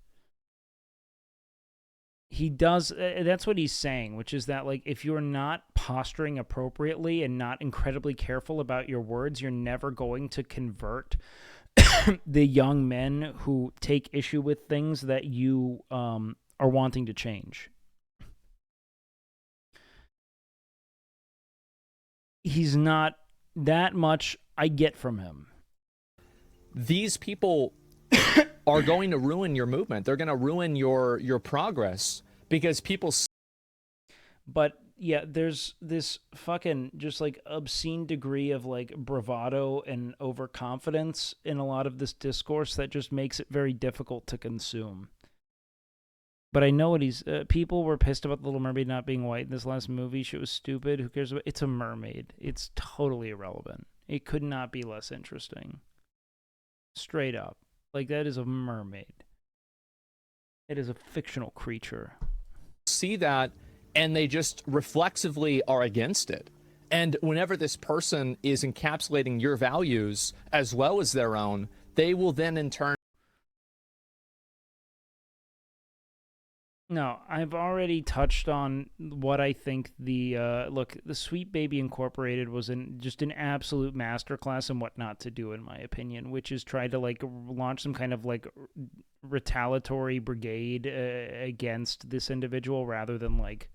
He does, that's what he's saying, which is that, like, if you're not posturing appropriately and not incredibly careful about your words, you're never going to convert the young men who take issue with things that you are wanting to change. He's not that much I get from him. These people are going to ruin your movement. They're going to ruin your progress, because people... But yeah, there's this fucking just, like, obscene degree of, like, bravado and overconfidence in a lot of this discourse that just makes it very difficult to consume. But I know what he's... people were pissed about The Little Mermaid not being white in this last movie. Shit was stupid. Who cares about... It's a mermaid. It's totally irrelevant. It could not be less interesting. Straight up. Like, that is a mermaid. It is a fictional creature. See that, and they just reflexively are against it. And whenever this person is encapsulating your values as well as their own, they will then in turn... No, I've already touched on what I think the look. The Sweet Baby Incorporated was just an absolute masterclass in what not to do, in my opinion, which is try to like launch some kind of like retaliatory brigade against this individual rather than like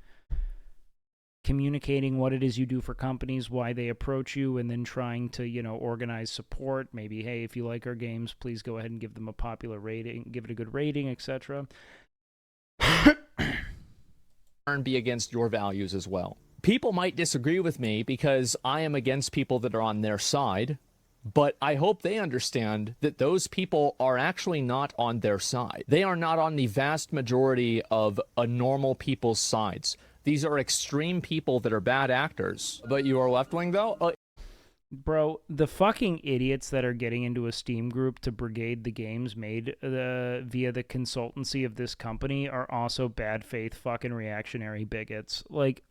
communicating what it is you do for companies, why they approach you, and then trying to, you know, organize support. Maybe, hey, if you like our games, please go ahead and give them a popular rating, give it a good rating, etc. Be against your values as well. People might disagree with me because I am against people that are on their side, but I hope they understand that those people are actually not on their side. They are not on the vast majority of a normal people's sides. These are extreme people that are bad actors. But you are left-wing, though? Bro, the fucking idiots that are getting into a Steam group to brigade the games made via the consultancy of this company are also bad faith fucking reactionary bigots. Like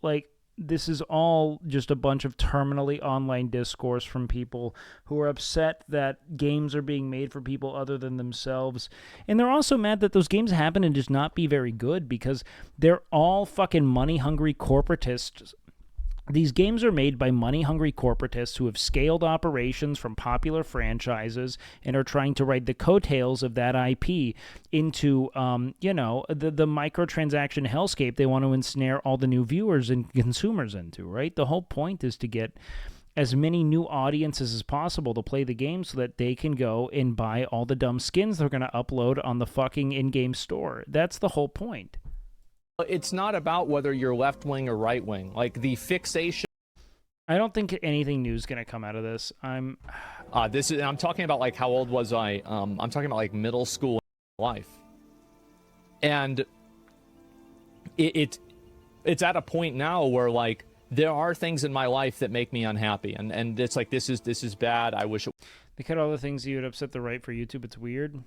this is all just a bunch of terminally online discourse from people who are upset that games are being made for people other than themselves. And they're also mad that those games happen and just not be very good because they're all fucking money-hungry corporatists. These games are made by money-hungry corporatists who have scaled operations from popular franchises and are trying to ride the coattails of that IP into, you know, the microtransaction hellscape they want to ensnare all the new viewers and consumers into, right? The whole point is to get as many new audiences as possible to play the game so that they can go and buy all the dumb skins they're going to upload on the fucking in-game store. That's the whole point. It's not about whether you're left-wing or right-wing. Like, the fixation... I don't think anything new is going to come out of this. I'm talking about, like, how old was I? I'm talking about, like, middle school life. And it's at a point now where, like, there are things in my life that make me unhappy. And it's like, this is bad. I wish it... They cut all the things you would upset the right for YouTube. It's weird.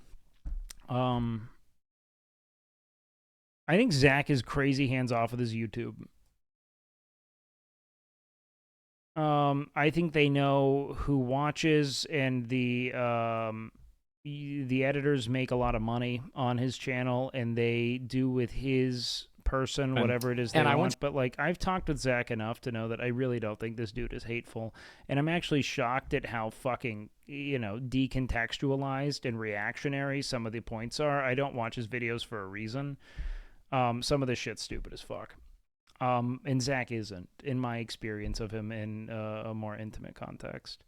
I think Zach is crazy hands-off with his YouTube. I think they know who watches, and the editors make a lot of money on his channel, and they do with his person whatever it is they want. But like, I've talked with Zach enough to know that I really don't think this dude is hateful, and I'm actually shocked at how fucking, you know, decontextualized and reactionary some of the points are. I don't watch his videos for a reason. Some of this shit's stupid as fuck. And Zach isn't, in my experience of him in a more intimate context.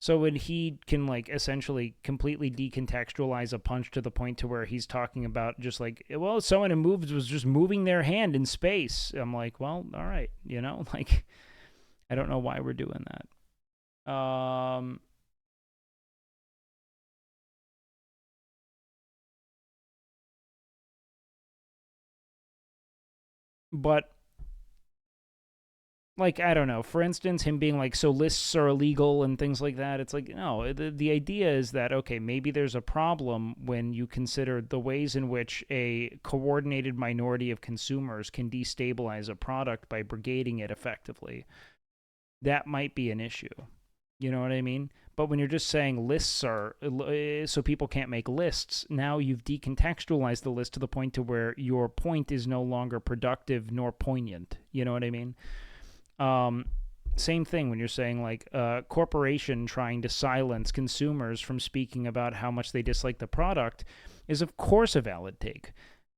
So when he can, like, essentially completely decontextualize a punch to the point to where he's talking about just like, well, someone who was just moving their hand in space. I'm like, well, all right, you know, like, I don't know why we're doing that. But, like, I don't know. For instance, him being like, so lists are illegal and things like that. It's like, no, the idea is that, okay, maybe there's a problem when you consider the ways in which a coordinated minority of consumers can destabilize a product by brigading it effectively. That might be an issue. You know what I mean? But when you're just saying lists are, so people can't make lists, now you've decontextualized the list to the point to where your point is no longer productive nor poignant. You know what I mean? Same thing when you're saying, like, a corporation trying to silence consumers from speaking about how much they dislike the product is, of course, a valid take.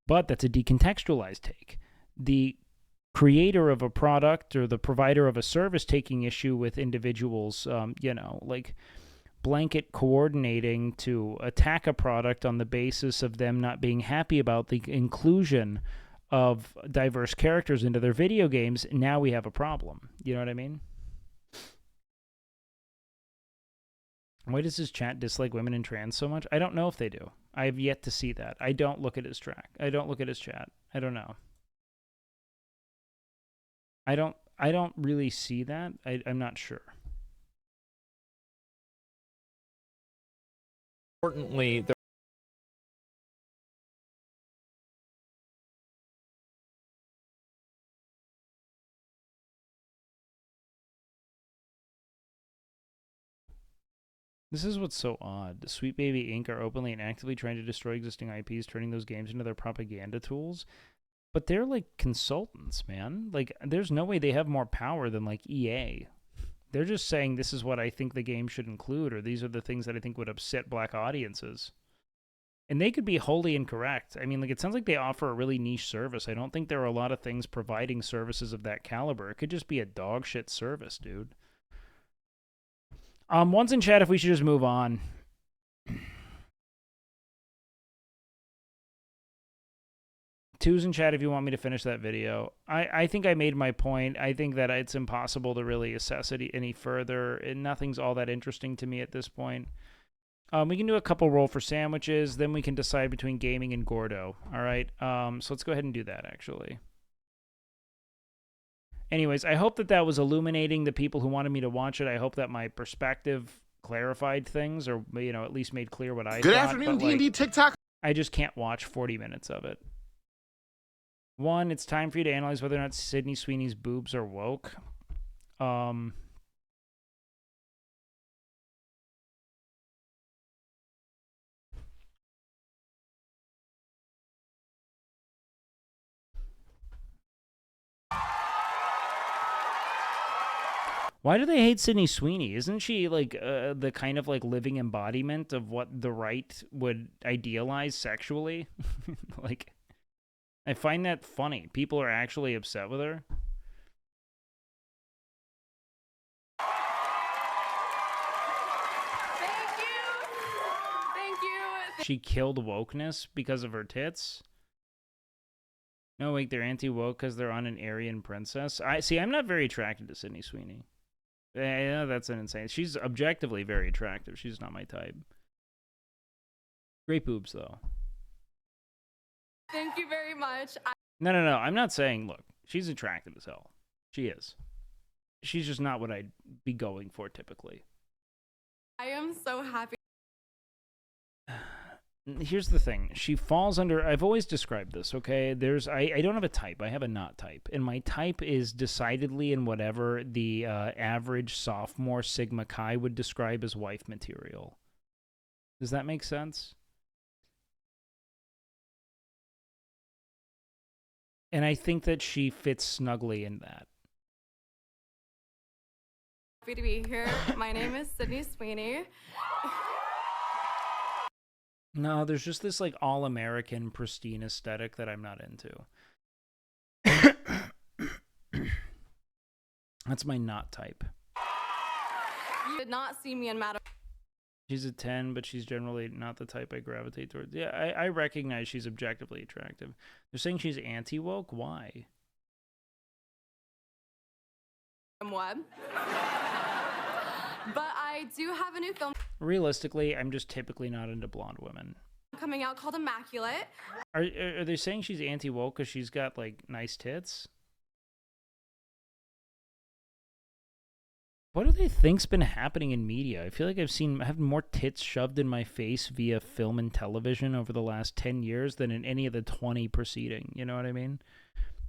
But that's a decontextualized take. The creator of a product or the provider of a service taking issue with individuals, you know, like blanket coordinating to attack a product on the basis of them not being happy about the inclusion of diverse characters into their video games, now we have a problem. You know what I mean? Why does his chat dislike women and trans so much? I don't know if they do. I have yet to see that. I don't look at his track. I don't look at his chat. I don't know. I don't really see that. I'm not sure. Importantly, This is what's so odd. Sweet Baby Inc. are openly and actively trying to destroy existing IPs, turning those games into their propaganda tools. But they're like consultants, man. Like, there's no way they have more power than like EA. They're just saying this is what I think the game should include, or these are the things that I think would upset black audiences. And they could be wholly incorrect. I mean, like, it sounds like they offer a really niche service. I don't think there are a lot of things providing services of that caliber. It could just be a dog shit service, dude. One's in chat if we should just move on. Two's in chat if you want me to finish that video. I think I made my point. I think that it's impossible to really assess it any further, and nothing's all that interesting to me at this point. We can do a couple roll for sandwiches, then we can decide between gaming and Gordo. All right. So let's go ahead and do that, actually. Anyways, I hope that that was illuminating the people who wanted me to watch it. I hope that my perspective clarified things, or, you know, at least made clear what I thought. Good afternoon, D&D TikTok. I just can't watch 40 minutes of it. One, it's time for you to analyze whether or not Sydney Sweeney's boobs are woke. Why do they hate Sydney Sweeney? Isn't she like the kind of like living embodiment of what the right would idealize sexually? Like, I find that funny. People are actually upset with her. Thank you. She killed wokeness because of her tits. No, wait, they're anti-woke because they're on an Aryan princess. I'm not very attracted to Sydney Sweeney. Yeah, that's an insane. She's objectively very attractive. She's not my type. Great boobs, though. Thank you very much. No. I'm not saying, look, she's attractive as hell. She is. She's just not what I'd be going for typically. I am so happy. Here's the thing. She falls under... I've always described this, okay? I don't have a type. I have a not type. And my type is decidedly in whatever the average sophomore Sigma Chi would describe as wife material. Does that make sense? And I think that she fits snugly in that. Happy to be here. My name is Sydney Sweeney. No, there's just this like all-American pristine aesthetic that I'm not into. That's my not type. You did not see me in Madam. She's a 10, but she's generally not the type I gravitate towards. Yeah, I recognize she's objectively attractive. They're saying she's anti-woke? Why? What? But I do have a new film Realistically, I'm just typically not into blonde women. coming out called Immaculate. Are they saying she's anti-woke because she's got, like, nice tits? What do they think's been happening in media? I feel like I have more tits shoved in my face via film and television over the last 10 years than in any of the 20 preceding. You know what I mean?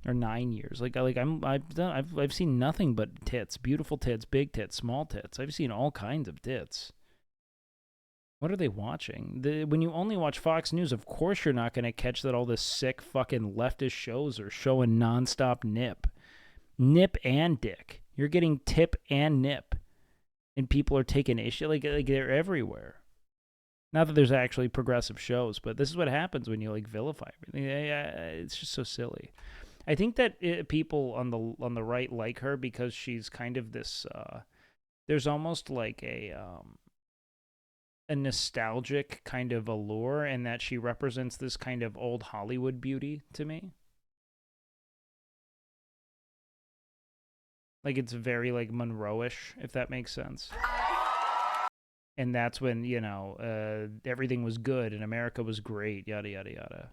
Or 9 years. I've seen nothing but tits, beautiful tits, big tits, small tits. I've seen all kinds of tits. What are they watching? When you only watch Fox News, of course you're not going to catch that all this sick fucking leftist shows are showing nonstop nip. Nip and dick. You're getting tip and nip. And people are taking issue. Like they're everywhere. Not that there's actually progressive shows, but this is what happens when you like vilify everything. It's just so silly. I think that people on the right like her because she's kind of this. There's almost like a nostalgic kind of allure, and that she represents this kind of old Hollywood beauty to me. Like it's very like Monroe-ish, if that makes sense. And that's when, you know, everything was good and America was great, yada, yada, yada.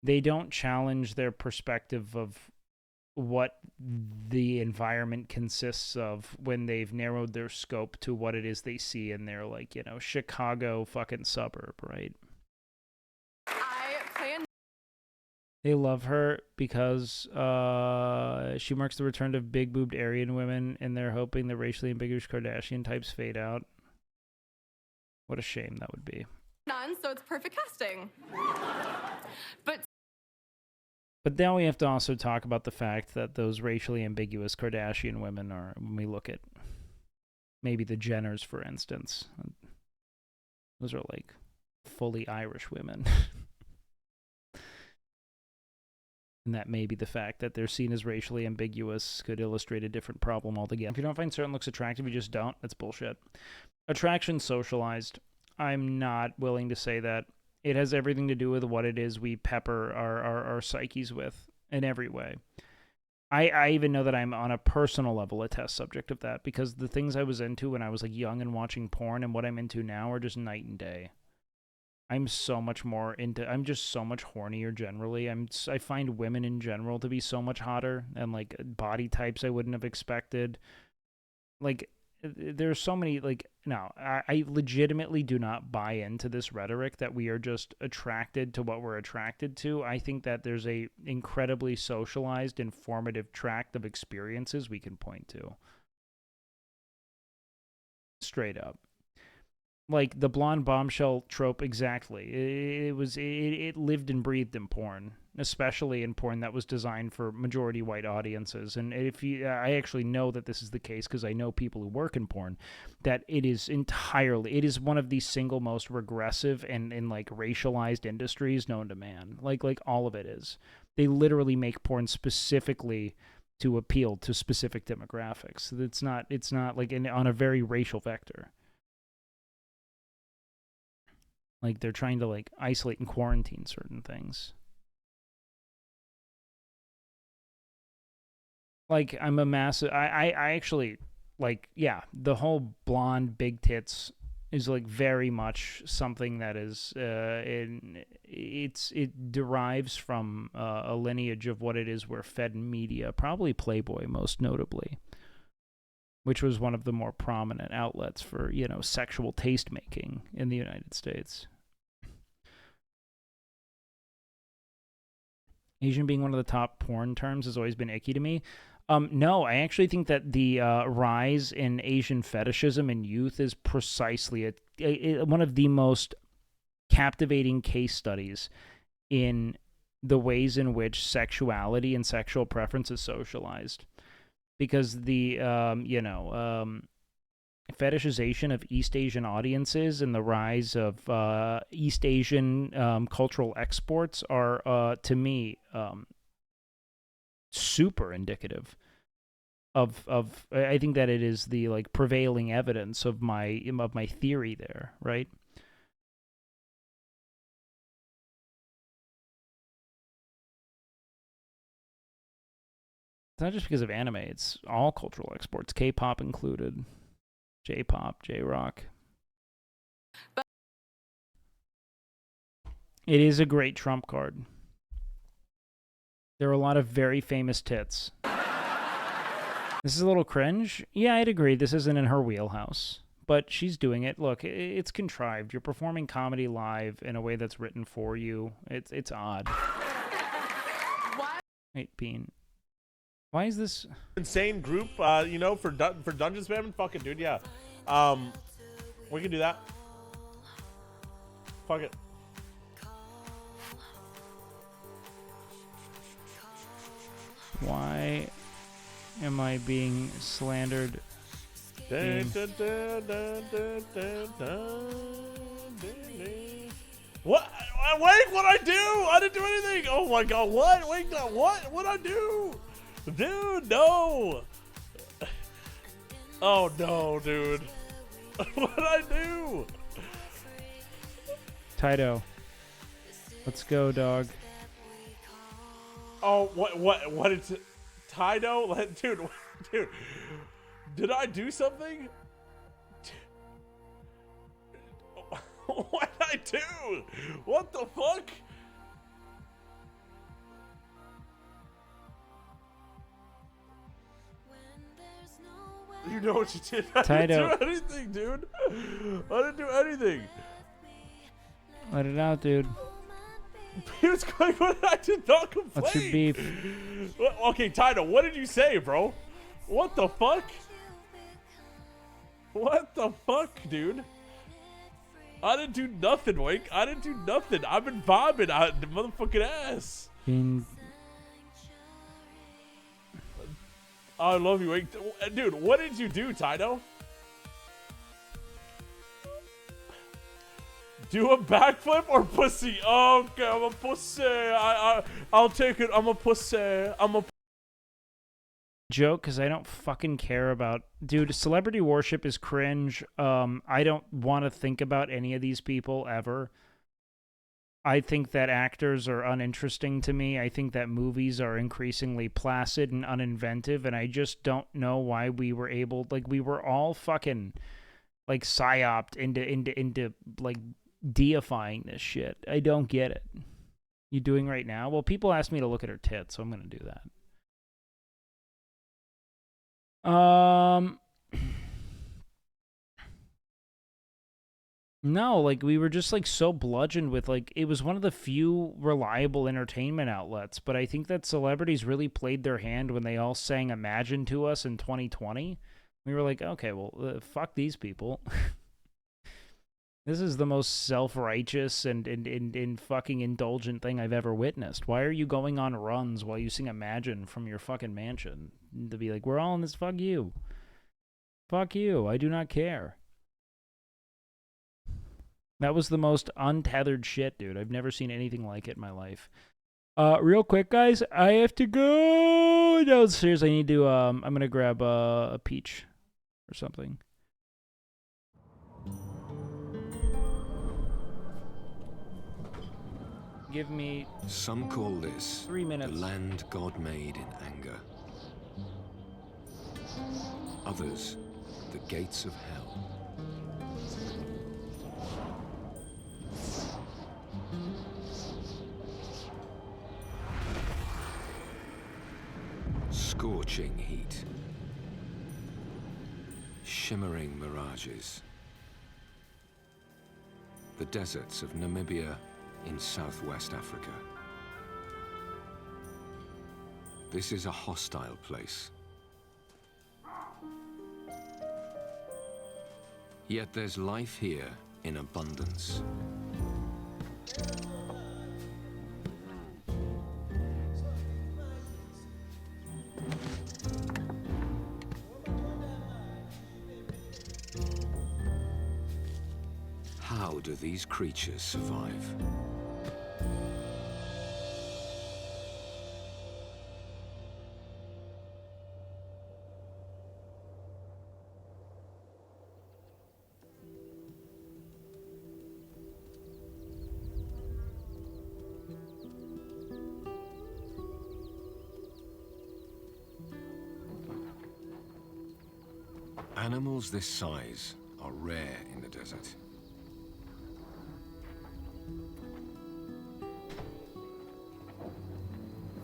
They don't challenge their perspective of what the environment consists of when they've narrowed their scope to what it is they see in their, like, you know, Chicago fucking suburb, right? They love her because she marks the return of big-boobed Aryan women, and they're hoping the racially ambiguous Kardashian types fade out. What a shame that would be. So it's perfect casting. But then we have to also talk about the fact that those racially ambiguous Kardashian women are, when we look at maybe the Jenners, for instance, those are like fully Irish women. And that maybe the fact that they're seen as racially ambiguous could illustrate a different problem altogether. If you don't find certain looks attractive, you just don't. That's bullshit. Attraction socialized. I'm not willing to say that. It has everything to do with what it is we pepper our psyches with in every way. I even know that I'm on a personal level a test subject of that, because the things I was into when I was like young and watching porn and what I'm into now are just night and day. I'm so much more into, I'm just so much hornier generally. I find women in general to be so much hotter, and like body types I wouldn't have expected. Like, there's so many, like, no, I legitimately do not buy into this rhetoric that we are just attracted to what we're attracted to. I think that there's a incredibly socialized, informative tract of experiences we can point to. Straight up. Like the blonde bombshell trope, exactly. It lived and breathed in porn, especially in porn that was designed for majority white audiences. And if you, I actually know that this is the case because I know people who work in porn, that it is one of the single most regressive and like racialized industries known to man. Like all of it is. They literally make porn specifically to appeal to specific demographics. It's not like on a very racial vector. Like, they're trying to, like, isolate and quarantine certain things. Like, I'm a massive... I actually, like, yeah, the whole blonde, big tits is, like, very much something that is... it derives from a lineage of what it is we're fed in media. Probably Playboy, most notably. Which was one of the more prominent outlets for, you know, sexual taste-making in the United States. Asian being one of the top porn terms has always been icky to me. No, I actually think that the rise in Asian fetishism in youth is precisely one of the most captivating case studies in the ways in which sexuality and sexual preference is socialized. Because the, fetishization of East Asian audiences and the rise of East Asian cultural exports are, to me, super indicative of I think that it is the like prevailing evidence of my theory there, right? It's not just because of anime, it's all cultural exports, K-pop included. J-pop, J-rock. It is a great trump card. There are a lot of very famous tits. This is a little cringe. Yeah, I'd agree. This isn't in her wheelhouse. But she's doing it. Look, it's contrived. You're performing comedy live in a way that's written for you. It's odd. Wait, Bean. Why is this insane group? You know, for dungeon spamming, fucking dude, yeah. We can do that. Fuck it. Why am I being slandered? What? Wait, what'd I do? I didn't do anything. Oh my god, what? Wait, what? What'd I do? Dude, no. Oh no, dude. What'd I do? Taito. Let's go, dog. Oh, what is it? Taito? Dude, Did I do something? What did I do? What the fuck? You know what you did? I didn't do anything, dude. I didn't do anything. Let it out, dude. He was going, I did not complain. What's your beef? Okay, Tino, what did you say, bro? What the fuck? What the fuck, dude? I didn't do nothing, Wake. I didn't do nothing. I've been vibing out the motherfucking ass. I love you, Wake. Dude, what did you do, Tino? Do a backflip or pussy? Okay, I'm a pussy. I'll take it. I'm a pussy. I'm a joke because I don't fucking care about, dude. Celebrity worship is cringe. I don't want to think about any of these people ever. I think that actors are uninteresting to me. I think that movies are increasingly placid and uninventive, and I just don't know why we were able, like, we were all fucking like psyoped into like deifying this shit. I don't get it. You doing right now? Well, people asked me to look at her tits, so I'm gonna do that. No, like, we were just, like, so bludgeoned with, like, it was one of the few reliable entertainment outlets, but I think that celebrities really played their hand when they all sang Imagine to us in 2020. We were like, okay, well, fuck these people. This is the most self-righteous and fucking indulgent thing I've ever witnessed. Why are you going on runs while you sing Imagine from your fucking mansion? To be like, we're all in this, fuck you. Fuck you, I do not care. That was the most untethered shit, dude. I've never seen anything like it in my life. Real quick, guys, I have to go downstairs. I need to, I'm gonna grab a peach or something. Give me Some call this 3 minutes. the land God made in anger. Others, the gates of hell. Scorching heat. Shimmering mirages. The deserts of Namibia in southwest Africa. This is a hostile place. Yet there's life here in abundance. How do these creatures survive? Animals this size are rare in the desert.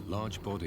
Large bodies